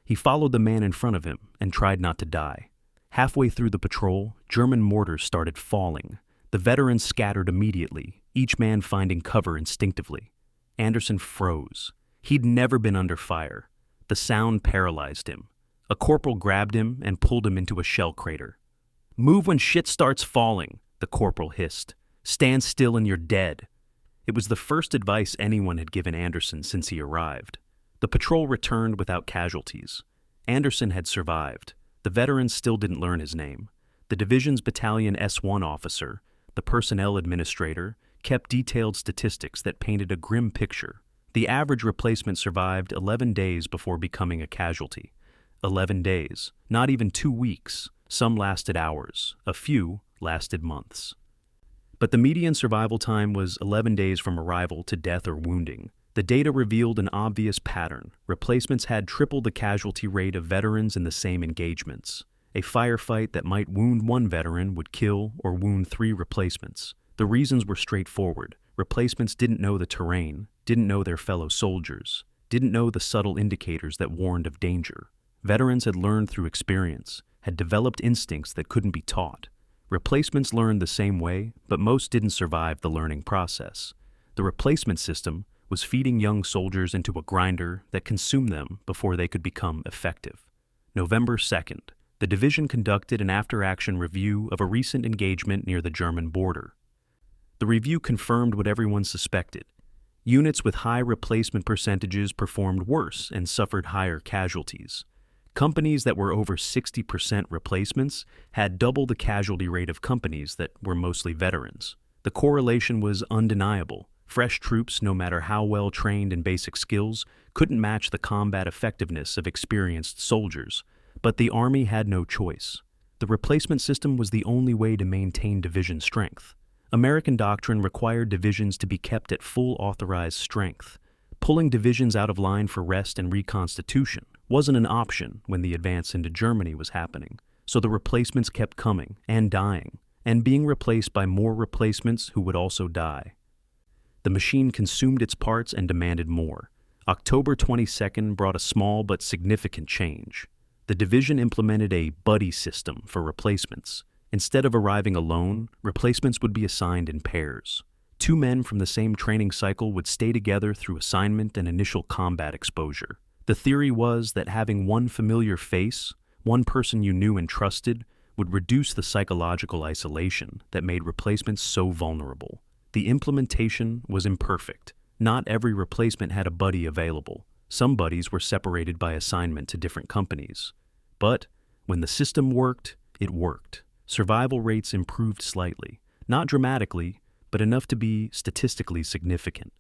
He followed the man in front of him and tried not to die. Halfway through the patrol, German mortars started falling. The veterans scattered immediately, each man finding cover instinctively. Anderson froze. He'd never been under fire. The sound paralyzed him. A corporal grabbed him and pulled him into a shell crater. "Move when shit starts falling," the corporal hissed. "Stand still and you're dead." It was the first advice anyone had given Anderson since he arrived. The patrol returned without casualties. Anderson had survived. The veterans still didn't learn his name. The division's battalion S1 officer, the personnel administrator, kept detailed statistics that painted a grim picture. The average replacement survived 11 days before becoming a casualty. 11 days, not even 2 weeks. Some lasted hours, a few lasted months. But the median survival time was 11 days from arrival to death or wounding. The data revealed an obvious pattern. Replacements had triple the casualty rate of veterans in the same engagements. A firefight that might wound 1 veteran would kill or wound 3 replacements. The reasons were straightforward. Replacements didn't know the terrain, didn't know their fellow soldiers, didn't know the subtle indicators that warned of danger. Veterans had learned through experience, had developed instincts that couldn't be taught. Replacements learned the same way, but most didn't survive the learning process. The replacement system was feeding young soldiers into a grinder that consumed them before they could become effective. November 2nd, the division conducted an after-action review of a recent engagement near the German border. The review confirmed what everyone suspected. Units with high replacement percentages performed worse and suffered higher casualties. Companies that were over 60% replacements had double the casualty rate of companies that were mostly veterans. The correlation was undeniable. Fresh troops, no matter how well trained in basic skills, couldn't match the combat effectiveness of experienced soldiers. But the Army had no choice. The replacement system was the only way to maintain division strength. American doctrine required divisions to be kept at full authorized strength. Pulling divisions out of line for rest and reconstitution wasn't an option when the advance into Germany was happening, so the replacements kept coming and dying, and being replaced by more replacements who would also die. The machine consumed its parts and demanded more. October 22nd brought a small but significant change. The division implemented a buddy system for replacements. Instead of arriving alone, replacements would be assigned in pairs. 2 men from the same training cycle would stay together through assignment and initial combat exposure. The theory was that having one familiar face, one person you knew and trusted, would reduce the psychological isolation that made replacements so vulnerable. The implementation was imperfect. Not every replacement had a buddy available. Some buddies were separated by assignment to different companies. But when the system worked, it worked. Survival rates improved slightly. Not dramatically, but enough to be statistically significant.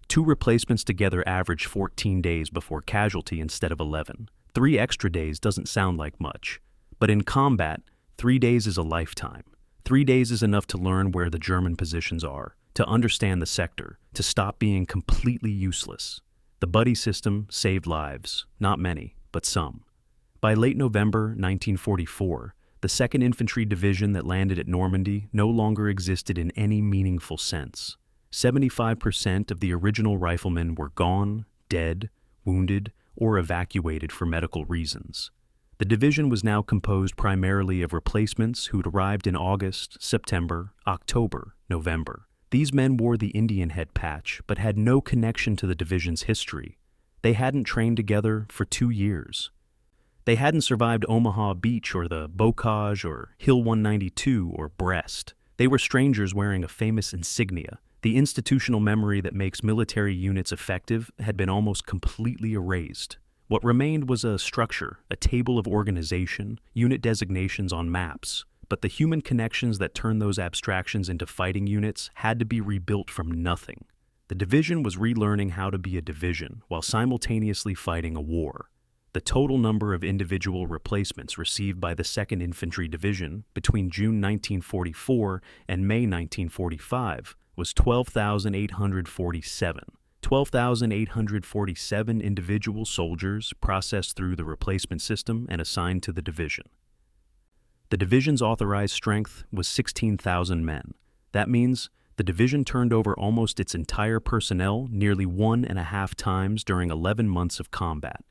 2 replacements together averaged 14 days before casualty instead of 11. 3 extra days doesn't sound like much. But in combat, 3 days is a lifetime. 3 days is enough to learn where the German positions are, to understand the sector, to stop being completely useless. The buddy system saved lives, not many, but some. By late November 1944, the 2nd Infantry Division that landed at Normandy no longer existed in any meaningful sense. 75% of the original riflemen were gone, dead, wounded, or evacuated for medical reasons. The division was now composed primarily of replacements who'd arrived in August, September, October, November. These men wore the Indianhead patch, but had no connection to the division's history. They hadn't trained together for 2 years. They hadn't survived Omaha Beach or the Bocage or Hill 192 or Brest. They were strangers wearing a famous insignia. The institutional memory that makes military units effective had been almost completely erased. What remained was a structure, a table of organization, unit designations on maps. But the human connections that turned those abstractions into fighting units had to be rebuilt from nothing. The division was relearning how to be a division while simultaneously fighting a war. The total number of individual replacements received by the 2nd Infantry Division between June 1944 and May 1945 was 12,847. 12,847 individual soldiers processed through the replacement system and assigned to the division. The division's authorized strength was 16,000 men. That means the division turned over almost its entire personnel nearly 1.5 times during 11 months of combat.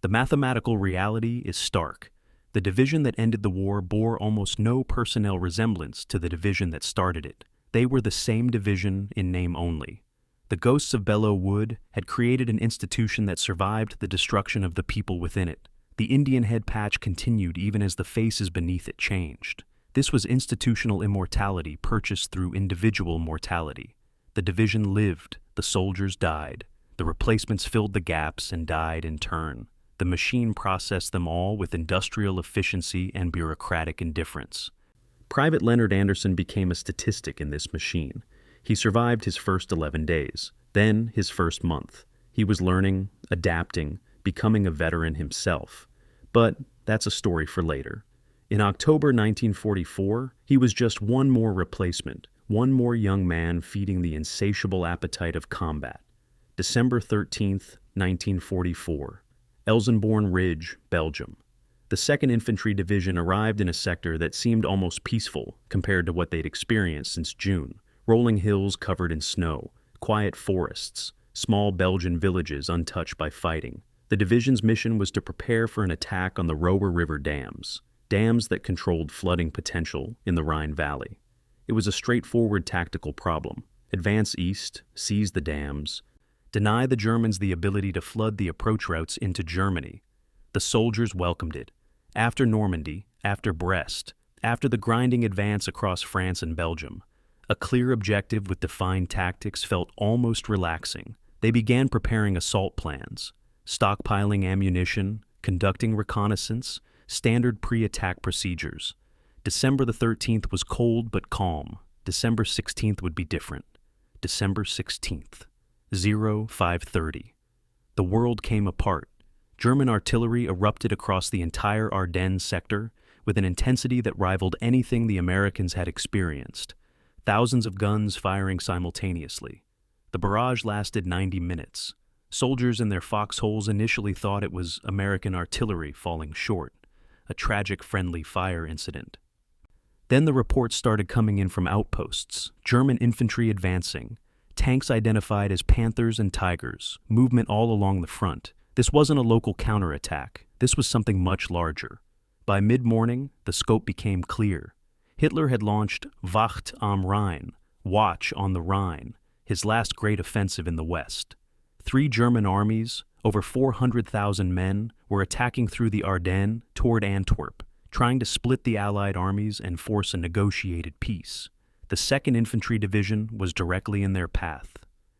The mathematical reality is stark. The division that ended the war bore almost no personnel resemblance to the division that started it. They were the same division in name only. The ghosts of Belleau Wood had created an institution that survived the destruction of the people within it. The Indianhead patch continued even as the faces beneath it changed. This was institutional immortality purchased through individual mortality. The division lived, the soldiers died. The replacements filled the gaps and died in turn. The machine processed them all with industrial efficiency and bureaucratic indifference. Private Leonard Anderson became a statistic in this machine. He survived his first 11 days, then his first month. He was learning, adapting, becoming a veteran himself. But that's a story for later. In October 1944, he was just one more replacement, one more young man feeding the insatiable appetite of combat. December 13th, 1944, Elsenborn Ridge, Belgium. The 2nd Infantry Division arrived in a sector that seemed almost peaceful compared to what they'd experienced since June. Rolling hills covered in snow, quiet forests, small Belgian villages untouched by fighting. The division's mission was to prepare for an attack on the Roer River dams that controlled flooding potential in the Rhine Valley. It was a straightforward tactical problem. Advance east, seize the dams, deny the Germans the ability to flood the approach routes into Germany. The soldiers welcomed it. After Normandy, after Brest, after the grinding advance across France and Belgium, a clear objective with defined tactics felt almost relaxing. They began preparing assault plans, stockpiling ammunition, conducting reconnaissance, standard pre-attack procedures. December the 13th was cold but calm. December 16th would be different. December 16th, 05:30. The world came apart. German artillery erupted across the entire Ardennes sector with an intensity that rivaled anything the Americans had experienced. Thousands of guns firing simultaneously. The barrage lasted 90 minutes. Soldiers in their foxholes initially thought it was American artillery falling short, a tragic friendly fire incident. Then the reports started coming in from outposts, German infantry advancing, tanks identified as Panthers and Tigers, movement all along the front. This wasn't a local counterattack. This was something much larger. By mid-morning, the scope became clear. Hitler had launched Wacht am Rhein, Watch on the Rhine, his last great offensive in the West. 3 German armies, over 400,000 men, were attacking through the Ardennes toward Antwerp, trying to split the Allied armies and force a negotiated peace. The 2nd Infantry Division was directly in their path.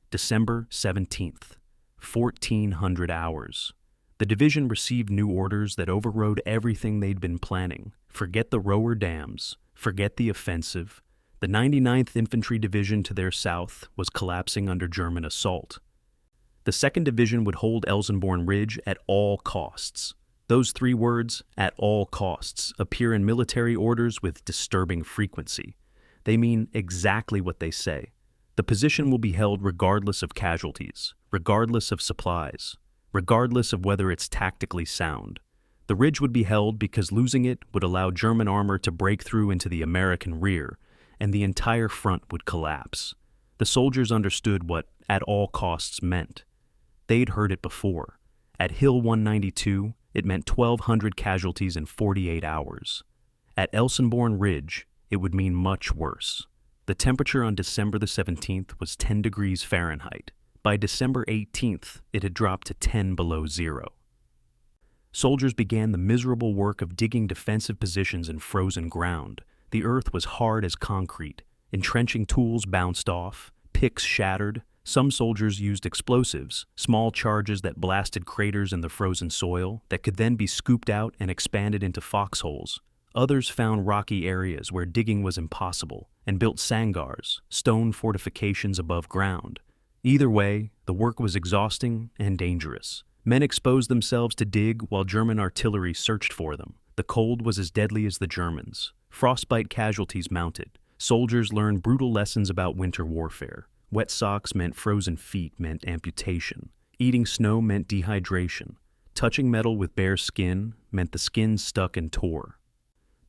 December 17th, 1400 hours. The division received new orders that overrode everything they'd been planning. Forget the Roer dams. Forget the offensive. The 99th Infantry Division to their south was collapsing under German assault. The 2nd Division would hold Elsenborn Ridge at all costs. Those 3 words, at all costs, appear in military orders with disturbing frequency. They mean exactly what they say. The position will be held regardless of casualties, regardless of supplies, regardless of whether it's tactically sound. The ridge would be held because losing it would allow German armor to break through into the American rear, and the entire front would collapse. The soldiers understood what at all costs meant. They'd heard it before. At Hill 192, it meant 1,200 casualties in 48 hours. At Elsenborn Ridge, it would mean much worse. The temperature on December the 17th was 10 degrees Fahrenheit. By December 18th, it had dropped to 10 below zero. Soldiers began the miserable work of digging defensive positions in frozen ground. The earth was hard as concrete. Entrenching tools bounced off, picks shattered. Some soldiers used explosives, small charges that blasted craters in the frozen soil that could then be scooped out and expanded into foxholes. Others found rocky areas where digging was impossible and built sangars, stone fortifications above ground. Either way, the work was exhausting and dangerous. Men exposed themselves to dig while German artillery searched for them. The cold was as deadly as the Germans. Frostbite casualties mounted. Soldiers learned brutal lessons about winter warfare. Wet socks meant frozen feet meant amputation. Eating snow meant dehydration. Touching metal with bare skin meant the skin stuck and tore.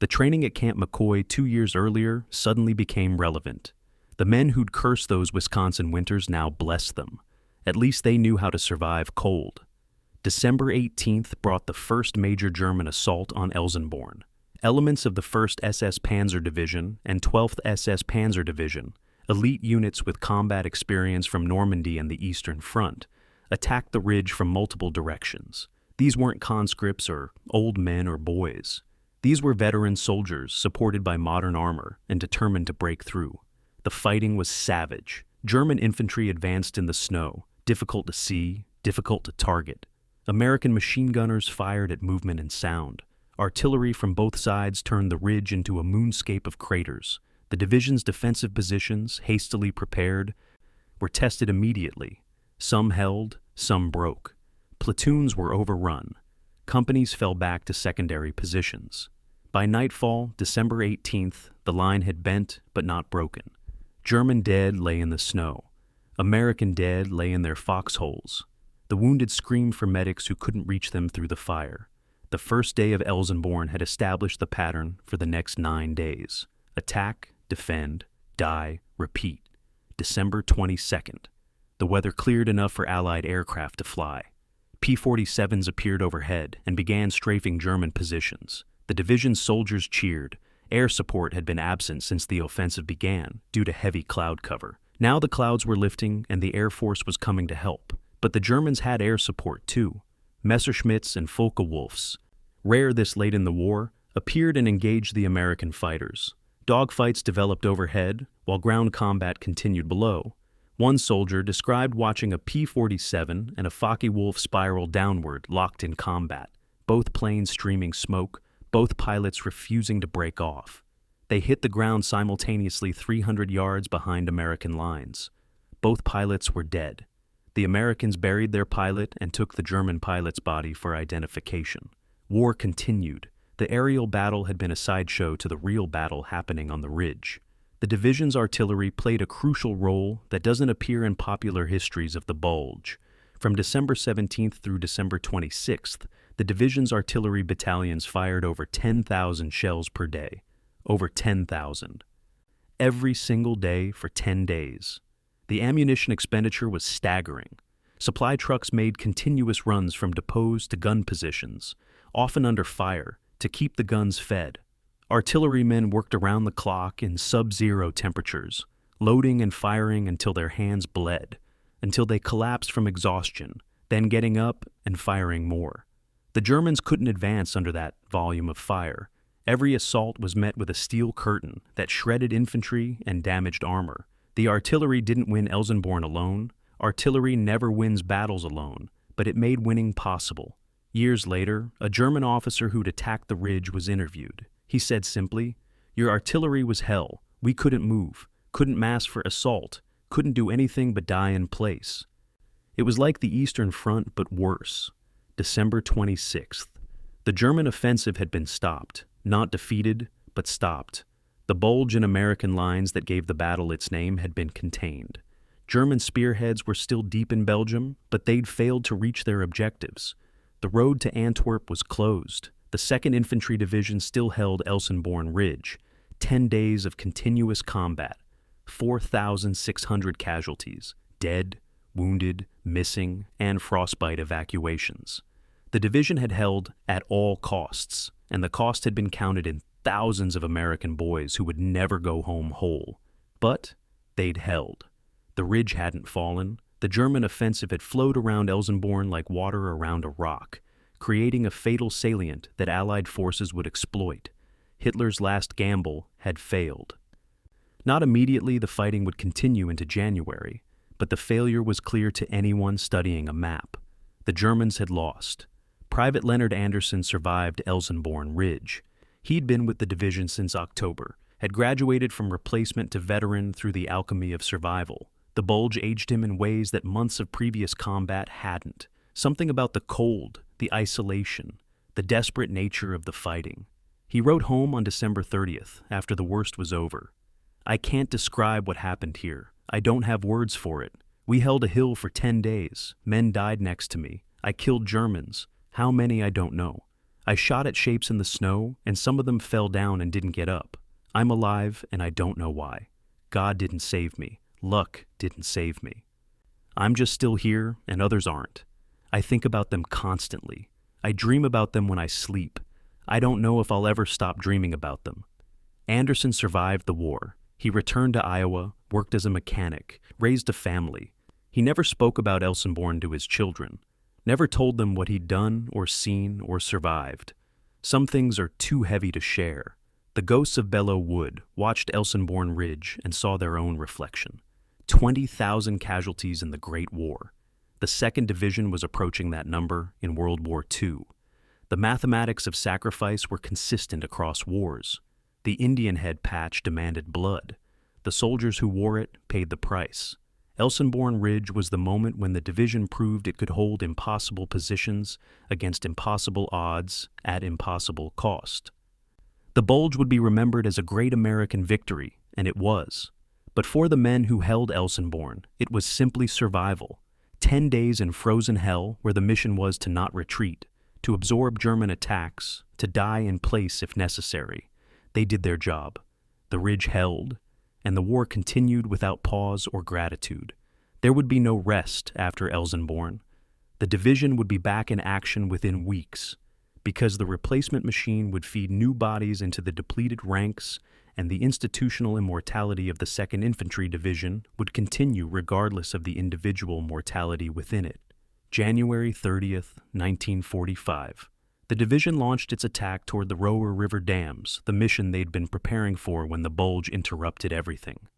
The training at Camp McCoy 2 years earlier suddenly became relevant. The men who'd cursed those Wisconsin winters now blessed them. At least they knew how to survive cold. December 18th brought the first major German assault on Elsenborn. Elements of the 1st SS Panzer Division and 12th SS Panzer Division, elite units with combat experience from Normandy and the Eastern Front, attacked the ridge from multiple directions. These weren't conscripts or old men or boys. These were veteran soldiers supported by modern armor and determined to break through. The fighting was savage. German infantry advanced in the snow, difficult to see, difficult to target. American machine gunners fired at movement and sound. Artillery from both sides turned the ridge into a moonscape of craters. The division's defensive positions, hastily prepared, were tested immediately. Some held, some broke. Platoons were overrun. Companies fell back to secondary positions. By nightfall, December 18th, the line had bent but not broken. German dead lay in the snow. American dead lay in their foxholes. The wounded screamed for medics who couldn't reach them through the fire. The first day of Elsenborn had established the pattern for the next 9 days. Attack, defend, die, repeat. December 22nd. The the weather cleared enough for Allied aircraft to fly. P-47s appeared overhead and began strafing German positions. The division's soldiers cheered. Air support had been absent since the offensive began due to heavy cloud cover. Now the clouds were lifting and the Air Force was coming to help. But the Germans had air support too. Messerschmitts and Focke-Wulfs, rare this late in the war, appeared and engaged the American fighters. Dogfights developed overhead, while ground combat continued below. One soldier described watching a P-47 and a Focke-Wulf spiral downward, locked in combat, both planes streaming smoke, both pilots refusing to break off. They hit the ground simultaneously 300 yards behind American lines. Both pilots were dead. The Americans buried their pilot and took the German pilot's body for identification. War continued. The aerial battle had been a sideshow to the real battle happening on the ridge. The division's artillery played a crucial role that doesn't appear in popular histories of the Bulge. From December 17th through December 26th, the division's artillery battalions fired over 10,000 shells per day. Over 10,000. Every single day for 10 days. The ammunition expenditure was staggering. Supply trucks made continuous runs from depots to gun positions, often under fire, to keep the guns fed. Artillerymen worked around the clock in sub-zero temperatures, loading and firing until their hands bled, until they collapsed from exhaustion, then getting up and firing more. The Germans couldn't advance under that volume of fire. Every assault was met with a steel curtain that shredded infantry and damaged armor. The artillery didn't win Elsenborn alone. Artillery never wins battles alone, but it made winning possible. Years later, a German officer who'd attacked the ridge was interviewed. He said simply, "Your artillery was hell. We couldn't move, couldn't mass for assault, couldn't do anything but die in place." It was like the Eastern Front, but worse. December 26th. The German offensive had been stopped, not defeated, but stopped. The bulge in American lines that gave the battle its name had been contained. German spearheads were still deep in Belgium, but they'd failed to reach their objectives. The road to Antwerp was closed. The 2nd Infantry Division still held Elsenborn Ridge. 10 days of continuous combat. 4,600 casualties. Dead, wounded, missing, and frostbite evacuations. The division had held at all costs, and the cost had been counted in thousands of American boys who would never go home whole. But they'd held. The ridge hadn't fallen. The German offensive had flowed around Elsenborn like water around a rock, creating a fatal salient that Allied forces would exploit. Hitler's last gamble had failed. Not immediately, the fighting would continue into January, but the failure was clear to anyone studying a map. The Germans had lost. Private Leonard Anderson survived Elsenborn Ridge. He'd been with the division since October, had graduated from replacement to veteran through the alchemy of survival. The bulge aged him in ways that months of previous combat hadn't. Something about the cold, the isolation, the desperate nature of the fighting. He wrote home on December 30th, after the worst was over. "I can't describe what happened here. I don't have words for it. We held a hill for 10 days. Men died next to me. I killed Germans. How many, I don't know. I shot at shapes in the snow, and some of them fell down and didn't get up. I'm alive, and I don't know why. God didn't save me. Luck didn't save me. I'm just still here, and others aren't. I think about them constantly. I dream about them when I sleep. I don't know if I'll ever stop dreaming about them." Anderson survived the war. He returned to Iowa, worked as a mechanic, raised a family. He never spoke about Elsenborn to his children, never told them what he'd done or seen or survived. Some things are too heavy to share. The ghosts of Belleau Wood watched Elsenborn Ridge and saw their own reflection. 20,000 casualties in the Great War. The 2nd Division was approaching that number in World War II. The mathematics of sacrifice were consistent across wars. The Indianhead patch demanded blood. The soldiers who wore it paid the price. Elsenborn Ridge was the moment when the division proved it could hold impossible positions against impossible odds at impossible cost. The bulge would be remembered as a great American victory, and it was. But for the men who held Elsenborn, it was simply survival. 10 days in frozen hell where the mission was to not retreat, to absorb German attacks, to die in place if necessary. They did their job. The ridge held, and the war continued without pause or gratitude. There would be no rest after Elsenborn. The division would be back in action within weeks, because the replacement machine would feed new bodies into the depleted ranks, and the institutional immortality of the 2nd Infantry Division would continue regardless of the individual mortality within it. January 30th, 1945. The division launched its attack toward the Roer River dams, the mission they'd been preparing for when the bulge interrupted everything.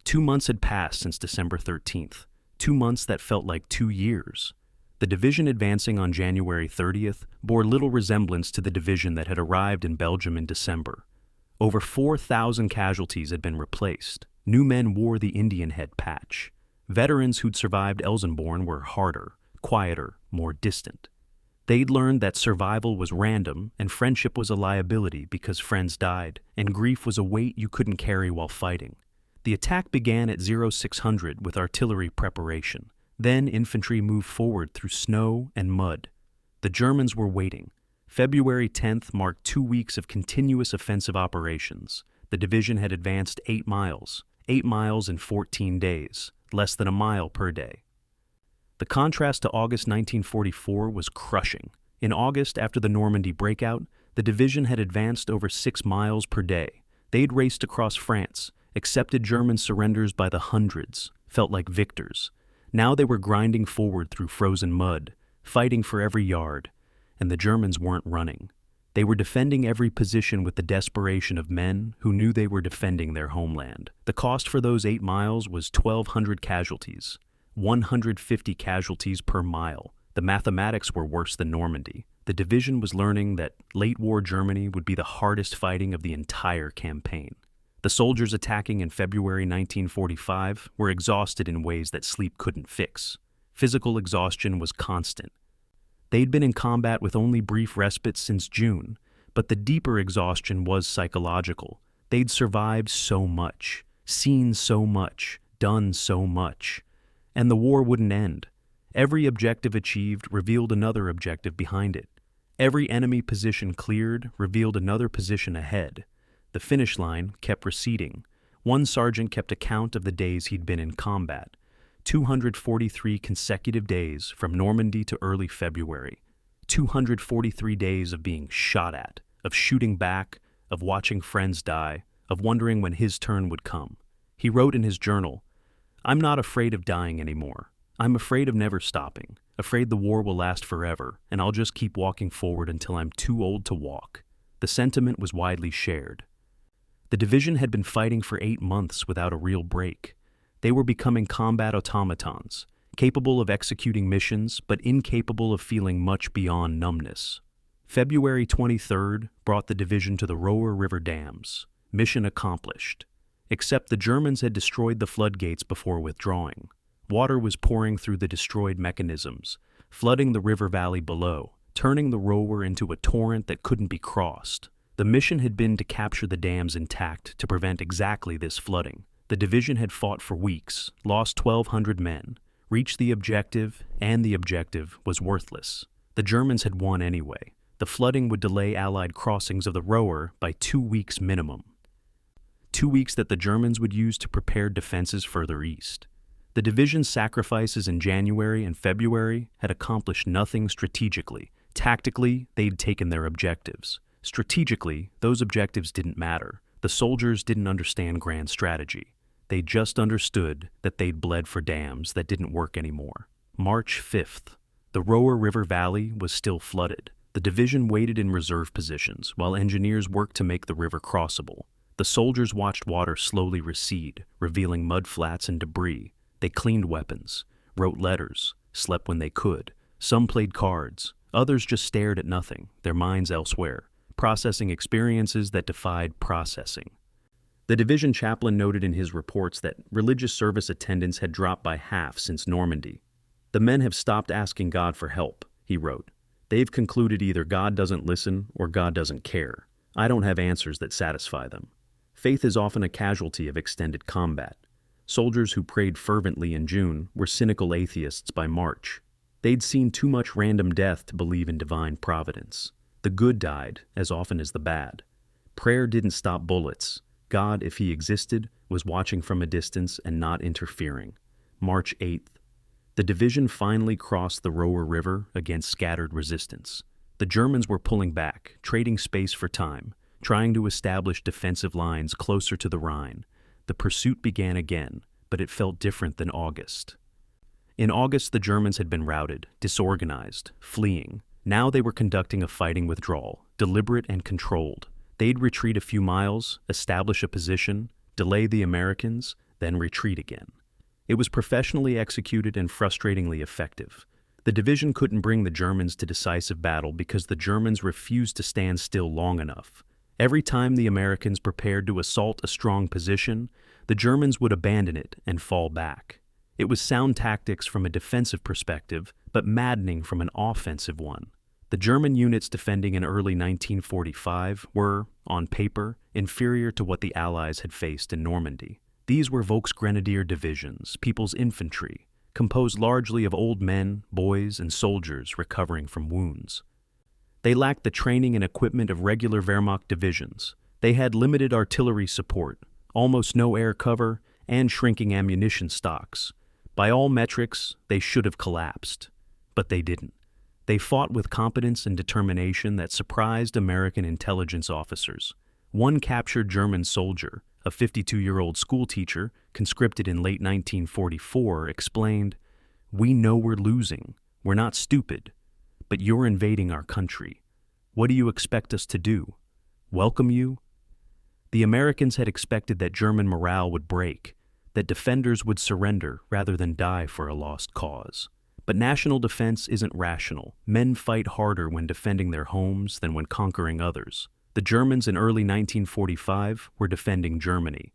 2 months had passed since December 13th, 2 months that felt like 2 years. The division advancing on January 30th bore little resemblance to the division that had arrived in Belgium in December. Over 4,000 casualties had been replaced. New men wore the Indianhead patch. Veterans who'd survived Elsenborn were harder, quieter, more distant. They'd learned that survival was random and friendship was a liability because friends died, and grief was a weight you couldn't carry while fighting. The attack began at 0600 with artillery preparation. Then infantry moved forward through snow and mud. The Germans were waiting. February 10th marked 2 weeks of continuous offensive operations. The division had advanced 8 miles in 14 days, less than a mile per day. The contrast to August 1944 was crushing. In August, after the Normandy breakout, the division had advanced over 6 miles per day. They'd raced across France, accepted German surrenders by the hundreds, felt like victors. Now they were grinding forward through frozen mud, fighting for every yard, and the Germans weren't running. They were defending every position with the desperation of men who knew they were defending their homeland. The cost for those 8 miles was 1,200 casualties, 150 casualties per mile. The mathematics were worse than Normandy. The division was learning that late-war Germany would be the hardest fighting of the entire campaign. The soldiers attacking in February 1945 were exhausted in ways that sleep couldn't fix. Physical exhaustion was constant. They'd been in combat with only brief respite since June, but the deeper exhaustion was psychological. They'd survived so much, seen so much, done so much, and the war wouldn't end. Every objective achieved revealed another objective behind it. Every enemy position cleared revealed another position ahead. The finish line kept receding. One sergeant kept account of the days he'd been in combat. 243 consecutive days from Normandy to early February. 243 days of being shot at, of shooting back, of watching friends die, of wondering when his turn would come. He wrote in his journal, "I'm not afraid of dying anymore. I'm afraid of never stopping, afraid the war will last forever, and I'll just keep walking forward until I'm too old to walk." The sentiment was widely shared. The division had been fighting for 8 months without a real break. They were becoming combat automatons, capable of executing missions, but incapable of feeling much beyond numbness. February 23rd brought the division to the Roer River dams. Mission accomplished. Except the Germans had destroyed the floodgates before withdrawing. Water was pouring through the destroyed mechanisms, flooding the river valley below, turning the Roer into a torrent that couldn't be crossed. The mission had been to capture the dams intact to prevent exactly this flooding. The division had fought for weeks, lost 1,200 men, reached the objective, and the objective was worthless. The Germans had won anyway. The flooding would delay Allied crossings of the Roer by 2 weeks minimum. 2 weeks that the Germans would use to prepare defenses further east. The division's sacrifices in January and February had accomplished nothing strategically. Tactically, they'd taken their objectives. Strategically, those objectives didn't matter. The soldiers didn't understand grand strategy. They just understood that they'd bled for dams that didn't work anymore. March 5th. The Roer River Valley was still flooded. The division waited in reserve positions while engineers worked to make the river crossable. The soldiers watched water slowly recede, revealing mud flats and debris. They cleaned weapons, wrote letters, slept when they could. Some played cards. Others just stared at nothing, their minds elsewhere, processing experiences that defied processing. The division chaplain noted in his reports that religious service attendance had dropped by half since Normandy. "The men have stopped asking God for help," he wrote. "They've concluded either God doesn't listen or God doesn't care. I don't have answers that satisfy them." Faith is often a casualty of extended combat. Soldiers who prayed fervently in June were cynical atheists by March. They'd seen too much random death to believe in divine providence. The good died as often as the bad. Prayer didn't stop bullets. God, if he existed, was watching from a distance and not interfering. March 8th. The division finally crossed the Roer River against scattered resistance. The Germans were pulling back, trading space for time, trying to establish defensive lines closer to the Rhine. The pursuit began again, but it felt different than August. In August, the Germans had been routed, disorganized, fleeing. Now they were conducting a fighting withdrawal, deliberate and controlled. They'd retreat a few miles, establish a position, delay the Americans, then retreat again. It was professionally executed and frustratingly effective. The division couldn't bring the Germans to decisive battle because the Germans refused to stand still long enough. Every time the Americans prepared to assault a strong position, the Germans would abandon it and fall back. It was sound tactics from a defensive perspective, but maddening from an offensive one. The German units defending in early 1945 were, on paper, inferior to what the Allies had faced in Normandy. These were Volksgrenadier divisions, People's Infantry, composed largely of old men, boys, and soldiers recovering from wounds. They lacked the training and equipment of regular Wehrmacht divisions. They had limited artillery support, almost no air cover, and shrinking ammunition stocks. By all metrics, they should have collapsed, but they didn't. They fought with competence and determination that surprised American intelligence officers. One captured German soldier, a 52-year-old schoolteacher, conscripted in late 1944, explained, "We know we're losing. We're not stupid. But you're invading our country. What do you expect us to do? Welcome you?" The Americans had expected that German morale would break, that defenders would surrender rather than die for a lost cause. But national defense isn't rational. Men fight harder when defending their homes than when conquering others. The Germans in early 1945 were defending Germany.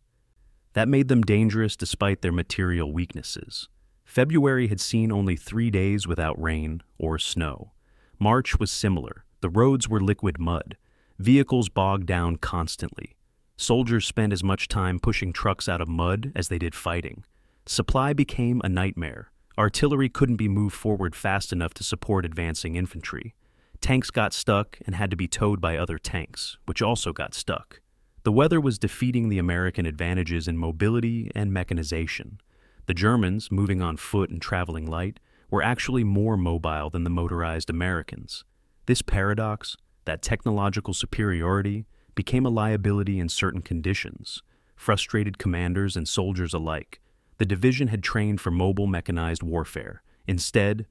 That made them dangerous despite their material weaknesses. February had seen only 3 days without rain or snow. March was similar. The roads were liquid mud. Vehicles bogged down constantly. Soldiers spent as much time pushing trucks out of mud as they did fighting. Supply became a nightmare. Artillery couldn't be moved forward fast enough to support advancing infantry. Tanks got stuck and had to be towed by other tanks, which also got stuck. The weather was defeating the American advantages in mobility and mechanization. The Germans, moving on foot and traveling light, were actually more mobile than the motorized Americans. This paradox, that technological superiority, became a liability in certain conditions. Frustrated commanders and soldiers alike. The division had trained for mobile mechanized warfare. Instead,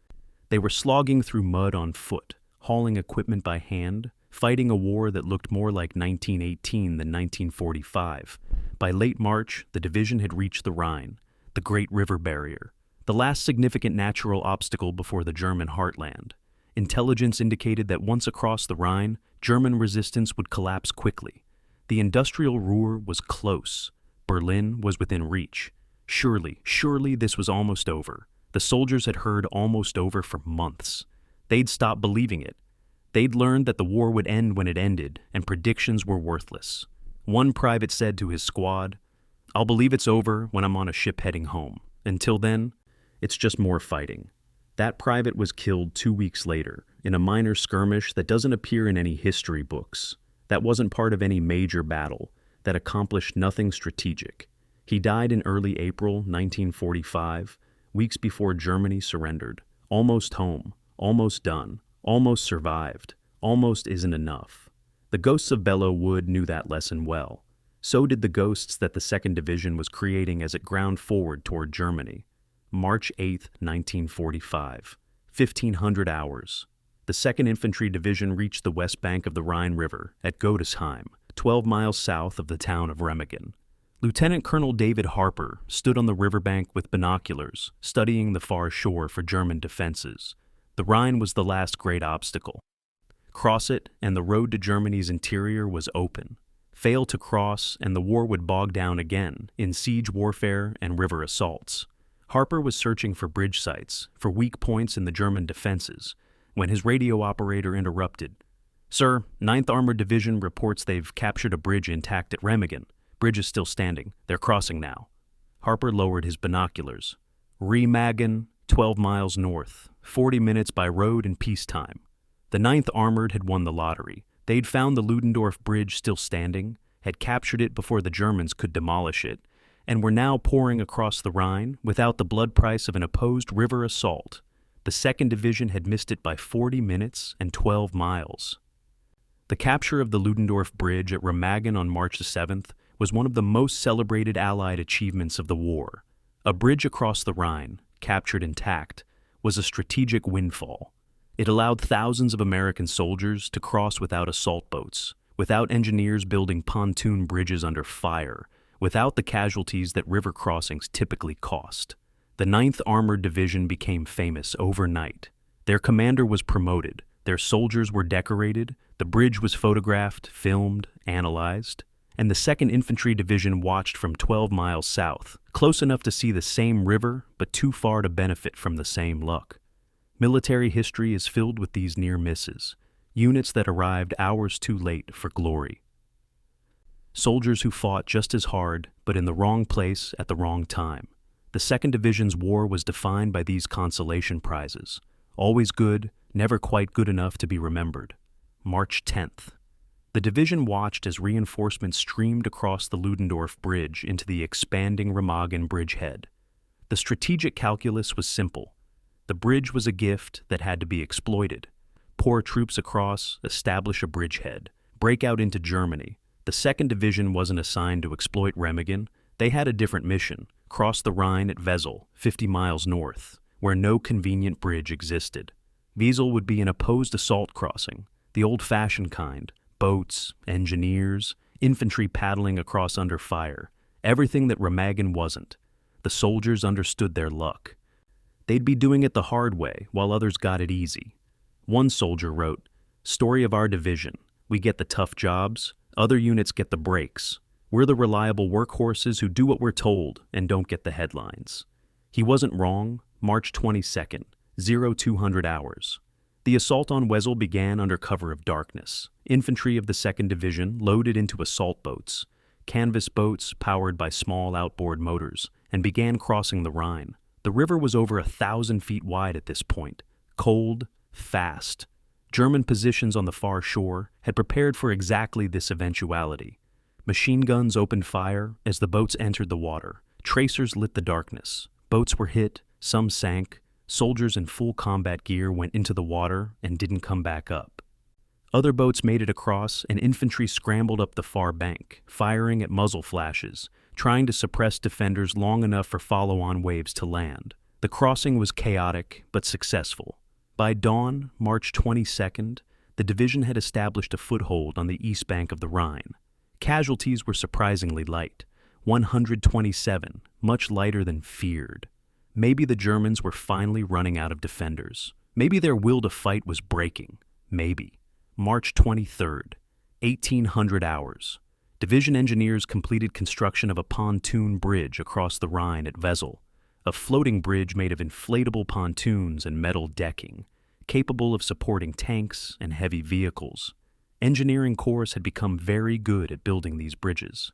they were slogging through mud on foot, hauling equipment by hand, fighting a war that looked more like 1918 than 1945. By late March, the division had reached the Rhine, the great river barrier, the last significant natural obstacle before the German heartland. Intelligence indicated that once across the Rhine, German resistance would collapse quickly. The industrial Ruhr was close. Berlin was within reach. Surely this was almost over. The soldiers had heard almost over for months. They'd stopped believing it. They'd learned that the war would end when it ended, and predictions were worthless. One private said to his squad, "I'll believe it's over when I'm on a ship heading home. Until then, it's just more fighting." That private was killed 2 weeks later, in a minor skirmish that doesn't appear in any history books. That wasn't part of any major battle, that accomplished nothing strategic. He died in early April 1945, weeks before Germany surrendered. Almost home, almost done, almost survived, almost isn't enough. The ghosts of Belleau Wood knew that lesson well. So did the ghosts that the 2nd Division was creating as it ground forward toward Germany. March 8, 1945, 1500 hours. The 2nd Infantry Division reached the west bank of the Rhine River at Godesheim, 12 miles south of the town of Remagen. Lieutenant Colonel David Harper stood on the riverbank with binoculars, studying the far shore for German defenses. The Rhine was the last great obstacle. Cross it, and the road to Germany's interior was open. Fail to cross, and the war would bog down again in siege warfare and river assaults. Harper was searching for bridge sites, for weak points in the German defenses, when his radio operator interrupted. "Sir, 9th Armored Division reports they've captured a bridge intact at Remagen. Bridge is still standing. They're crossing now." Harper lowered his binoculars. Remagen, 12 miles north, 40 minutes by road in peacetime. The 9th Armored had won the lottery. They'd found the Ludendorff Bridge still standing, had captured it before the Germans could demolish it, and were now pouring across the Rhine without the blood price of an opposed river assault. The 2nd Division had missed it by 40 minutes and 12 miles. The capture of the Ludendorff Bridge at Remagen on March 7th was one of the most celebrated Allied achievements of the war. A bridge across the Rhine, captured intact, was a strategic windfall. It allowed thousands of American soldiers to cross without assault boats, without engineers building pontoon bridges under fire, without the casualties that river crossings typically cost. The 9th Armored Division became famous overnight. Their commander was promoted, their soldiers were decorated, the bridge was photographed, filmed, analyzed, and the 2nd Infantry Division watched from 12 miles south, close enough to see the same river, but too far to benefit from the same luck. Military history is filled with these near misses, units that arrived hours too late for glory. Soldiers who fought just as hard, but in the wrong place at the wrong time. The 2nd Division's war was defined by these consolation prizes. Always good, never quite good enough to be remembered. March 10th. The division watched as reinforcements streamed across the Ludendorff Bridge into the expanding Remagen bridgehead. The strategic calculus was simple. The bridge was a gift that had to be exploited. Pour troops across, establish a bridgehead, break out into Germany. The 2nd Division wasn't assigned to exploit Remagen. They had a different mission: cross the Rhine at Wesel, 50 miles north, where no convenient bridge existed. Wesel would be an opposed assault crossing, the old-fashioned kind: boats, engineers, infantry paddling across under fire, everything that Remagen wasn't. The soldiers understood their luck. They'd be doing it the hard way while others got it easy. One soldier wrote, "Story of our division. We get the tough jobs, other units get the breaks. We're the reliable workhorses who do what we're told and don't get the headlines." He wasn't wrong. March 22nd, 0200 hours. The assault on Wesel began under cover of darkness. Infantry of the 2nd Division loaded into assault boats, canvas boats powered by small outboard motors, and began crossing the Rhine. The river was over 1,000 feet wide at this point. Cold, fast. German positions on the far shore had prepared for exactly this eventuality. Machine guns opened fire as the boats entered the water. Tracers lit the darkness. Boats were hit, some sank. Soldiers in full combat gear went into the water and didn't come back up. Other boats made it across, and infantry scrambled up the far bank, firing at muzzle flashes, trying to suppress defenders long enough for follow-on waves to land. The crossing was chaotic but successful. By dawn, March 22nd, the division had established a foothold on the east bank of the Rhine. Casualties were surprisingly light, 127, much lighter than feared. Maybe the Germans were finally running out of defenders. Maybe their will to fight was breaking. Maybe. March 23rd, 1800 hours. Division engineers completed construction of a pontoon bridge across the Rhine at Wesel, a floating bridge made of inflatable pontoons and metal decking, capable of supporting tanks and heavy vehicles. Engineering corps had become very good at building these bridges.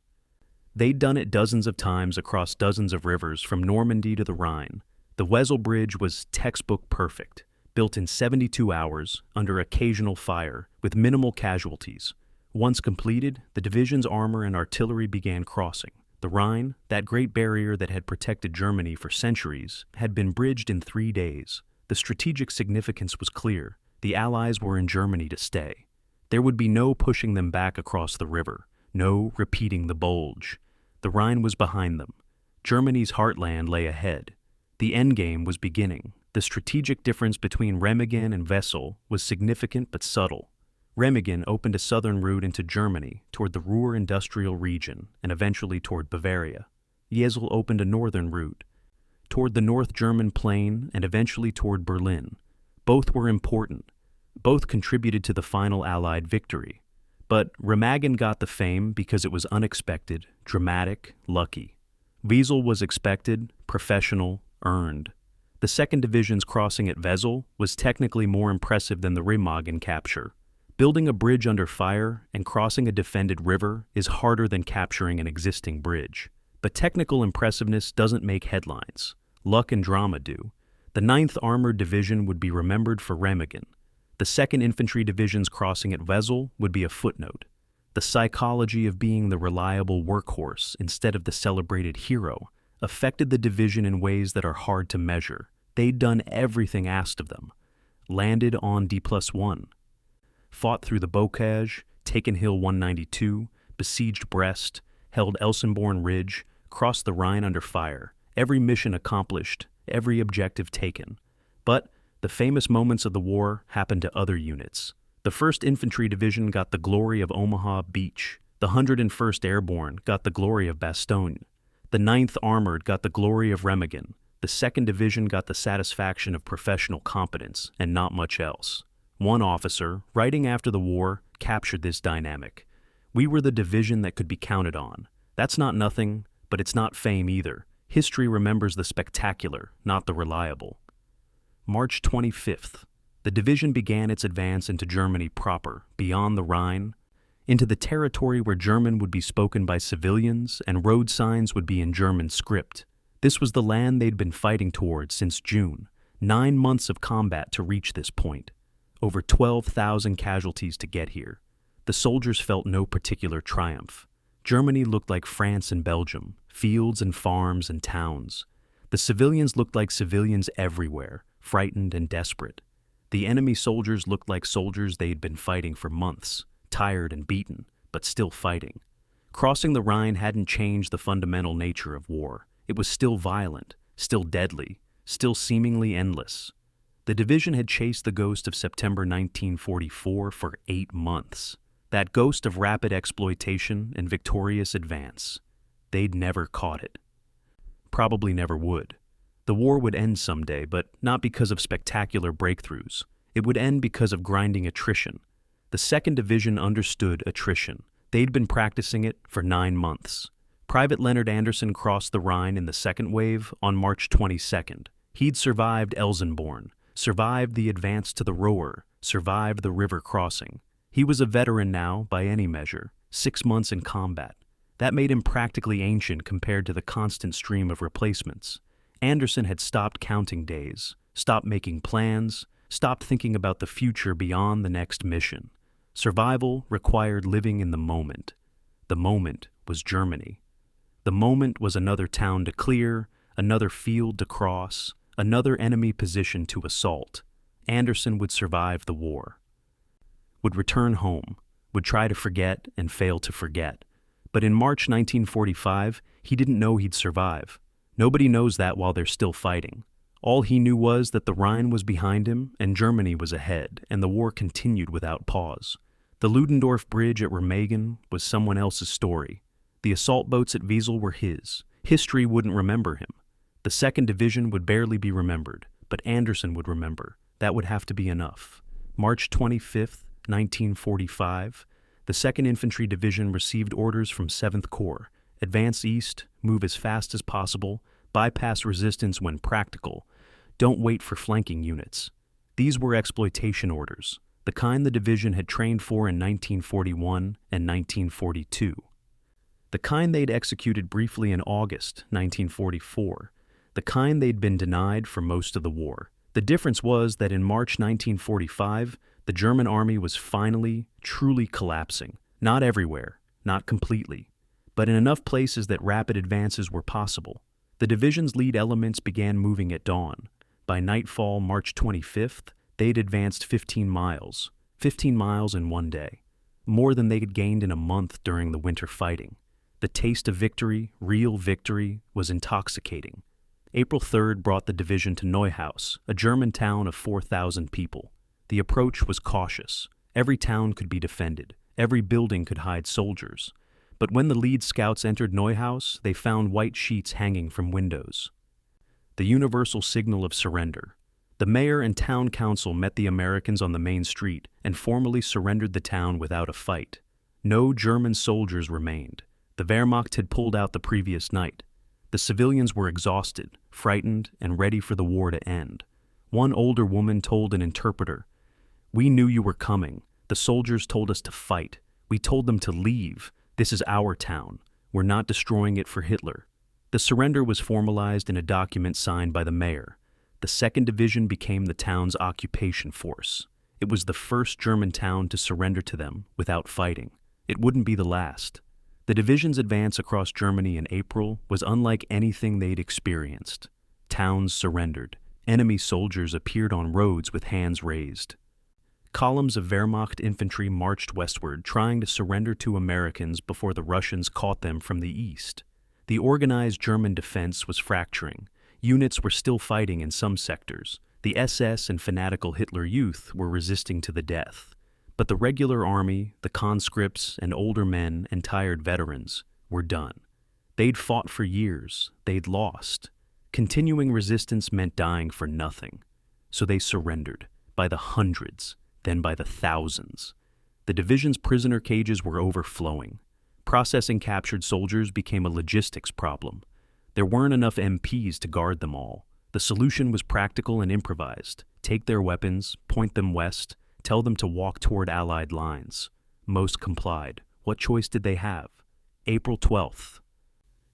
They'd done it dozens of times across dozens of rivers from Normandy to the Rhine. The Wesel Bridge was textbook perfect, built in 72 hours under occasional fire with minimal casualties. Once completed, the division's armor and artillery began crossing. The Rhine, that great barrier that had protected Germany for centuries, had been bridged in 3 days. The strategic significance was clear. The Allies were in Germany to stay. There would be no pushing them back across the river, no repeating the bulge. The Rhine was behind them. Germany's heartland lay ahead. The endgame was beginning. The strategic difference between Remagen and Wesel was significant but subtle. Remagen opened a southern route into Germany toward the Ruhr industrial region and eventually toward Bavaria. Wesel opened a northern route toward the North German plain and eventually toward Berlin. Both were important. Both contributed to the final Allied victory. But Remagen got the fame because it was unexpected, dramatic, lucky. Wesel was expected, professional, earned. The 2nd Division's crossing at Wesel was technically more impressive than the Remagen capture. Building a bridge under fire and crossing a defended river is harder than capturing an existing bridge. But technical impressiveness doesn't make headlines. Luck and drama do. The 9th Armored Division would be remembered for Remagen. The 2nd Infantry Division's crossing at Wesel would be a footnote. The psychology of being the reliable workhorse instead of the celebrated hero affected the division in ways that are hard to measure. They'd done everything asked of them. Landed on D+1. Fought through the Bocage, taken Hill 192, besieged Brest, held Elsenborn Ridge, crossed the Rhine under fire. Every mission accomplished, every objective taken. But the famous moments of the war happened to other units. The 1st Infantry Division got the glory of Omaha Beach. The 101st Airborne got the glory of Bastogne. The 9th Armored got the glory of Remagen. The 2nd Division got the satisfaction of professional competence, and not much else. One officer, writing after the war, captured this dynamic. We were the division that could be counted on. That's not nothing, but it's not fame either. History remembers the spectacular, not the reliable. March 25th. The division began its advance into Germany proper, beyond the Rhine, into the territory where German would be spoken by civilians and road signs would be in German script. This was the land they'd been fighting towards since June. 9 months of combat to reach this point. Over 12,000 casualties to get here. The soldiers felt no particular triumph. Germany looked like France and Belgium, fields and farms and towns. The civilians looked like civilians everywhere, frightened and desperate. The enemy soldiers looked like soldiers they'd been fighting for months, tired and beaten, but still fighting. Crossing the Rhine hadn't changed the fundamental nature of war. It was still violent, still deadly, still seemingly endless. The division had chased the ghost of September 1944 for 8 months. That ghost of rapid exploitation and victorious advance. They'd never caught it. Probably never would. The war would end someday, but not because of spectacular breakthroughs. It would end because of grinding attrition. The 2nd Division understood attrition. They'd been practicing it for 9 months. Private Leonard Anderson crossed the Rhine in the 2nd wave on March 22nd. He'd survived Elsenborn, survived the advance to the Roer, survived the river crossing. He was a veteran now, by any measure, 6 months in combat. That made him practically ancient compared to the constant stream of replacements. Anderson had stopped counting days, stopped making plans, stopped thinking about the future beyond the next mission. Survival required living in the moment. The moment was Germany. The moment was another town to clear, another field to cross, another enemy position to assault. Anderson would survive the war. Would return home, would try to forget and fail to forget. But in March 1945, he didn't know he'd survive. Nobody knows that while they're still fighting. All he knew was that the Rhine was behind him and Germany was ahead, and the war continued without pause. The Ludendorff Bridge at Remagen was someone else's story. The assault boats at Wiesel were his. History wouldn't remember him. The 2nd Division would barely be remembered, but Anderson would remember. That would have to be enough. March 25th, 1945, the 2nd Infantry Division received orders from 7th Corps. Advance east, move as fast as possible, bypass resistance when practical. Don't wait for flanking units. These were exploitation orders, the kind the division had trained for in 1941 and 1942. The kind they'd executed briefly in August 1944. The kind they'd been denied for most of the war. The difference was that in March 1945, the German army was finally, truly collapsing. Not everywhere, not completely, but in enough places that rapid advances were possible. The division's lead elements began moving at dawn. By nightfall, March 25th, they'd advanced 15 miles. 15 miles in one day. More than they had gained in a month during the winter fighting. The taste of victory, real victory, was intoxicating. April 3rd brought the division to Neuhaus, a German town of 4,000 people. The approach was cautious. Every town could be defended. Every building could hide soldiers. But when the lead scouts entered Neuhaus, they found white sheets hanging from windows. The universal signal of surrender. The mayor and town council met the Americans on the main street and formally surrendered the town without a fight. No German soldiers remained. The Wehrmacht had pulled out the previous night. The civilians were exhausted, frightened, and ready for the war to end. One older woman told an interpreter, "We knew you were coming. The soldiers told us to fight. We told them to leave. This is our town. We're not destroying it for Hitler." The surrender was formalized in a document signed by the mayor. The 2nd Division became the town's occupation force. It was the first German town to surrender to them without fighting. It wouldn't be the last. The division's advance across Germany in April was unlike anything they'd experienced. Towns surrendered. Enemy soldiers appeared on roads with hands raised. Columns of Wehrmacht infantry marched westward, trying to surrender to Americans before the Russians caught them from the east. The organized German defense was fracturing. Units were still fighting in some sectors. The SS and fanatical Hitler Youth were resisting to the death. But the regular army, the conscripts, and older men and tired veterans were done. They'd fought for years. They'd lost. Continuing resistance meant dying for nothing. So they surrendered, by the hundreds, then by the thousands. The division's prisoner cages were overflowing. Processing captured soldiers became a logistics problem. There weren't enough MPs to guard them all. The solution was practical and improvised. Take their weapons, point them west, tell them to walk toward Allied lines. Most complied. What choice did they have? April 12th.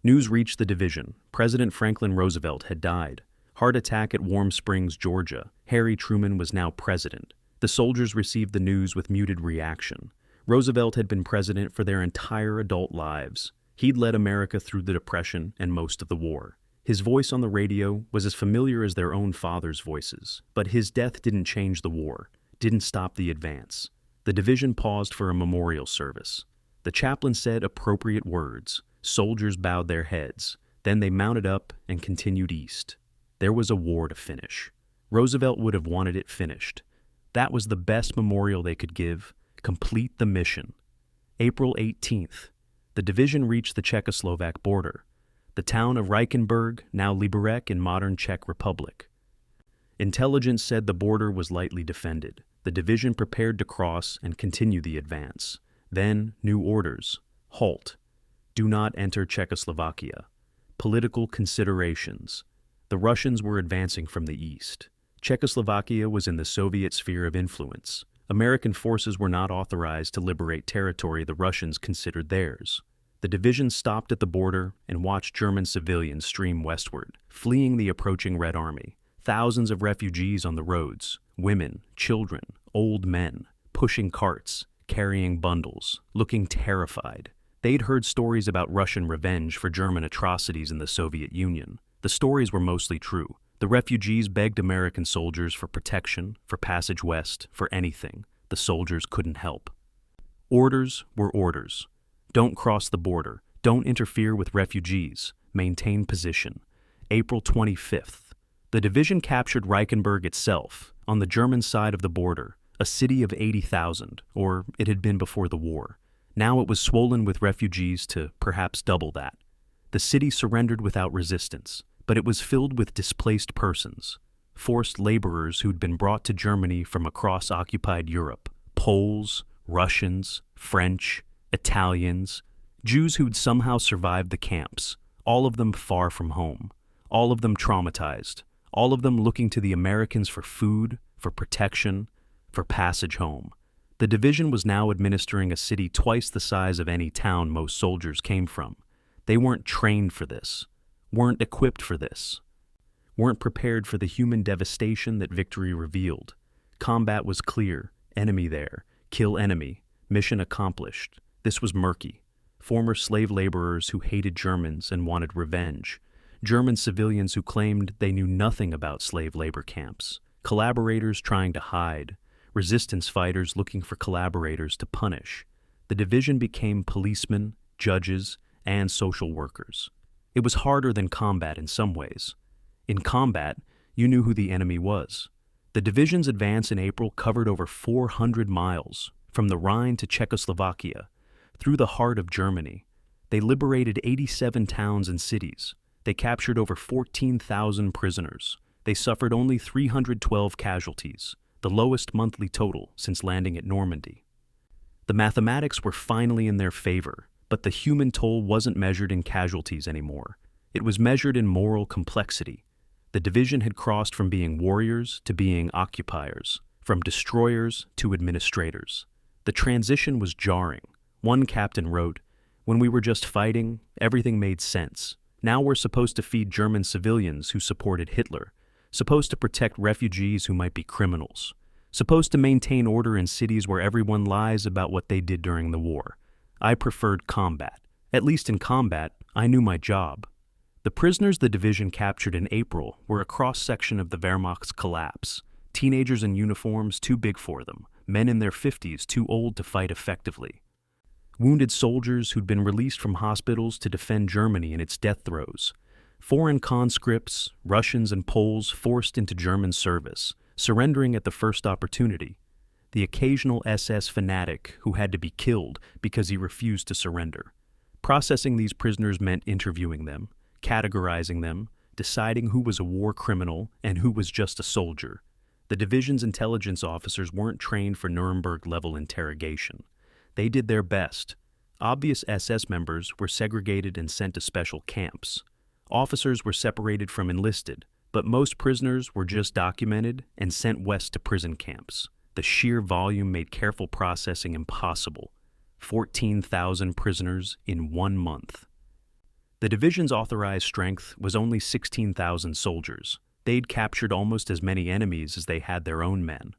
News reached the division. President Franklin Roosevelt had died. Heart attack at Warm Springs, Georgia. Harry Truman was now president. The soldiers received the news with muted reaction. Roosevelt had been president for their entire adult lives. He'd led America through the Depression and most of the war. His voice on the radio was as familiar as their own fathers' voices. But his death didn't change the war, didn't stop the advance. The division paused for a memorial service. The chaplain said appropriate words. Soldiers bowed their heads. Then they mounted up and continued east. There was a war to finish. Roosevelt would have wanted it finished. That was the best memorial they could give. Complete the mission. April 18th. The division reached the Czechoslovak border. The town of Reichenberg, now Liberec in modern Czech Republic. Intelligence said the border was lightly defended. The division prepared to cross and continue the advance. Then, new orders. Halt. Do not enter Czechoslovakia. Political considerations. The Russians were advancing from the east. Czechoslovakia was in the Soviet sphere of influence. American forces were not authorized to liberate territory the Russians considered theirs. The division stopped at the border and watched German civilians stream westward, fleeing the approaching Red Army. Thousands of refugees on the roads, women, children, old men, pushing carts, carrying bundles, looking terrified. They'd heard stories about Russian revenge for German atrocities in the Soviet Union. The stories were mostly true. The refugees begged American soldiers for protection, for passage west, for anything. The soldiers couldn't help. Orders were orders. Don't cross the border. Don't interfere with refugees. Maintain position. April 25th. The division captured Reichenberg itself, on the German side of the border, a city of 80,000, or it had been before the war. Now it was swollen with refugees to perhaps double that. The city surrendered without resistance, but it was filled with displaced persons, forced laborers who'd been brought to Germany from across occupied Europe, Poles, Russians, French, Italians, Jews who'd somehow survived the camps, all of them far from home, all of them traumatized, all of them looking to the Americans for food, for protection, for passage home. The division was now administering a city twice the size of any town most soldiers came from. They weren't trained for this, weren't equipped for this, weren't prepared for the human devastation that victory revealed. Combat was clear, enemy there, kill enemy, mission accomplished. This was murky. Former slave laborers who hated Germans and wanted revenge. German civilians who claimed they knew nothing about slave labor camps. Collaborators trying to hide. Resistance fighters looking for collaborators to punish. The division became policemen, judges, and social workers. It was harder than combat in some ways. In combat, you knew who the enemy was. The division's advance in April covered over 400 miles, from the Rhine to Czechoslovakia, through the heart of Germany. They liberated 87 towns and cities. They captured over 14,000 prisoners. They suffered only 312 casualties, the lowest monthly total since landing at Normandy. The mathematics were finally in their favor, but the human toll wasn't measured in casualties anymore. It was measured in moral complexity. The division had crossed from being warriors to being occupiers, from destroyers to administrators. The transition was jarring. One captain wrote, "When we were just fighting, everything made sense. Now we're supposed to feed German civilians who supported Hitler, supposed to protect refugees who might be criminals, supposed to maintain order in cities where everyone lies about what they did during the war. I preferred combat. At least in combat, I knew my job. The prisoners the division captured in April were a cross-section of the Wehrmacht's collapse. Teenagers in uniforms too big for them, men in their 50s too old to fight effectively. Wounded soldiers who'd been released from hospitals to defend Germany in its death throes. Foreign conscripts, Russians and Poles forced into German service, surrendering at the first opportunity. The occasional SS fanatic who had to be killed because he refused to surrender. Processing these prisoners meant interviewing them, categorizing them, deciding who was a war criminal and who was just a soldier. The division's intelligence officers weren't trained for Nuremberg-level interrogation. They did their best. Obvious SS members were segregated and sent to special camps. Officers were separated from enlisted, but most prisoners were just documented and sent west to prison camps. The sheer volume made careful processing impossible. 14,000 prisoners in 1 month. The division's authorized strength was only 16,000 soldiers. They'd captured almost as many enemies as they had their own men.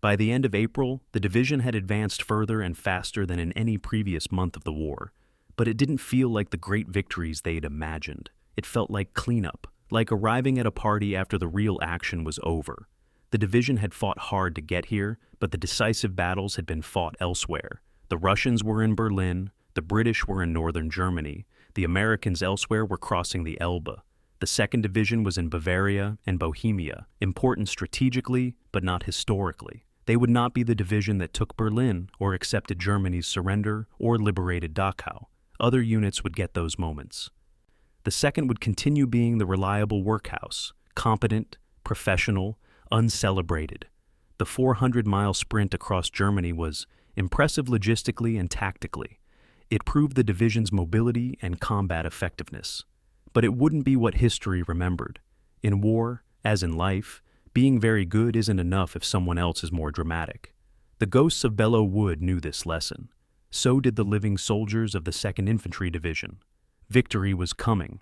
By the end of April, the division had advanced further and faster than in any previous month of the war. But it didn't feel like the great victories they'd imagined. It felt like cleanup, like arriving at a party after the real action was over. The division had fought hard to get here, but the decisive battles had been fought elsewhere. The Russians were in Berlin, the British were in northern Germany, the Americans elsewhere were crossing the Elbe. The 2nd Division was in Bavaria and Bohemia, important strategically, but not historically. They would not be the division that took Berlin or accepted Germany's surrender or liberated Dachau. Other units would get those moments. The 2nd would continue being the reliable workhouse, competent, professional, uncelebrated. The 400-mile sprint across Germany was impressive logistically and tactically. It proved the division's mobility and combat effectiveness. But it wouldn't be what history remembered. In war, as in life, being very good isn't enough if someone else is more dramatic. The ghosts of Belleau Wood knew this lesson. So did the living soldiers of the 2nd Infantry Division. Victory was coming,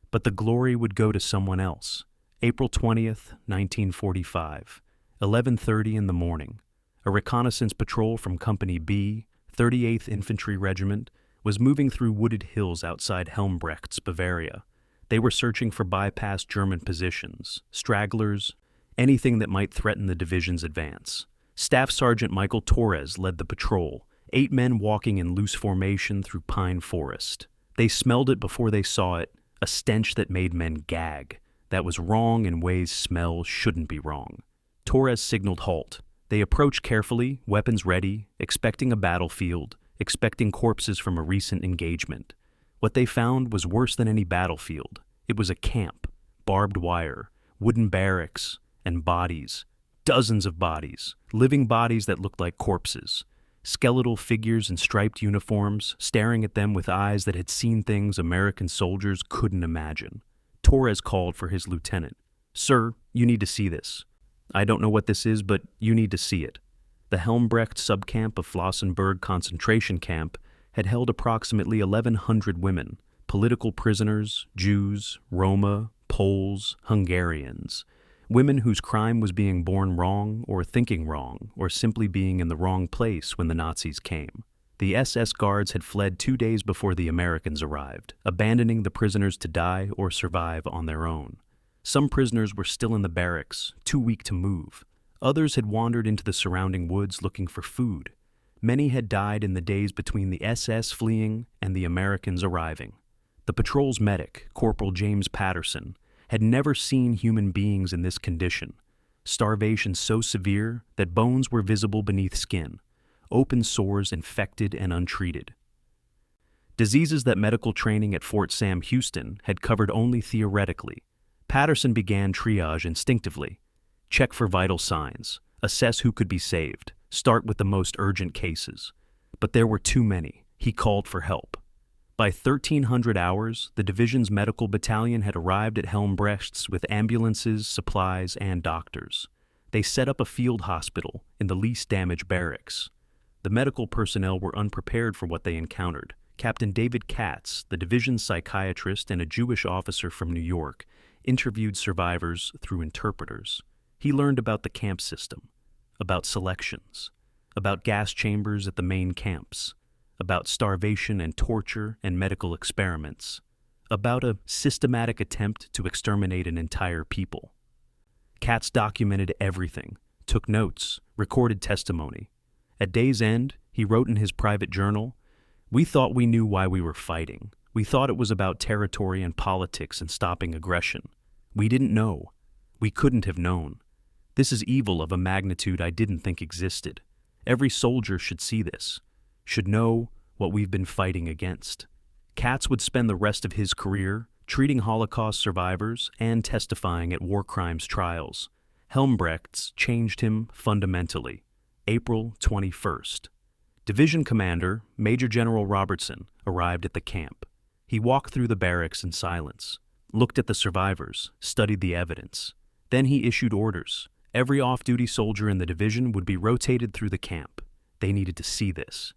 but the glory would go to someone else. April 20th, 1945, 11:30 in the morning. A reconnaissance patrol from Company B, 38th Infantry Regiment, was moving through wooded hills outside Helmbrechts, Bavaria. They were searching for bypassed German positions, stragglers, anything that might threaten the division's advance. Staff Sergeant Michael Torres led the patrol, 8 men walking in loose formation through pine forest. They smelled it before they saw it, a stench that made men gag. That was wrong in ways smell shouldn't be wrong. Torres signaled halt. They approached carefully, weapons ready, expecting a battlefield, expecting corpses from a recent engagement. What they found was worse than any battlefield. It was a camp, barbed wire, wooden barracks, and bodies. Dozens of bodies, living bodies that looked like corpses. Skeletal figures in striped uniforms, staring at them with eyes that had seen things American soldiers couldn't imagine. Torres called for his lieutenant. "Sir, you need to see this. I don't know what this is, but you need to see it." The Helmbrecht subcamp of Flossenburg concentration camp had held approximately 1,100 women, political prisoners, Jews, Roma, Poles, Hungarians, women whose crime was being born wrong or thinking wrong or simply being in the wrong place when the Nazis came. The SS guards had fled 2 days before the Americans arrived, abandoning the prisoners to die or survive on their own. Some prisoners were still in the barracks, too weak to move. Others had wandered into the surrounding woods looking for food. Many had died in the days between the SS fleeing and the Americans arriving. The patrol's medic, Corporal James Patterson, had never seen human beings in this condition. Starvation so severe that bones were visible beneath skin, open sores infected and untreated. Diseases that medical training at Fort Sam Houston had covered only theoretically. Patterson began triage instinctively. Check for vital signs, assess who could be saved, start with the most urgent cases. But there were too many. He called for help. By 1300 hours, the division's medical battalion had arrived at Helmbrechts with ambulances, supplies, and doctors. They set up a field hospital in the least damaged barracks. The medical personnel were unprepared for what they encountered. Captain David Katz, the division's psychiatrist and a Jewish officer from New York, interviewed survivors through interpreters. He learned about the camp system, about selections, about gas chambers at the main camps, about starvation and torture and medical experiments, about a systematic attempt to exterminate an entire people. Katz documented everything, took notes, recorded testimony. At day's end, he wrote in his private journal, "We thought we knew why we were fighting. We thought it was about territory and politics and stopping aggression. We didn't know. We couldn't have known. This is evil of a magnitude I didn't think existed. Every soldier should see this, should know what we've been fighting against." Katz would spend the rest of his career treating Holocaust survivors and testifying at war crimes trials. Helmbrechts changed him fundamentally. April 21st. Division Commander Major General Robertson arrived at the camp. He walked through the barracks in silence, looked at the survivors, studied the evidence. Then he issued orders. Every off-duty soldier in the division would be rotated through the camp. They needed to see this,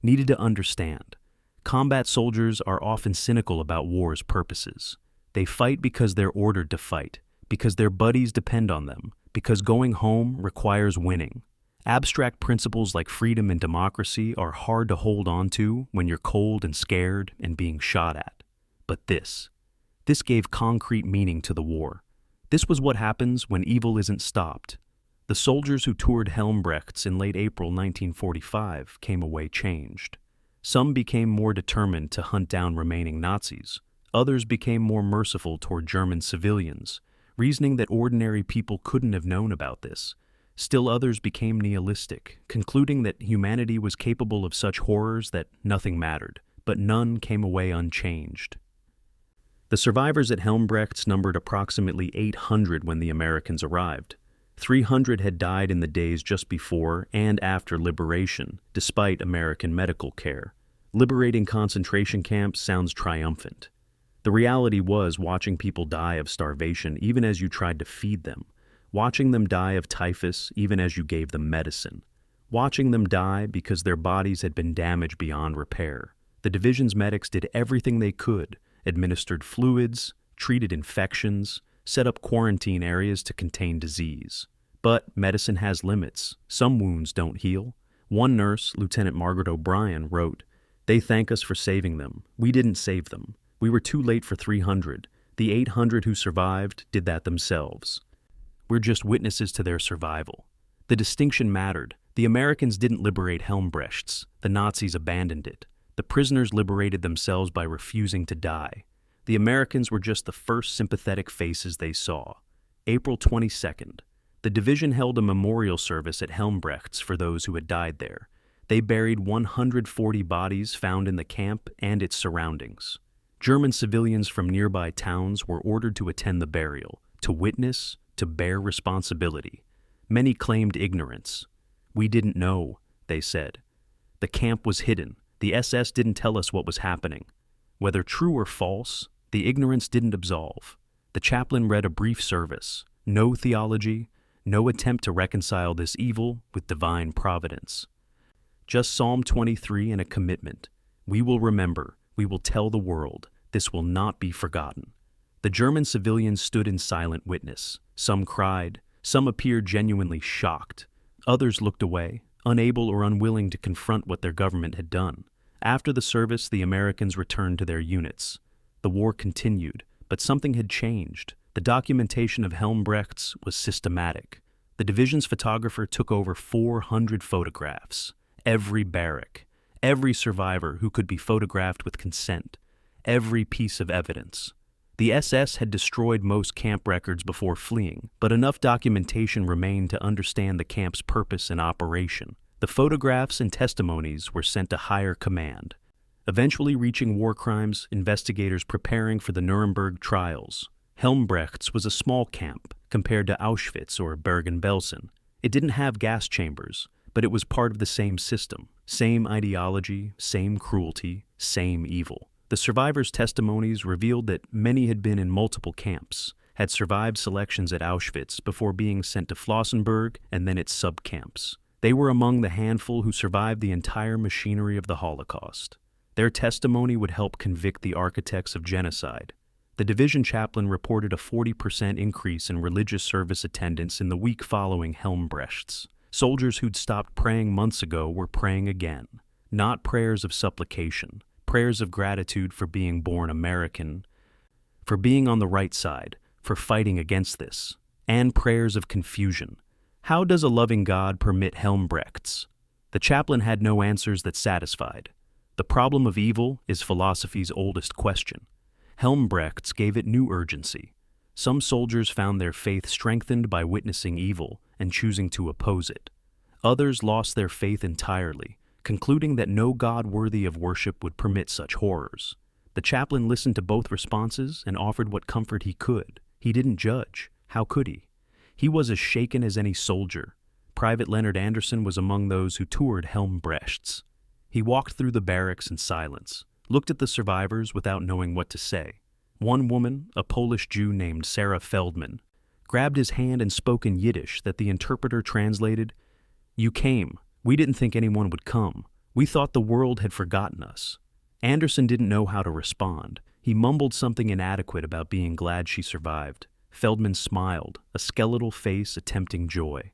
needed to understand. Combat soldiers are often cynical about war's purposes. They fight because they're ordered to fight, because their buddies depend on them, because going home requires winning. Abstract principles like freedom and democracy are hard to hold on to when you're cold and scared and being shot at. But this gave concrete meaning to the war. This was what happens when evil isn't stopped. The soldiers who toured Helmbrechts in late April 1945 came away changed. Some became more determined to hunt down remaining Nazis. Others became more merciful toward German civilians, reasoning that ordinary people couldn't have known about this. Still others became nihilistic, concluding that humanity was capable of such horrors that nothing mattered, but none came away unchanged. The survivors at Helmbrechts numbered approximately 800 when the Americans arrived. 300 had died in the days just before and after liberation, despite American medical care. Liberating concentration camps sounds triumphant. The reality was watching people die of starvation even as you tried to feed them, watching them die of typhus even as you gave them medicine, watching them die because their bodies had been damaged beyond repair. The division's medics did everything they could, administered fluids, treated infections, set up quarantine areas to contain disease. But medicine has limits. Some wounds don't heal. One nurse, Lieutenant Margaret O'Brien, wrote, "They thank us for saving them. We didn't save them. We were too late for 300. The 800 who survived did that themselves. We're just witnesses to their survival." The distinction mattered. The Americans didn't liberate Helmbrechts. The Nazis abandoned it. The prisoners liberated themselves by refusing to die. The Americans were just the first sympathetic faces they saw. April 22nd. The division held a memorial service at Helmbrechts for those who had died there. They buried 140 bodies found in the camp and its surroundings. German civilians from nearby towns were ordered to attend the burial, to witness, to bear responsibility. Many claimed ignorance. "We didn't know," they said. "The camp was hidden. The SS didn't tell us what was happening." Whether true or false, the ignorance didn't absolve. The chaplain read a brief service. No theology, no attempt to reconcile this evil with divine providence. Just Psalm 23 and a commitment. We will remember, we will tell the world, this will not be forgotten. The German civilians stood in silent witness. Some cried, some appeared genuinely shocked. Others looked away, unable or unwilling to confront what their government had done. After the service, the Americans returned to their units. The war continued, but something had changed. The documentation of Helmbrechts was systematic. The division's photographer took over 400 photographs. Every barrack, every survivor who could be photographed with consent, every piece of evidence. The SS had destroyed most camp records before fleeing, but enough documentation remained to understand the camp's purpose and operation. The photographs and testimonies were sent to higher command, eventually reaching war crimes investigators preparing for the Nuremberg trials. Helmbrechts was a small camp compared to Auschwitz or Bergen-Belsen. It didn't have gas chambers, but it was part of the same system, same ideology, same cruelty, same evil. The survivors' testimonies revealed that many had been in multiple camps, had survived selections at Auschwitz before being sent to Flossenburg and then its subcamps. They were among the handful who survived the entire machinery of the Holocaust. Their testimony would help convict the architects of genocide. The division chaplain reported a 40% increase in religious service attendance in the week following Helmbrechts. Soldiers who'd stopped praying months ago were praying again. not prayers of supplication, prayers of gratitude for being born American, for being on the right side, for fighting against this, and prayers of confusion. How does a loving God permit Helmbrechts? The chaplain had no answers that satisfied. The problem of evil is philosophy's oldest question. Helmbrechts gave it new urgency. Some soldiers found their faith strengthened by witnessing evil and choosing to oppose it. Others lost their faith entirely, concluding that no God worthy of worship would permit such horrors. The chaplain listened to both responses and offered what comfort he could. He didn't judge. How could he? He was as shaken as any soldier. Private Leonard Anderson was among those who toured Helmbrechts. He walked through the barracks in silence, looked at the survivors without knowing what to say. One woman, a Polish Jew named Sarah Feldman, grabbed his hand and spoke in Yiddish that the interpreter translated, "You came. We didn't think anyone would come. We thought the world had forgotten us." Anderson didn't know how to respond. He mumbled something inadequate about being glad she survived. Feldman smiled, a skeletal face attempting joy.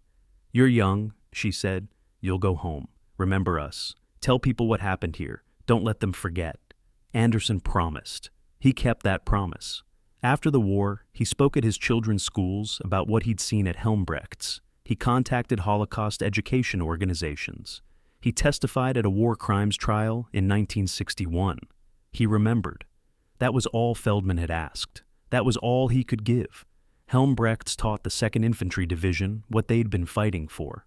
"You're young," she said. "You'll go home. Remember us. Tell people what happened here. Don't let them forget." Anderson promised. He kept that promise. After the war, he spoke at his children's schools about what he'd seen at Helmbrechts. He contacted Holocaust education organizations. He testified at a war crimes trial in 1961. He remembered. That was all Feldman had asked. That was all he could give. Helmbrechts taught the 2nd Infantry Division what they'd been fighting for.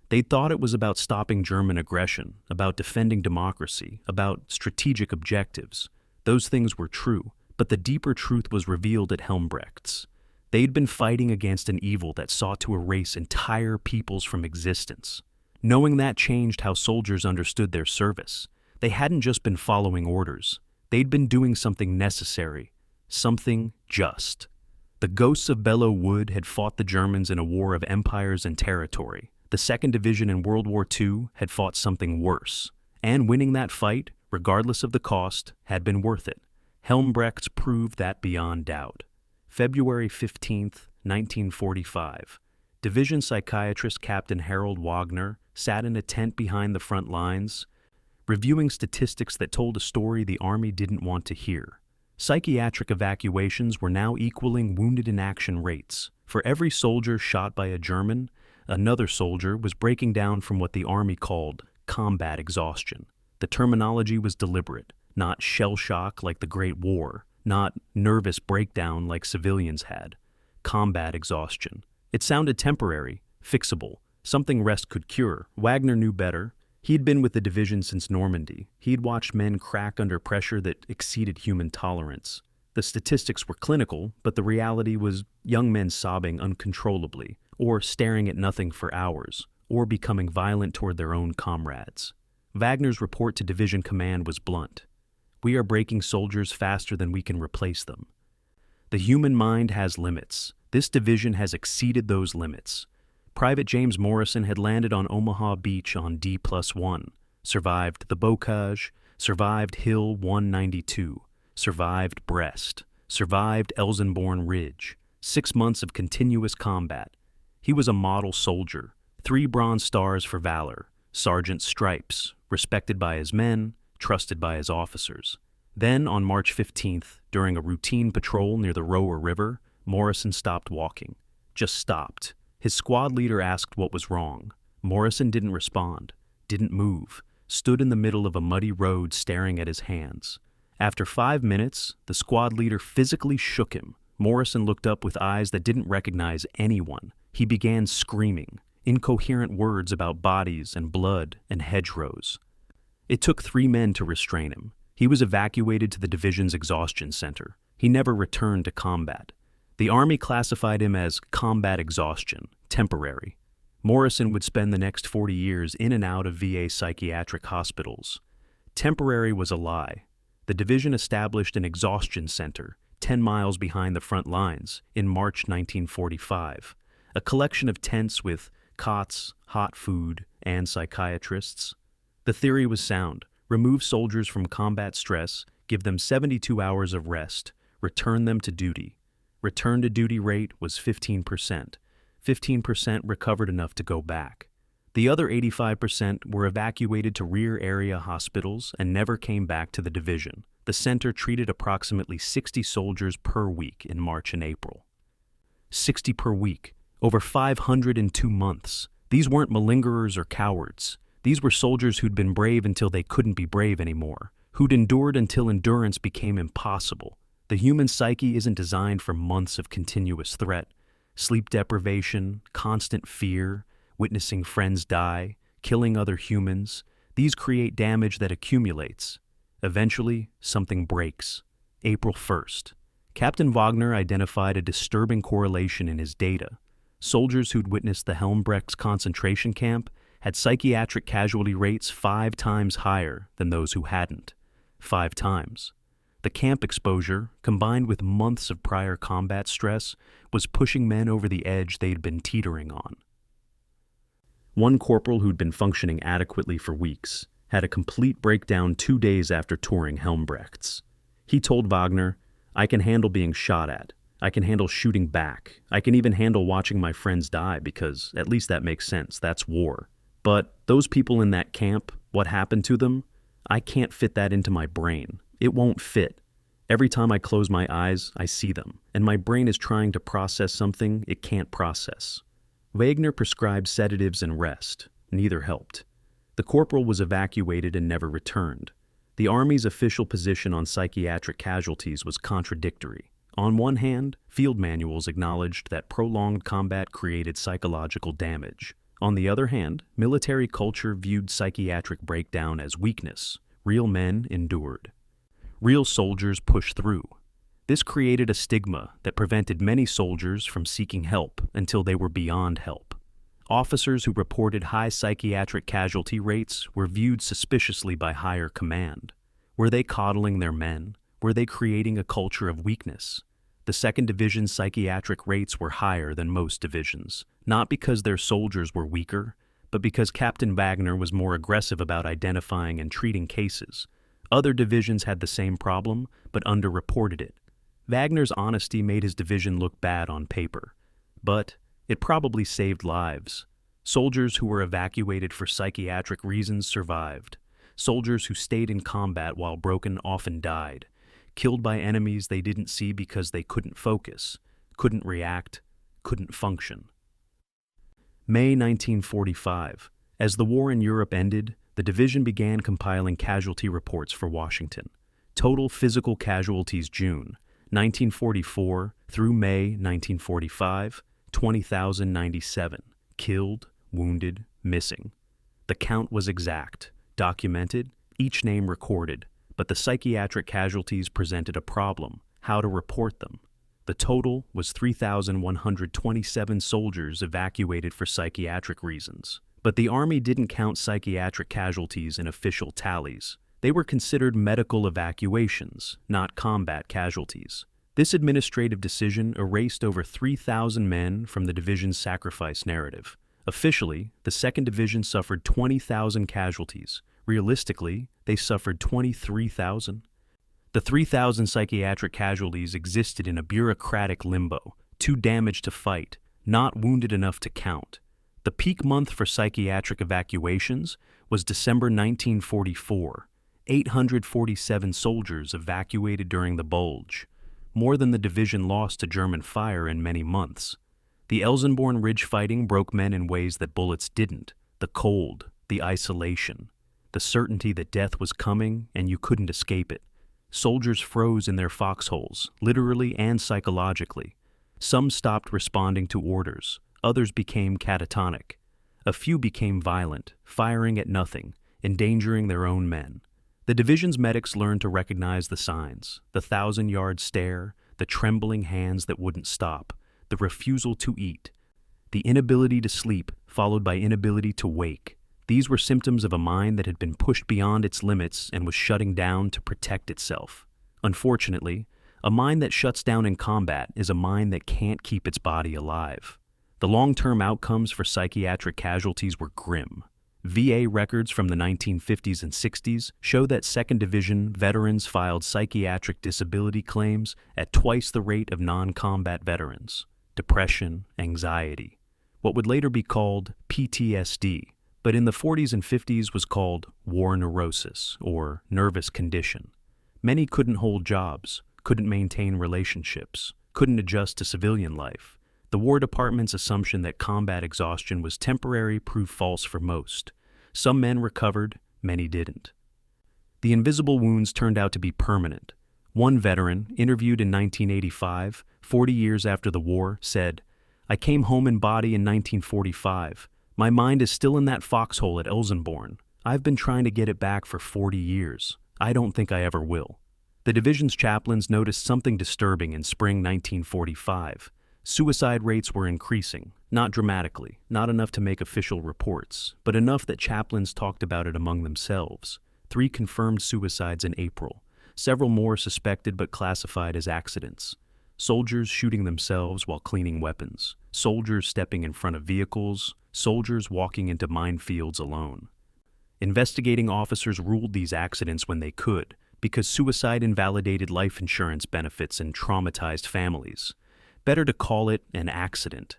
They thought it was about stopping German aggression, about defending democracy, about strategic objectives. Those things were true, but the deeper truth was revealed at Helmbrechts. They'd been fighting against an evil that sought to erase entire peoples from existence. Knowing that changed how soldiers understood their service. They hadn't just been following orders. They'd been doing something necessary, something just. The ghosts of Belleau Wood had fought the Germans in a war of empires and territory. The 2nd Division in World War II had fought something worse. And winning that fight, regardless of the cost, had been worth it. Helmbrechts proved that beyond doubt. February 15, 1945. Division psychiatrist Captain Harold Wagner sat in a tent behind the front lines, reviewing statistics that told a story the Army didn't want to hear. Psychiatric evacuations were now equaling wounded in action rates. For every soldier shot by a German, another soldier was breaking down from what the Army called combat exhaustion. The terminology was deliberate, not shell shock like the Great War, not nervous breakdown like civilians had. Combat exhaustion. It sounded temporary, fixable, something rest could cure. Wagner knew better. He'd been with the division since Normandy. He'd watched men crack under pressure that exceeded human tolerance. The statistics were clinical, but the reality was young men sobbing uncontrollably, or staring at nothing for hours, or becoming violent toward their own comrades. Wagner's report to division command was blunt. "We are breaking soldiers faster than we can replace them. The human mind has limits. This division has exceeded those limits." Private James Morrison had landed on Omaha Beach on D+1, survived the Bocage, survived Hill 192, survived Brest, survived Elsenborn Ridge, 6 months of continuous combat. He was a model soldier, 3 Bronze Stars for valor, sergeant stripes, respected by his men, trusted by his officers. Then, on March 15th, during a routine patrol near the Rower River, Morrison stopped walking. Just stopped. His squad leader asked what was wrong. Morrison didn't respond, didn't move, stood in the middle of a muddy road staring at his hands. After 5 minutes, the squad leader physically shook him. Morrison looked up with eyes that didn't recognize anyone. He began screaming, incoherent words about bodies and blood and hedgerows. It took 3 men to restrain him. He was evacuated to the division's exhaustion center. He never returned to combat. The Army classified him as combat exhaustion, temporary. Morrison would spend the next 40 years in and out of VA psychiatric hospitals. Temporary was a lie. The division established an exhaustion center 10 miles behind the front lines in March 1945, a collection of tents with cots, hot food, and psychiatrists. The theory was sound. Remove soldiers from combat stress, give them 72 hours of rest, return them to duty. Return-to-duty rate was 15%. 15% recovered enough to go back. The other 85% were evacuated to rear area hospitals and never came back to the division. The center treated approximately 60 soldiers per week in March and April. 60 per week, over 500 in 2 months. These weren't malingerers or cowards. These were soldiers who'd been brave until they couldn't be brave anymore, who'd endured until endurance became impossible. The human psyche isn't designed for months of continuous threat, sleep deprivation, constant fear, witnessing friends die, killing other humans. These create damage that accumulates. Eventually, something breaks. April 1st. Captain Wagner identified a disturbing correlation in his data. Soldiers who'd witnessed the Helmbrechts concentration camp had psychiatric casualty rates 5 times higher than those who hadn't. 5 times. The camp exposure, combined with months of prior combat stress, was pushing men over the edge they'd been teetering on. One corporal who'd been functioning adequately for weeks had a complete breakdown 2 days after touring Helmbrechts. He told Wagner, "I can handle being shot at. I can handle shooting back. I can even handle watching my friends die because at least that makes sense. That's war. But those people in that camp, what happened to them? I can't fit that into my brain. It won't fit. Every time I close my eyes, I see them, and my brain is trying to process something it can't process." Wagner prescribed sedatives and rest. Neither helped. The corporal was evacuated and never returned. The Army's official position on psychiatric casualties was contradictory. On one hand, field manuals acknowledged that prolonged combat created psychological damage. On the other hand, military culture viewed psychiatric breakdown as weakness. Real men endured. Real soldiers pushed through. This created a stigma that prevented many soldiers from seeking help until they were beyond help. Officers who reported high psychiatric casualty rates were viewed suspiciously by higher command. Were they coddling their men? Were they creating a culture of weakness? The 2nd Division's psychiatric rates were higher than most divisions, not because their soldiers were weaker, but because Captain Wagner was more aggressive about identifying and treating cases. Other divisions had the same problem, but underreported it. Wagner's honesty made his division look bad on paper, but it probably saved lives. Soldiers who were evacuated for psychiatric reasons survived. Soldiers who stayed in combat while broken often died, killed by enemies they didn't see because they couldn't focus, couldn't react, couldn't function. May 1945. As the war in Europe ended, the division began compiling casualty reports for Washington. Total physical casualties June 1944 through May 1945, 20,097. Killed, wounded, missing. The count was exact, documented, each name recorded, but the psychiatric casualties presented a problem: how to report them. The total was 3,127 soldiers evacuated for psychiatric reasons. But the Army didn't count psychiatric casualties in official tallies. They were considered medical evacuations, not combat casualties. This administrative decision erased over 3,000 men from the division's sacrifice narrative. Officially, the 2nd Division suffered 20,000 casualties. Realistically, they suffered 23,000. The 3,000 psychiatric casualties existed in a bureaucratic limbo, too damaged to fight, not wounded enough to count. The peak month for psychiatric evacuations was December 1944. 847 soldiers evacuated during the Bulge, more than the division lost to German fire in many months. The Elsenborn Ridge fighting broke men in ways that bullets didn't. The cold, the isolation, the certainty that death was coming and you couldn't escape it. Soldiers froze in their foxholes, literally and psychologically. Some stopped responding to orders. Others became catatonic. A few became violent, firing at nothing, endangering their own men. The division's medics learned to recognize the signs: the 1,000-yard stare, the trembling hands that wouldn't stop, the refusal to eat, the inability to sleep, followed by inability to wake. These were symptoms of a mind that had been pushed beyond its limits and was shutting down to protect itself. Unfortunately, a mind that shuts down in combat is a mind that can't keep its body alive. The long-term outcomes for psychiatric casualties were grim. VA records from the 1950s and 60s show that 2nd Division veterans filed psychiatric disability claims at twice the rate of non-combat veterans. Depression, anxiety, what would later be called PTSD, but in the 40s and 50s was called war neurosis, or nervous condition. Many couldn't hold jobs, couldn't maintain relationships, couldn't adjust to civilian life. The War Department's assumption that combat exhaustion was temporary proved false for most. Some men recovered, many didn't. The invisible wounds turned out to be permanent. One veteran, interviewed in 1985, 40 years after the war, said, "I came home in body in 1945. My mind is still in that foxhole at Elsenborn. I've been trying to get it back for 40 years. I don't think I ever will." The division's chaplains noticed something disturbing in spring 1945. Suicide rates were increasing, not dramatically, not enough to make official reports, but enough that chaplains talked about it among themselves. 3 confirmed suicides in April, several more suspected but classified as accidents. Soldiers shooting themselves while cleaning weapons, soldiers stepping in front of vehicles, soldiers walking into minefields alone. Investigating officers ruled these accidents when they could, because suicide invalidated life insurance benefits and traumatized families. Better to call it an accident.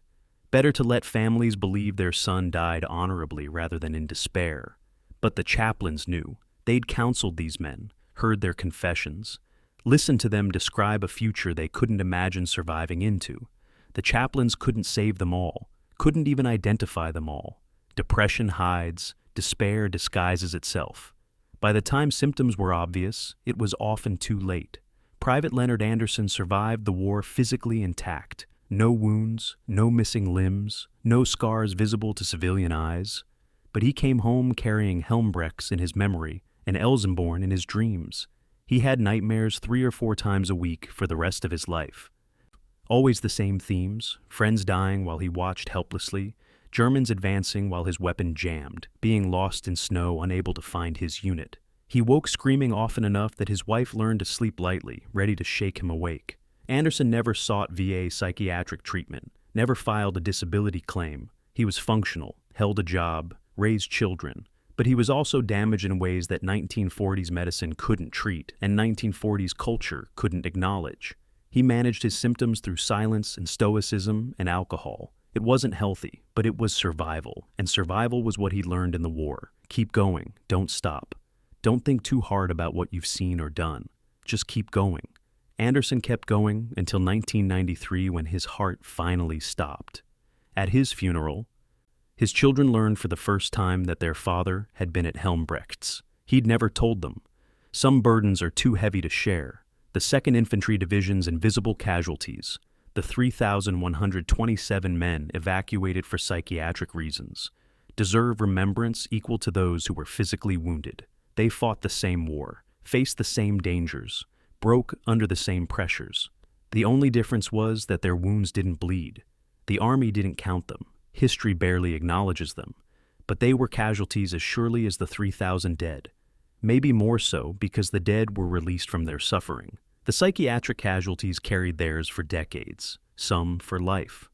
Better to let families believe their son died honorably rather than in despair. But the chaplains knew. They'd counseled these men, heard their confessions, listened to them describe a future they couldn't imagine surviving into. The chaplains couldn't save them all, couldn't even identify them all. Depression hides, despair disguises itself. By the time symptoms were obvious, it was often too late. Private Leonard Anderson survived the war physically intact. No wounds, no missing limbs, no scars visible to civilian eyes. But he came home carrying Helmbrechts in his memory and Elsenborn in his dreams. He had nightmares 3 or 4 times a week for the rest of his life. Always the same themes: friends dying while he watched helplessly, Germans advancing while his weapon jammed, being lost in snow unable to find his unit. He woke screaming often enough that his wife learned to sleep lightly, ready to shake him awake. Anderson never sought VA psychiatric treatment, never filed a disability claim. He was functional, held a job, raised children, but he was also damaged in ways that 1940s medicine couldn't treat and 1940s culture couldn't acknowledge. He managed his symptoms through silence and stoicism and alcohol. It wasn't healthy, but it was survival, and survival was what he learned in the war. Keep going, don't stop. Don't think too hard about what you've seen or done. Just keep going. Anderson kept going until 1993 when his heart finally stopped. At his funeral, his children learned for the first time that their father had been at Helmbrechts. He'd never told them. Some burdens are too heavy to share. The 2nd Infantry Division's invisible casualties, the 3,127 men evacuated for psychiatric reasons, deserve remembrance equal to those who were physically wounded. They fought the same war, faced the same dangers, broke under the same pressures. The only difference was that their wounds didn't bleed. The Army didn't count them. History barely acknowledges them. But they were casualties as surely as the 3,000 dead. Maybe more so because the dead were released from their suffering. The psychiatric casualties carried theirs for decades, some for life.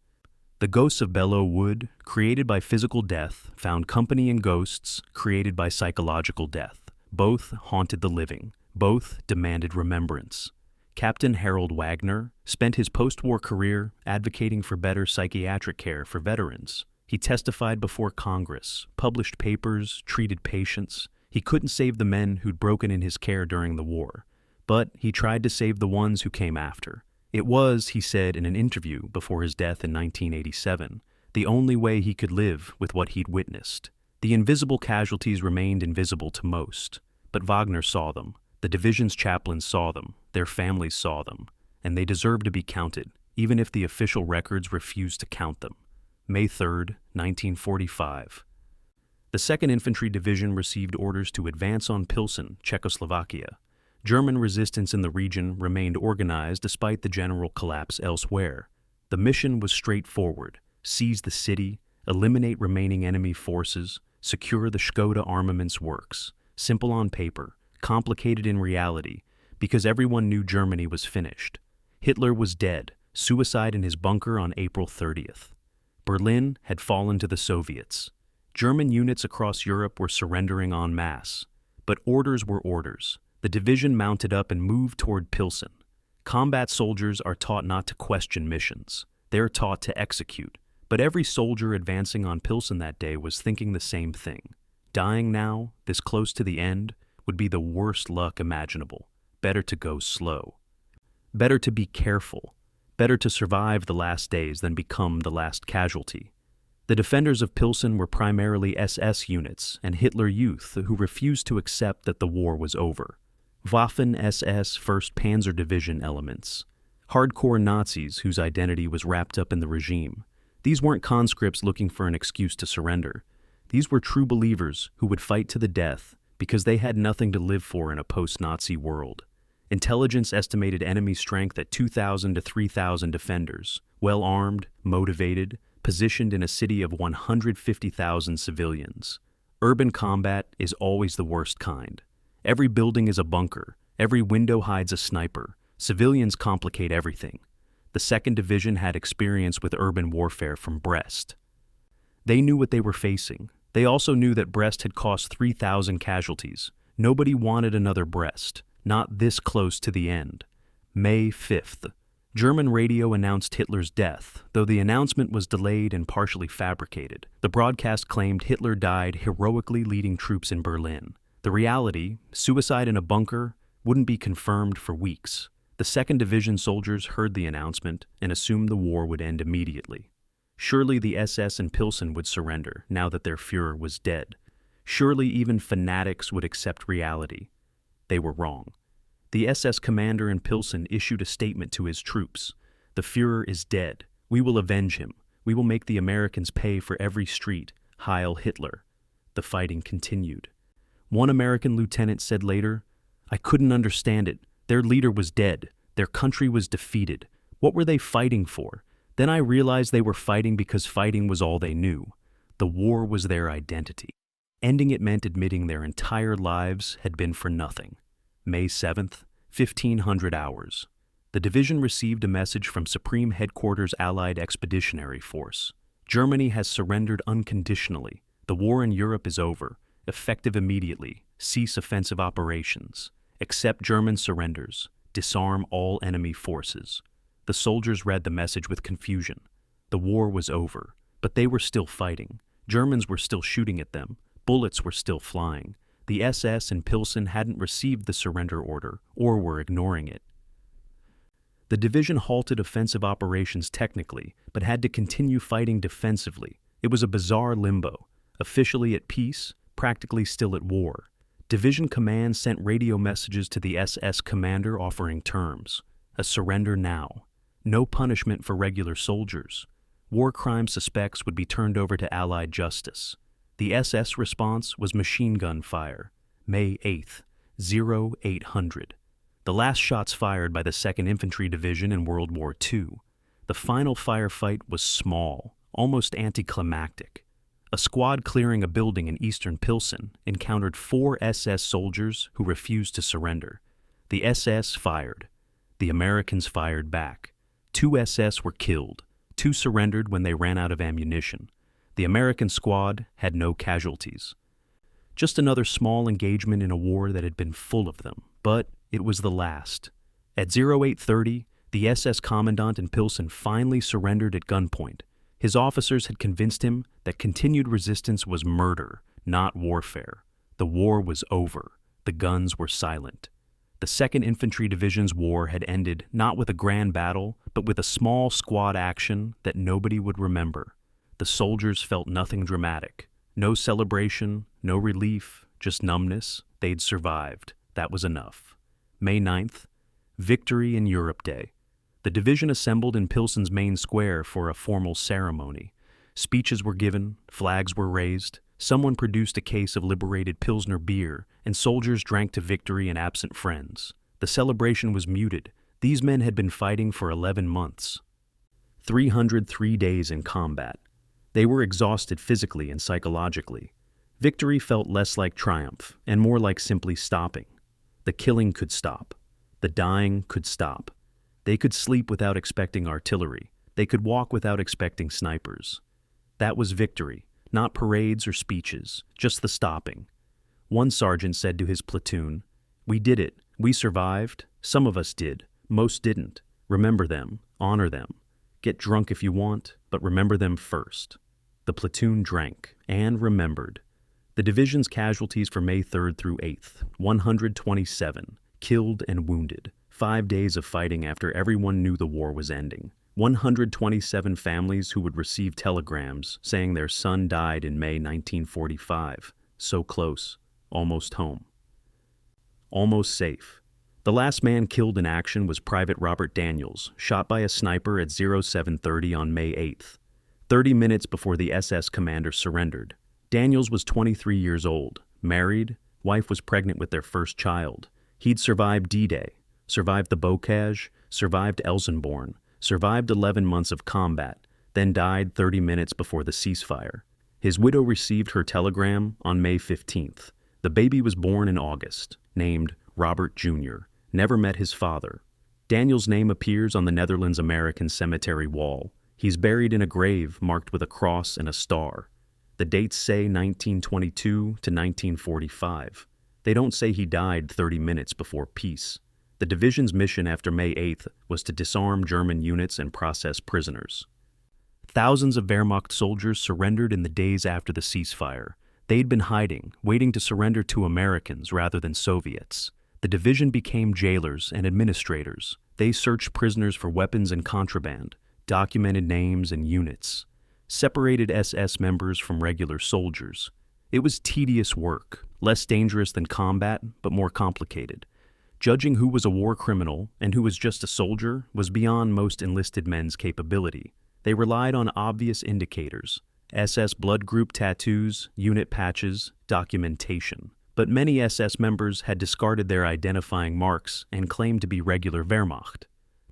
The ghosts of Belleau Wood, created by physical death, found company in ghosts created by psychological death. Both haunted the living. Both demanded remembrance. Captain Harold Wagner spent his post-war career advocating for better psychiatric care for veterans. He testified before Congress, published papers, treated patients. He couldn't save the men who'd broken in his care during the war, but he tried to save the ones who came after. It was, he said in an interview before his death in 1987, the only way he could live with what he'd witnessed. The invisible casualties remained invisible to most, but Wagner saw them. The division's chaplains saw them, their families saw them, and they deserved to be counted, even if the official records refused to count them. May 3, 1945. The 2nd Infantry Division received orders to advance on Pilsen, Czechoslovakia. German resistance in the region remained organized despite the general collapse elsewhere. The mission was straightforward: seize the city, eliminate remaining enemy forces, secure the Škoda armaments works. Simple on paper, complicated in reality, because everyone knew Germany was finished. Hitler was dead, suicide in his bunker on April 30th. Berlin had fallen to the Soviets. German units across Europe were surrendering en masse. But orders were orders. The division mounted up and moved toward Pilsen. Combat soldiers are taught not to question missions. They're taught to execute. But every soldier advancing on Pilsen that day was thinking the same thing. Dying now, this close to the end, would be the worst luck imaginable. Better to go slow. Better to be careful. Better to survive the last days than become the last casualty. The defenders of Pilsen were primarily SS units and Hitler Youth who refused to accept that the war was over. Waffen-SS 1st Panzer Division elements. Hardcore Nazis whose identity was wrapped up in the regime. These weren't conscripts looking for an excuse to surrender. These were true believers who would fight to the death because they had nothing to live for in a post-Nazi world. Intelligence estimated enemy strength at 2,000 to 3,000 defenders, well-armed, motivated, positioned in a city of 150,000 civilians. Urban combat is always the worst kind. Every building is a bunker. Every window hides a sniper. Civilians complicate everything. The 2nd Division had experience with urban warfare from Brest. They knew what they were facing. They also knew that Brest had cost 3,000 casualties. Nobody wanted another Brest, not this close to the end. May 5th. German radio announced Hitler's death, though the announcement was delayed and partially fabricated. The broadcast claimed Hitler died heroically leading troops in Berlin. The reality, suicide in a bunker, wouldn't be confirmed for weeks. The 2nd Division soldiers heard the announcement and assumed the war would end immediately. Surely the SS in Pilsen would surrender now that their Führer was dead. Surely even fanatics would accept reality. They were wrong. The SS commander in Pilsen issued a statement to his troops. The Führer is dead. We will avenge him. We will make the Americans pay for every street. Heil Hitler. The fighting continued. One American lieutenant said later, "I couldn't understand it. Their leader was dead. Their country was defeated. What were they fighting for? Then I realized they were fighting because fighting was all they knew. The war was their identity. Ending it meant admitting their entire lives had been for nothing." May 7th, 1500 hours. The division received a message from Supreme Headquarters Allied Expeditionary Force. Germany has surrendered unconditionally. The war in Europe is over. Effective immediately. Cease offensive operations. Accept German surrenders. Disarm all enemy forces. The soldiers read the message with confusion. The war was over, but they were still fighting. Germans were still shooting at them. Bullets were still flying. The SS in Pilsen hadn't received the surrender order, or were ignoring it. The division halted offensive operations technically, but had to continue fighting defensively. It was a bizarre limbo. Officially at peace, practically still at war. Division command sent radio messages to the SS commander offering terms. A surrender now. No punishment for regular soldiers. War crime suspects would be turned over to Allied justice. The SS response was machine gun fire. May 8th, 0800. The last shots fired by the 2nd Infantry Division in World War II. The final firefight was small, almost anticlimactic. A squad clearing a building in eastern Pilsen encountered 4 SS soldiers who refused to surrender. The SS fired. The Americans fired back. 2 SS were killed. 2 surrendered when they ran out of ammunition. The American squad had no casualties. Just another small engagement in a war that had been full of them, but it was the last. At 0830, the SS commandant in Pilsen finally surrendered at gunpoint. His officers had convinced him that continued resistance was murder, not warfare. The war was over. The guns were silent. The 2nd Infantry Division's war had ended not with a grand battle, but with a small squad action that nobody would remember. The soldiers felt nothing dramatic. No celebration, no relief, just numbness. They'd survived. That was enough. May 9th, Victory in Europe Day. The division assembled in Pilsen's main square for a formal ceremony. Speeches were given, flags were raised, someone produced a case of liberated Pilsner beer, and soldiers drank to victory and absent friends. The celebration was muted. These men had been fighting for 11 months. 303 days in combat. They were exhausted physically and psychologically. Victory felt less like triumph and more like simply stopping. The killing could stop. The dying could stop. They could sleep without expecting artillery. They could walk without expecting snipers. That was victory, not parades or speeches, just the stopping. One sergeant said to his platoon, "We did it. We survived. Some of us did. Most didn't. Remember them. Honor them. Get drunk if you want, but remember them first. The platoon drank and remembered. The division's casualties for May 3rd through 8th, 127, killed and wounded. 5 days of fighting after everyone knew the war was ending. 127 families who would receive telegrams saying their son died in May 1945. So close, almost home. Almost safe. The last man killed in action was Private Robert Daniels, shot by a sniper at 0730 on May 8th. 30 minutes before the SS commander surrendered. Daniels was 23 years old, married, wife was pregnant with their first child. He'd survived D-Day, survived the Bocage, survived Elsenborn, survived 11 months of combat, then died 30 minutes before the ceasefire. His widow received her telegram on May 15th. The baby was born in August, named Robert Jr., never met his father. Daniel's name appears on the Netherlands American Cemetery wall. He's buried in a grave marked with a cross and a star. The dates say 1922 to 1945. They don't say he died 30 minutes before peace. The division's mission after May 8th was to disarm German units and process prisoners. Thousands of Wehrmacht soldiers surrendered in the days after the ceasefire. They'd been hiding, waiting to surrender to Americans rather than Soviets. The division became jailers and administrators. They searched prisoners for weapons and contraband, documented names and units, separated SS members from regular soldiers. It was tedious work, less dangerous than combat, but more complicated. Judging who was a war criminal and who was just a soldier was beyond most enlisted men's capability. They relied on obvious indicators: SS blood group tattoos, unit patches, documentation. But many SS members had discarded their identifying marks and claimed to be regular Wehrmacht.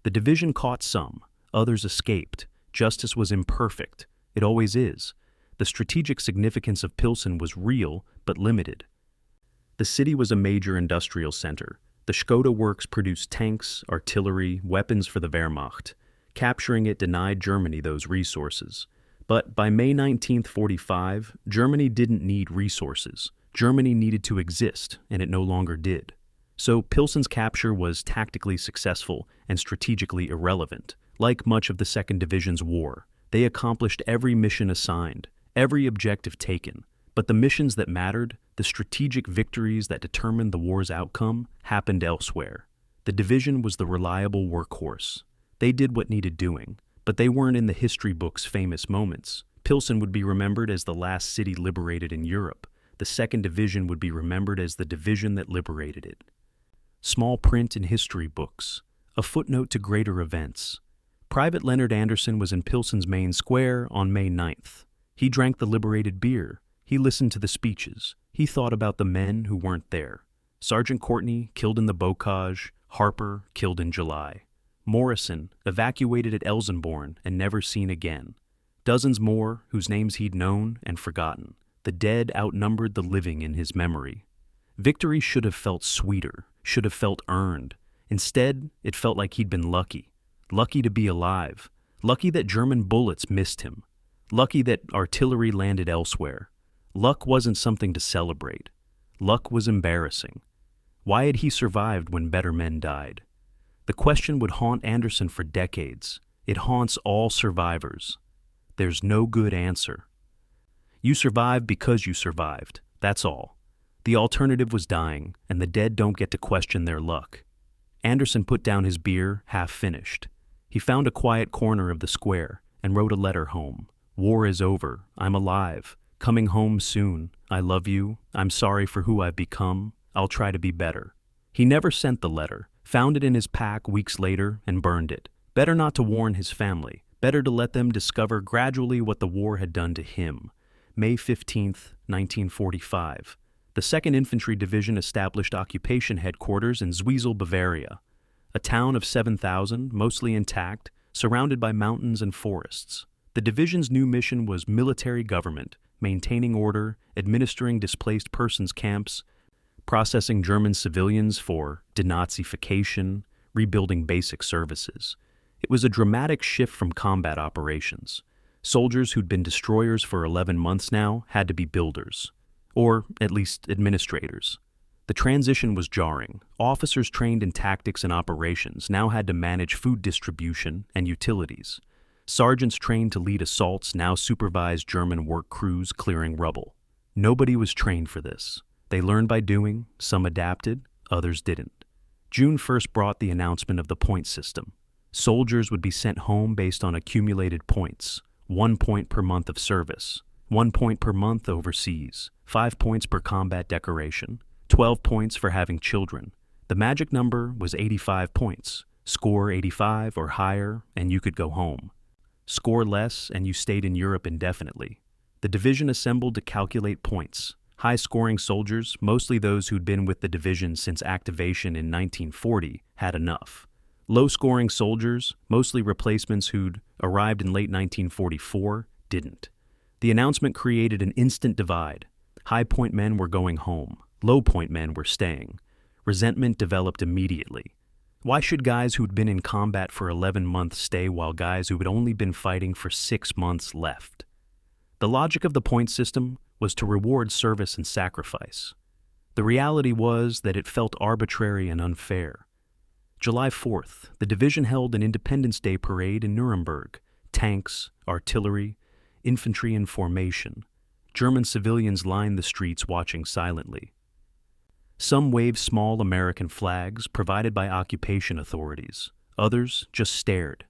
The division caught some, others escaped. Justice was imperfect. It always is. The strategic significance of Pilsen was real, but limited. The city was a major industrial center. The Skoda works produced tanks, artillery, weapons for the Wehrmacht. Capturing it denied Germany those resources. But by May 1945, Germany didn't need resources. Germany needed to exist, and it no longer did. So Pilsen's capture was tactically successful and strategically irrelevant. Like much of the 2nd Division's war, they accomplished every mission assigned, every objective taken. But the missions that mattered, the strategic victories that determined the war's outcome, happened elsewhere. The division was the reliable workhorse. They did what needed doing, but they weren't in the history books' famous moments. Pilsen would be remembered as the last city liberated in Europe. The 2nd Division would be remembered as the division that liberated it. Small print in history books, a footnote to greater events. Private Leonard Anderson was in Pilsen's main square on May 9th. He drank the liberated beer. He listened to the speeches. He thought about the men who weren't there. Sergeant Courtney, killed in the Bocage. Harper, killed in July. Morrison, evacuated at Elsenborn and never seen again. Dozens more whose names he'd known and forgotten. The dead outnumbered the living in his memory. Victory should have felt sweeter, should have felt earned. Instead, it felt like he'd been lucky. Lucky to be alive. Lucky that German bullets missed him. Lucky that artillery landed elsewhere. Luck wasn't something to celebrate. Luck was embarrassing. Why had he survived when better men died? The question would haunt Anderson for decades. It haunts all survivors. There's no good answer. You survived because you survived. That's all. The alternative was dying, and the dead don't get to question their luck. Anderson put down his beer, half finished. He found a quiet corner of the square and wrote a letter home. War is over. I'm alive. Coming home soon. I love you. I'm sorry for who I've become. I'll try to be better. He never sent the letter, found it in his pack weeks later, and burned it. Better not to warn his family. Better to let them discover gradually what the war had done to him. May 15th, 1945. The 2nd Infantry Division established occupation headquarters in Zwiesel, Bavaria, a town of 7,000, mostly intact, surrounded by mountains and forests. The division's new mission was military government, maintaining order, administering displaced persons camps, processing German civilians for denazification, rebuilding basic services. It was a dramatic shift from combat operations. Soldiers who'd been destroyers for 11 months now had to be builders, or at least administrators. The transition was jarring. Officers trained in tactics and operations now had to manage food distribution and utilities. Sergeants trained to lead assaults now supervised German work crews clearing rubble. Nobody was trained for this. They learned by doing, some adapted, others didn't. June 1st brought the announcement of the point system. Soldiers would be sent home based on accumulated points, 1 point per month of service, 1 point per month overseas, 5 points per combat decoration, 12 points for having children. The magic number was 85 points. Score 85 or higher, and you could go home. Score less, and you stayed in Europe indefinitely. The division assembled to calculate points. High-scoring soldiers, mostly those who'd been with the division since activation in 1940, had enough. Low-scoring soldiers, mostly replacements who'd arrived in late 1944, didn't. The announcement created an instant divide. High-point men were going home. Low-point men were staying. Resentment developed immediately. Why should guys who'd been in combat for 11 months stay while guys who had only been fighting for 6 months left? The logic of the point system was to reward service and sacrifice. The reality was that it felt arbitrary and unfair. July 4th, the division held an Independence Day parade in Nuremberg. Tanks, artillery, infantry in formation. German civilians lined the streets watching silently. Some waved small American flags provided by occupation authorities. Others just stared.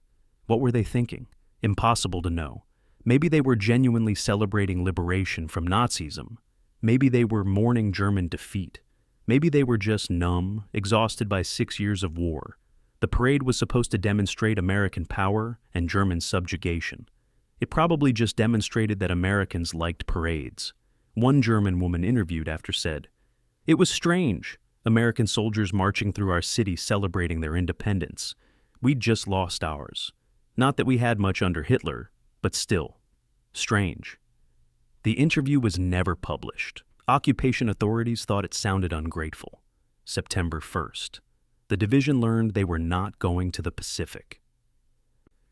What were they thinking? Impossible to know. Maybe they were genuinely celebrating liberation from Nazism. Maybe they were mourning German defeat. Maybe they were just numb, exhausted by 6 years of war. The parade was supposed to demonstrate American power and German subjugation. It probably just demonstrated that Americans liked parades. One German woman interviewed after said, "It was strange, American soldiers marching through our city celebrating their independence. We'd just lost ours. Not that we had much under Hitler, but still, strange." The interview was never published. Occupation authorities thought it sounded ungrateful. September 1st. The division learned they were not going to the Pacific.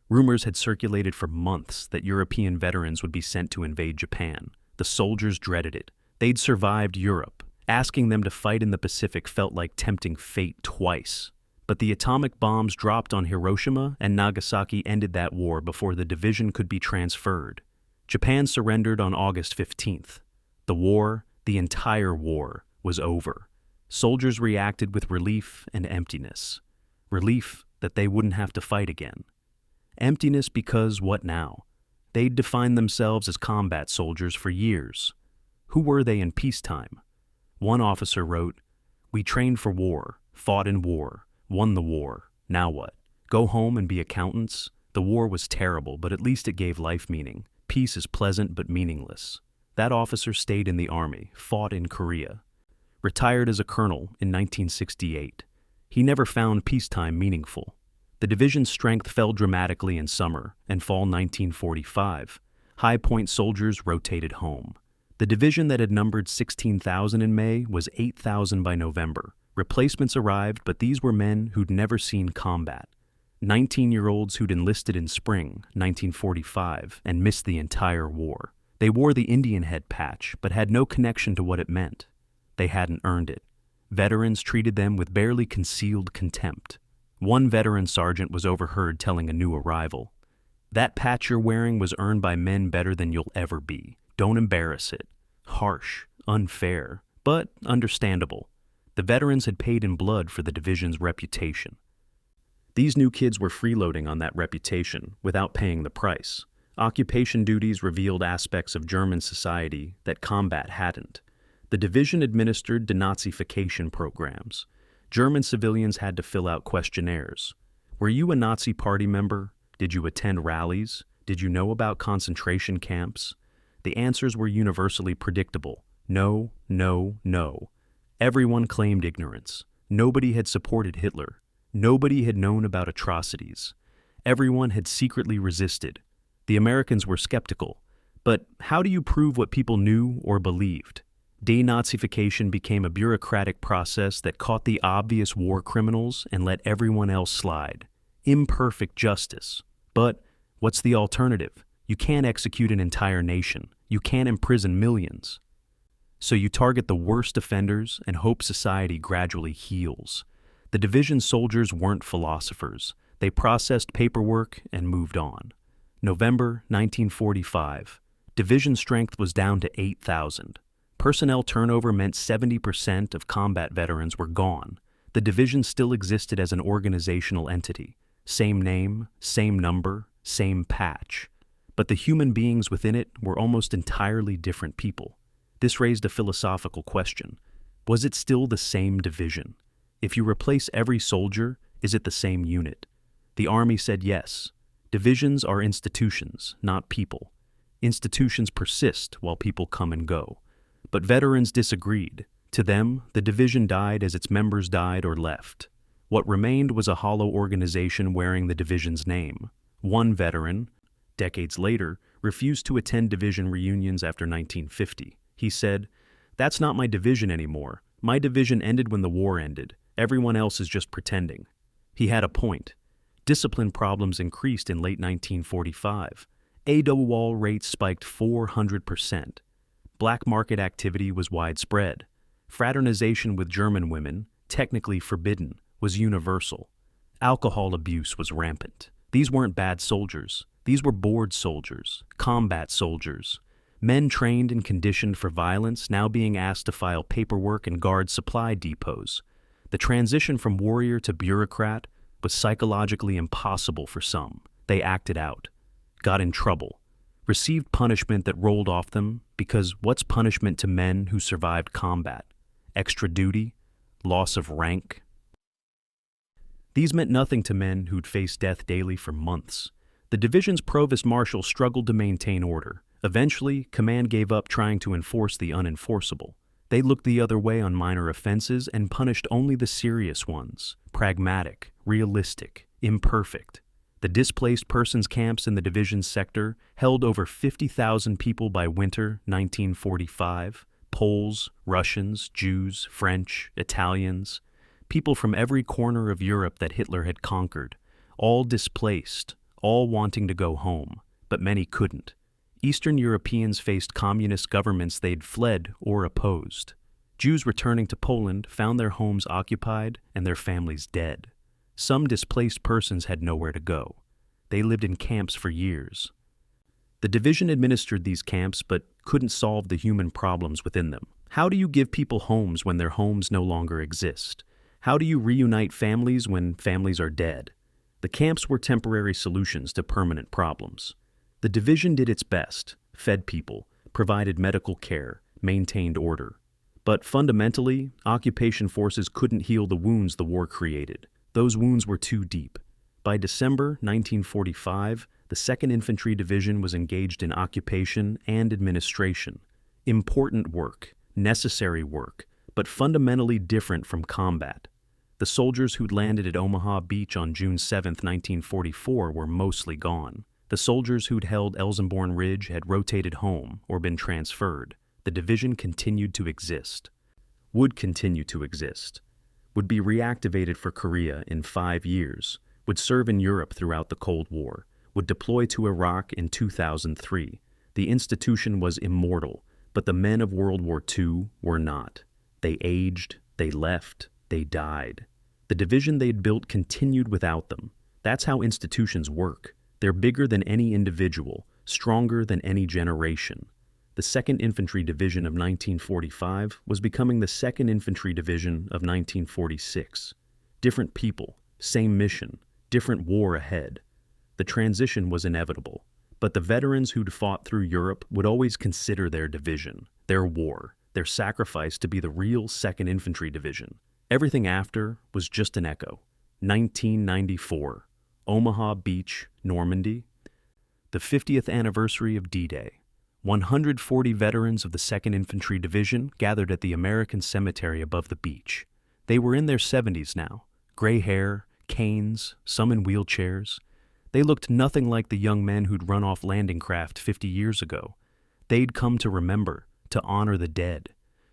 Rumors had circulated for months that European veterans would be sent to invade Japan. The soldiers dreaded it. They'd survived Europe. Asking them to fight in the Pacific felt like tempting fate twice. But the atomic bombs dropped on Hiroshima and Nagasaki ended that war before the division could be transferred. Japan surrendered on August 15th. The war, the entire war, was over. Soldiers reacted with relief and emptiness. Relief that they wouldn't have to fight again. Emptiness because what now? They'd defined themselves as combat soldiers for years. Who were they in peacetime? One officer wrote, "We trained for war, fought in war, won the war. Now what? Go home and be accountants? The war was terrible, but at least it gave life meaning. Peace is pleasant but meaningless." That officer stayed in the army, fought in Korea. Retired as a colonel in 1968. He never found peacetime meaningful. The division's strength fell dramatically in summer and fall 1945. High Point soldiers rotated home. The division that had numbered 16,000 in May was 8,000 by November. Replacements arrived, but these were men who'd never seen combat. 19-year-olds who'd enlisted in spring 1945 and missed the entire war. They wore the Indianhead patch, but had no connection to what it meant. They hadn't earned it. Veterans treated them with barely concealed contempt. One veteran sergeant was overheard telling a new arrival, "That patch you're wearing was earned by men better than you'll ever be. Don't embarrass it." Harsh, unfair, but understandable. The veterans had paid in blood for the division's reputation. These new kids were freeloading on that reputation without paying the price. Occupation duties revealed aspects of German society that combat hadn't. The division administered denazification programs. German civilians had to fill out questionnaires. Were you a Nazi party member? Did you attend rallies? Did you know about concentration camps? The answers were universally predictable. No, no, no. Everyone claimed ignorance. Nobody had supported Hitler. Nobody had known about atrocities. Everyone had secretly resisted. The Americans were skeptical. But how do you prove what people knew or believed? Denazification became a bureaucratic process that caught the obvious war criminals and let everyone else slide. Imperfect justice. But what's the alternative? You can't execute an entire nation. You can't imprison millions. So you target the worst offenders and hope society gradually heals. The division soldiers weren't philosophers. They processed paperwork and moved on. November 1945. Division strength was down to 8,000. Personnel turnover meant 70% of combat veterans were gone. The division still existed as an organizational entity. Same name, same number, same patch. But the human beings within it were almost entirely different people. This raised a philosophical question. Was it still the same division? If you replace every soldier, is it the same unit? The Army said yes. Divisions are institutions, not people. Institutions persist while people come and go. But veterans disagreed. To them, the division died as its members died or left. What remained was a hollow organization wearing the division's name. One veteran, decades later, refused to attend division reunions after 1950. He said, "That's not my division anymore. My division ended when the war ended. Everyone else is just pretending." He had a point. Discipline problems increased in late 1945. AWOL rates spiked 400%. Black market activity was widespread. Fraternization with German women, technically forbidden, was universal. Alcohol abuse was rampant. These weren't bad soldiers. These were bored soldiers, combat soldiers. Men trained and conditioned for violence now being asked to file paperwork and guard supply depots. The transition from warrior to bureaucrat was psychologically impossible for some. They acted out, got in trouble, received punishment that rolled off them because what's punishment to men who survived combat? Extra duty? Loss of rank? These meant nothing to men who'd faced death daily for months. The division's provost marshal struggled to maintain order. Eventually, command gave up trying to enforce the unenforceable. They looked the other way on minor offenses and punished only the serious ones. Pragmatic, realistic, imperfect. The displaced persons camps in the division's sector held over 50,000 people by winter 1945. Poles, Russians, Jews, French, Italians. People from every corner of Europe that Hitler had conquered. All displaced, all wanting to go home, but many couldn't. Eastern Europeans faced communist governments they'd fled or opposed. Jews returning to Poland found their homes occupied and their families dead. Some displaced persons had nowhere to go. They lived in camps for years. The division administered these camps but couldn't solve the human problems within them. How do you give people homes when their homes no longer exist? How do you reunite families when families are dead? The camps were temporary solutions to permanent problems. The division did its best, fed people, provided medical care, maintained order. But fundamentally, occupation forces couldn't heal the wounds the war created. Those wounds were too deep. By December 1945, the 2nd Infantry Division was engaged in occupation and administration. Important work, necessary work, but fundamentally different from combat. The soldiers who'd landed at Omaha Beach on June 7, 1944 were mostly gone. The soldiers who'd held Elsenborn Ridge had rotated home or been transferred. The division continued to exist. Would continue to exist. Would be reactivated for Korea in 5 years. Would serve in Europe throughout the Cold War. Would deploy to Iraq in 2003. The institution was immortal, but the men of World War II were not. They aged, they left, they died. The division they'd built continued without them. That's how institutions work. They're bigger than any individual, stronger than any generation. The 2nd Infantry Division of 1945 was becoming the 2nd Infantry Division of 1946. Different people, same mission, different war ahead. The transition was inevitable, but the veterans who'd fought through Europe would always consider their division, their war, their sacrifice to be the real 2nd Infantry Division. Everything after was just an echo. 1994. Omaha Beach, Normandy. The 50th anniversary of D-Day. 140 veterans of the 2nd Infantry Division gathered at the American Cemetery above the beach. They were in their 70s now. Gray hair, canes, some in wheelchairs. They looked nothing like the young men who'd run off landing craft 50 years ago. They'd come to remember, to honor the dead,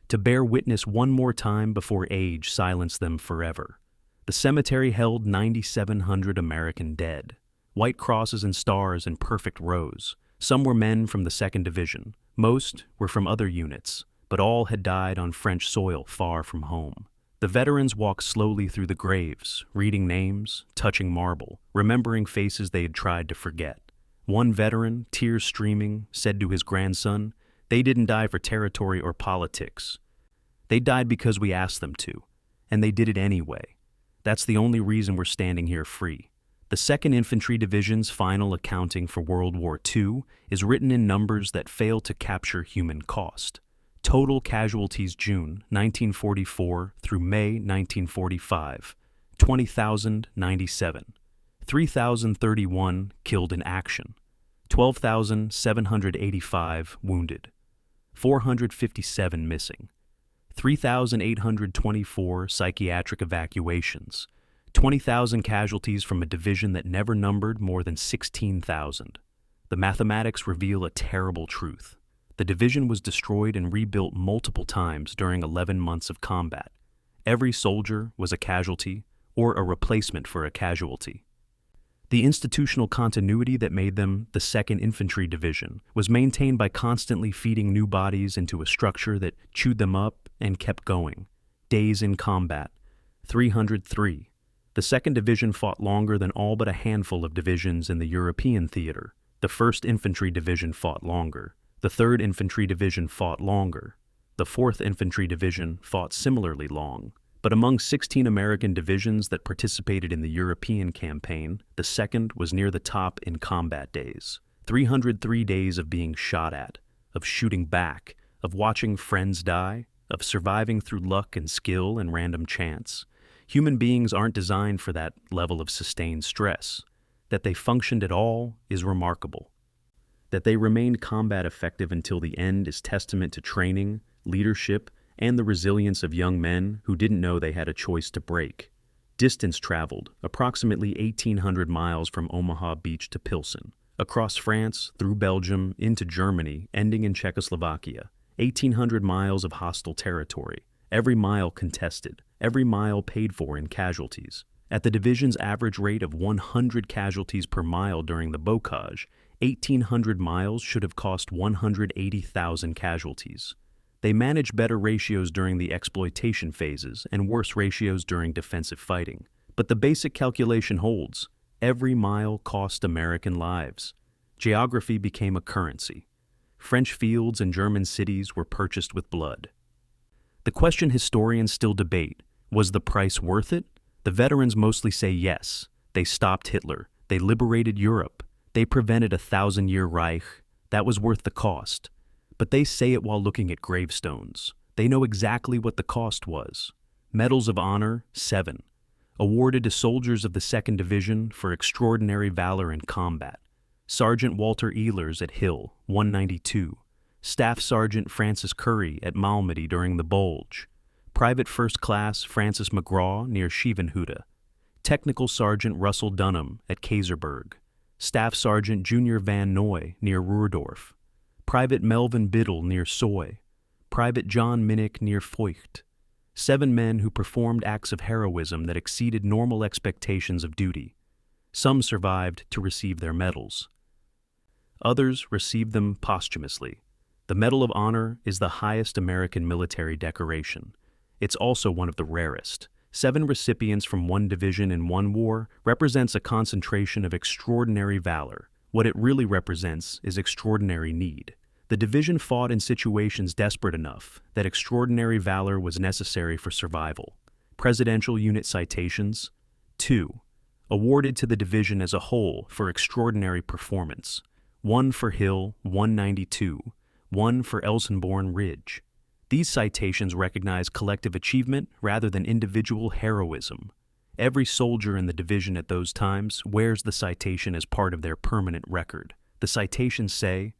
to bear witness one more time before age silenced them forever. The cemetery held 9,700 American dead, white crosses and stars in perfect rows. Some were men from the 2nd Division. Most were from other units, but all had died on French soil far from home. The veterans walked slowly through the graves, reading names, touching marble, remembering faces they had tried to forget. One veteran, tears streaming, said to his grandson, "They didn't die for territory or politics. They died because we asked them to, and they did it anyway. That's the only reason we're standing here free." The 2nd Infantry Division's final accounting for World War II is written in numbers that fail to capture human cost. Total casualties June 1944 through May 1945, 20,097. 3,031 killed in action, 12,785 wounded, 457 missing, 3,824 psychiatric evacuations, 20,000 casualties from a division that never numbered more than 16,000. The mathematics reveal a terrible truth. The division was destroyed and rebuilt multiple times during 11 months of combat. Every soldier was a casualty or a replacement for a casualty. The institutional continuity that made them the 2nd Infantry Division was maintained by constantly feeding new bodies into a structure that chewed them up and kept going. Days in combat, 303. The 2nd Division fought longer than all but a handful of divisions in the European theater. The 1st Infantry Division fought longer. The 3rd Infantry Division fought longer. The 4th Infantry Division fought similarly long. But among 16 American divisions that participated in the European campaign, the 2nd was near the top in combat days. 303 days of being shot at, of shooting back, of watching friends die, of surviving through luck and skill and random chance. Human beings aren't designed for that level of sustained stress. That they functioned at all is remarkable. That they remained combat effective until the end is testament to training, leadership, and the resilience of young men who didn't know they had a choice to break. Distance traveled, approximately 1,800 miles from Omaha Beach to Pilsen, across France, through Belgium, into Germany, ending in Czechoslovakia. 1,800 miles of hostile territory, every mile contested, every mile paid for in casualties. At the division's average rate of 100 casualties per mile during the bocage, 1,800 miles should have cost 180,000 casualties. They managed better ratios during the exploitation phases and worse ratios during defensive fighting. But the basic calculation holds. Every mile cost American lives. Geography became a currency. French fields and German cities were purchased with blood. The question historians still debate, was the price worth it? The veterans mostly say yes. They stopped Hitler. They liberated Europe. They prevented a 1,000-year Reich. That was worth the cost. But they say it while looking at gravestones. They know exactly what the cost was. Medals of Honor, 7. Awarded to soldiers of the 2nd Division for extraordinary valor in combat. Sergeant Walter Ehlers at Hill, 192. Staff Sergeant Francis Curry at Malmedy during the Bulge. Private First Class Francis McGraw near Schevenhude. Technical Sergeant Russell Dunham at Kaiserberg. Staff Sergeant Junior Van Noy near Ruhrdorf. Private Melvin Biddle near Soy. Private John Minnick near Feucht. 7 men who performed acts of heroism that exceeded normal expectations of duty. Some survived to receive their medals. Others received them posthumously. The Medal of Honor is the highest American military decoration. It's also one of the rarest. 7 recipients from one division in one war represents a concentration of extraordinary valor. What it really represents is extraordinary need. The division fought in situations desperate enough that extraordinary valor was necessary for survival. Presidential Unit Citations, 2. Awarded to the division as a whole for extraordinary performance. 1 for Hill, 192. 1 for Elsenborn Ridge. These citations recognize collective achievement rather than individual heroism. Every soldier in the division at those times wears the citation as part of their permanent record. The citations say,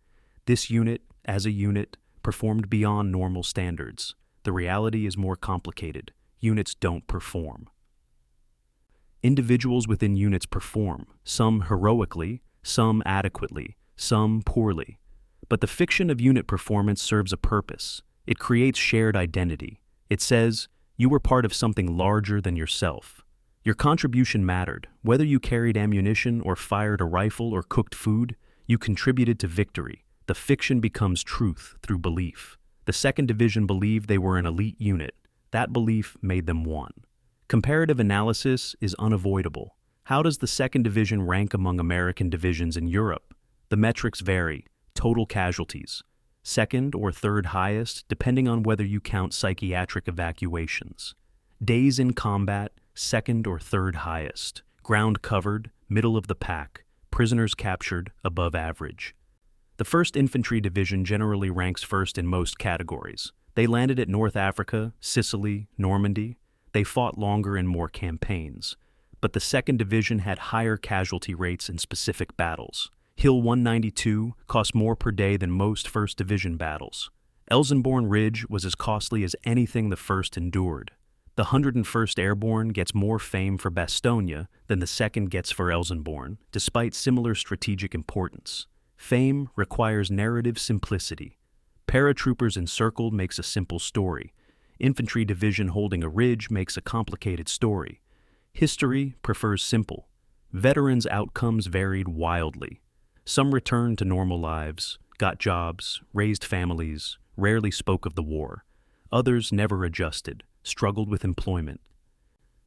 "This unit, as a unit, performed beyond normal standards. The reality is more complicated. Units don't perform." Individuals within units perform, some heroically, some adequately, some poorly. But the fiction of unit performance serves a purpose. It creates shared identity. It says, you were part of something larger than yourself. Your contribution mattered. Whether you carried ammunition or fired a rifle or cooked food, you contributed to victory. The fiction becomes truth through belief. The 2nd Division believed they were an elite unit. That belief made them one. Comparative analysis is unavoidable. How does the 2nd Division rank among American divisions in Europe? The metrics vary: total casualties, second or third highest depending on whether you count psychiatric evacuations. Days in combat, second or third highest. Ground covered, middle of the pack. Prisoners captured, above average. The 1st Infantry Division generally ranks first in most categories. They landed at North Africa, Sicily, Normandy. They fought longer in more campaigns. But the 2nd Division had higher casualty rates in specific battles. Hill 192 cost more per day than most 1st Division battles. Elsenborn Ridge was as costly as anything the 1st endured. The 101st Airborne gets more fame for Bastogne than the 2nd gets for Elsenborn, despite similar strategic importance. Fame requires narrative simplicity. Paratroopers encircled makes a simple story. Infantry Division holding a ridge makes a complicated story. History prefers simple. Veterans' outcomes varied wildly. Some returned to normal lives, got jobs, raised families, rarely spoke of the war. Others never adjusted, struggled with employment.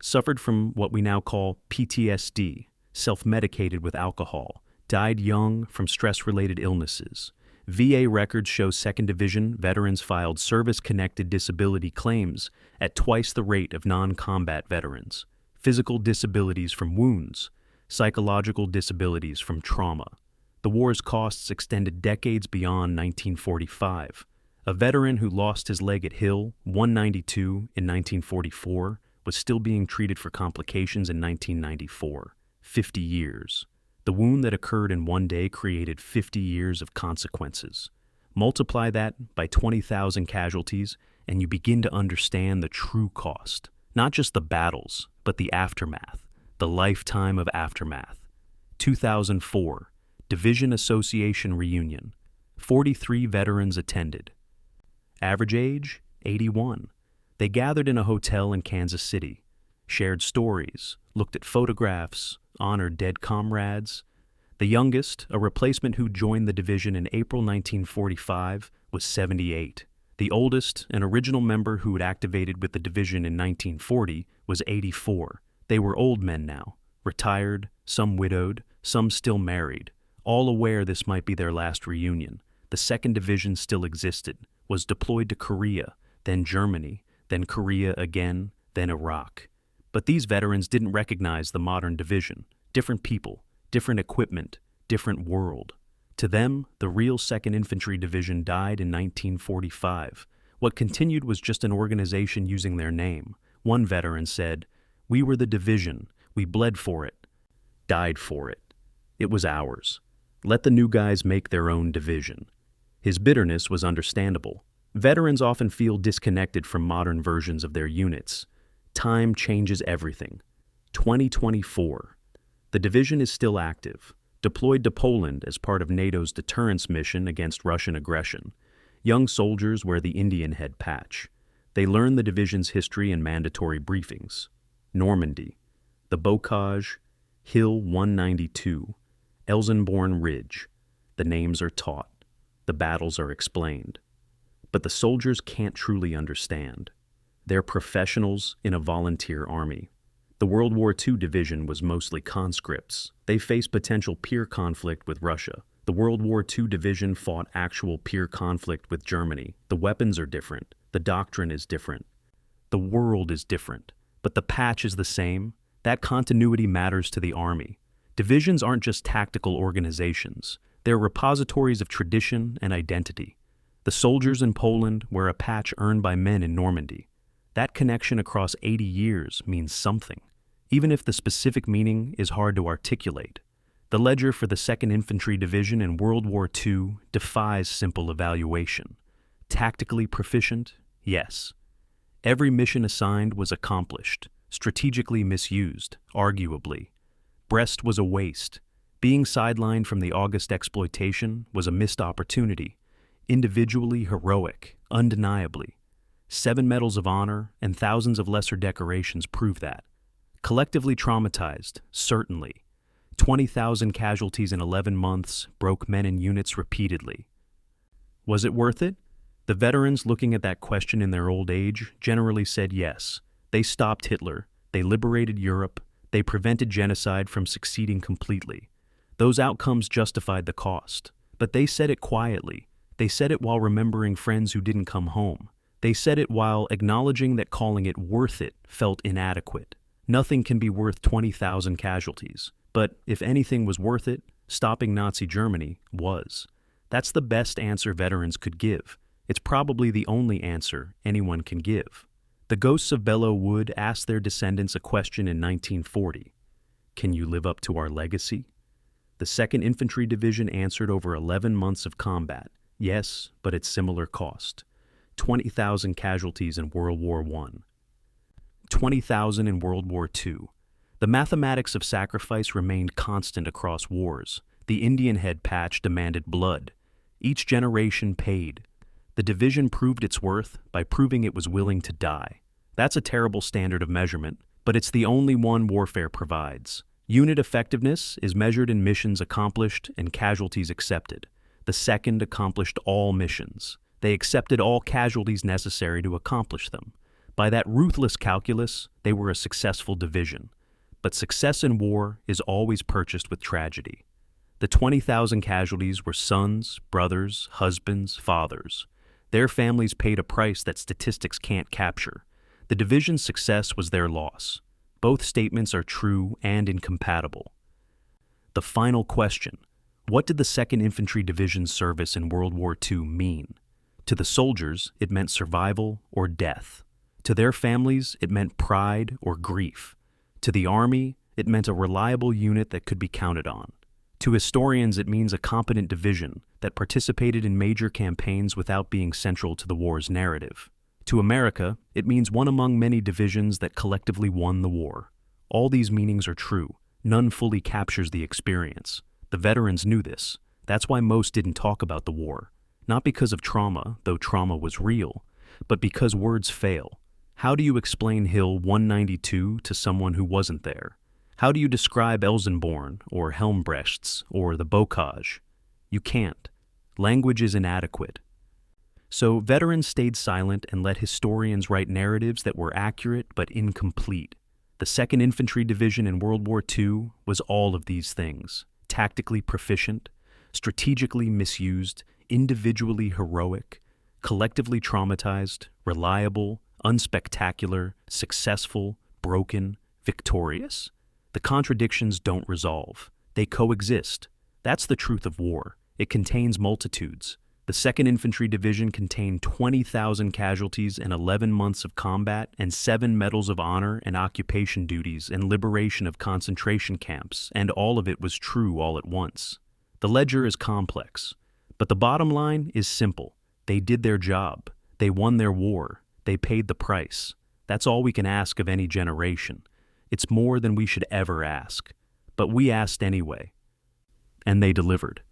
Suffered from what we now call PTSD, self-medicated with alcohol, died young from stress-related illnesses. VA records show 2nd Division veterans filed service-connected disability claims at twice the rate of non-combat veterans. Physical disabilities from wounds, psychological disabilities from trauma. The war's costs extended decades beyond 1945. A veteran who lost his leg at Hill 192 in 1944 was still being treated for complications in 1994. 50 years. The wound that occurred in one day created 50 years of consequences. Multiply that by 20,000 casualties, and you begin to understand the true cost. Not just the battles, but the aftermath, the lifetime of aftermath. 2004. Division Association Reunion. 43 veterans attended. Average age, 81. They gathered in a hotel in Kansas City, shared stories, looked at photographs, honored dead comrades. The youngest, a replacement who joined the division in April 1945, was 78. The oldest, an original member who had activated with the division in 1940, was 84. They were old men now, retired, some widowed, some still married. All aware this might be their last reunion. The 2nd Division still existed, was deployed to Korea, then Germany, then Korea again, then Iraq. But these veterans didn't recognize the modern division. Different people, different equipment, different world. To them, the real 2nd Infantry Division died in 1945. What continued was just an organization using their name. One veteran said, "We were the division. We bled for it, died for it. It was ours. Let the new guys make their own division." His bitterness was understandable. Veterans often feel disconnected from modern versions of their units. Time changes everything. 2024. The division is still active, deployed to Poland as part of NATO's deterrence mission against Russian aggression. Young soldiers wear the Indianhead patch. They learn the division's history in mandatory briefings. Normandy, the Bocage, Hill 192, Elsenborn Ridge. The names are taught. The battles are explained. But the soldiers can't truly understand. They're professionals in a volunteer army. The World War II division was mostly conscripts. They faced potential peer conflict with Russia. The World War II division fought actual peer conflict with Germany. The weapons are different. The doctrine is different. The world is different. But the patch is the same. That continuity matters to the Army. Divisions aren't just tactical organizations. They're repositories of tradition and identity. The soldiers in Poland wear a patch earned by men in Normandy. That connection across 80 years means something, even if the specific meaning is hard to articulate. The ledger for the 2nd Infantry Division in World War II defies simple evaluation. Tactically proficient? Yes. Every mission assigned was accomplished, strategically misused, arguably. Brest was a waste. Being sidelined from the August exploitation was a missed opportunity. Individually heroic, undeniably. 7 medals of honor and thousands of lesser decorations prove that. Collectively traumatized, certainly. 20,000 casualties in 11 months broke men and units repeatedly. Was it worth it? The veterans looking at that question in their old age generally said yes. They stopped Hitler. They liberated Europe. They prevented genocide from succeeding completely. Those outcomes justified the cost. But they said it quietly. They said it while remembering friends who didn't come home. They said it while acknowledging that calling it worth it felt inadequate. Nothing can be worth 20,000 casualties. But if anything was worth it, stopping Nazi Germany was. That's the best answer veterans could give. It's probably the only answer anyone can give. The ghosts of Belleau Wood asked their descendants a question in 1940. Can you live up to our legacy? The 2nd Infantry Division answered over 11 months of combat. Yes, but at similar cost. 20,000 casualties in World War I. 20,000 in World War II. The mathematics of sacrifice remained constant across wars. The Indianhead patch demanded blood. Each generation paid. The division proved its worth by proving it was willing to die. That's a terrible standard of measurement, but it's the only one warfare provides. Unit effectiveness is measured in missions accomplished and casualties accepted. The 2nd accomplished all missions. They accepted all casualties necessary to accomplish them. By that ruthless calculus, they were a successful division. But success in war is always purchased with tragedy. The 20,000 casualties were sons, brothers, husbands, fathers. Their families paid a price that statistics can't capture. The division's success was their loss. Both statements are true and incompatible. The final question: what did the 2nd Infantry Division's service in World War II mean? To the soldiers, it meant survival or death. To their families, it meant pride or grief. To the Army, it meant a reliable unit that could be counted on. To historians, it means a competent division that participated in major campaigns without being central to the war's narrative. To America, it means one among many divisions that collectively won the war. All these meanings are true. None fully captures the experience. The veterans knew this. That's why most didn't talk about the war. Not because of trauma, though trauma was real, but because words fail. How do you explain Hill 192 to someone who wasn't there? How do you describe Elsenborn, or Helmbrechts, or the Bocage? You can't. Language is inadequate. So veterans stayed silent and let historians write narratives that were accurate but incomplete. The 2nd Infantry Division in World War II was all of these things: tactically proficient, strategically misused, individually heroic, collectively traumatized, reliable, unspectacular, successful, broken, victorious. The contradictions don't resolve. They coexist. That's the truth of war. It contains multitudes. The 2nd Infantry Division contained 20,000 casualties and 11 months of combat and 7 medals of honor and occupation duties and liberation of concentration camps, and all of it was true all at once. The ledger is complex, but the bottom line is simple. They did their job. They won their war. They paid the price. That's all we can ask of any generation. It's more than we should ever ask. But we asked anyway. And they delivered.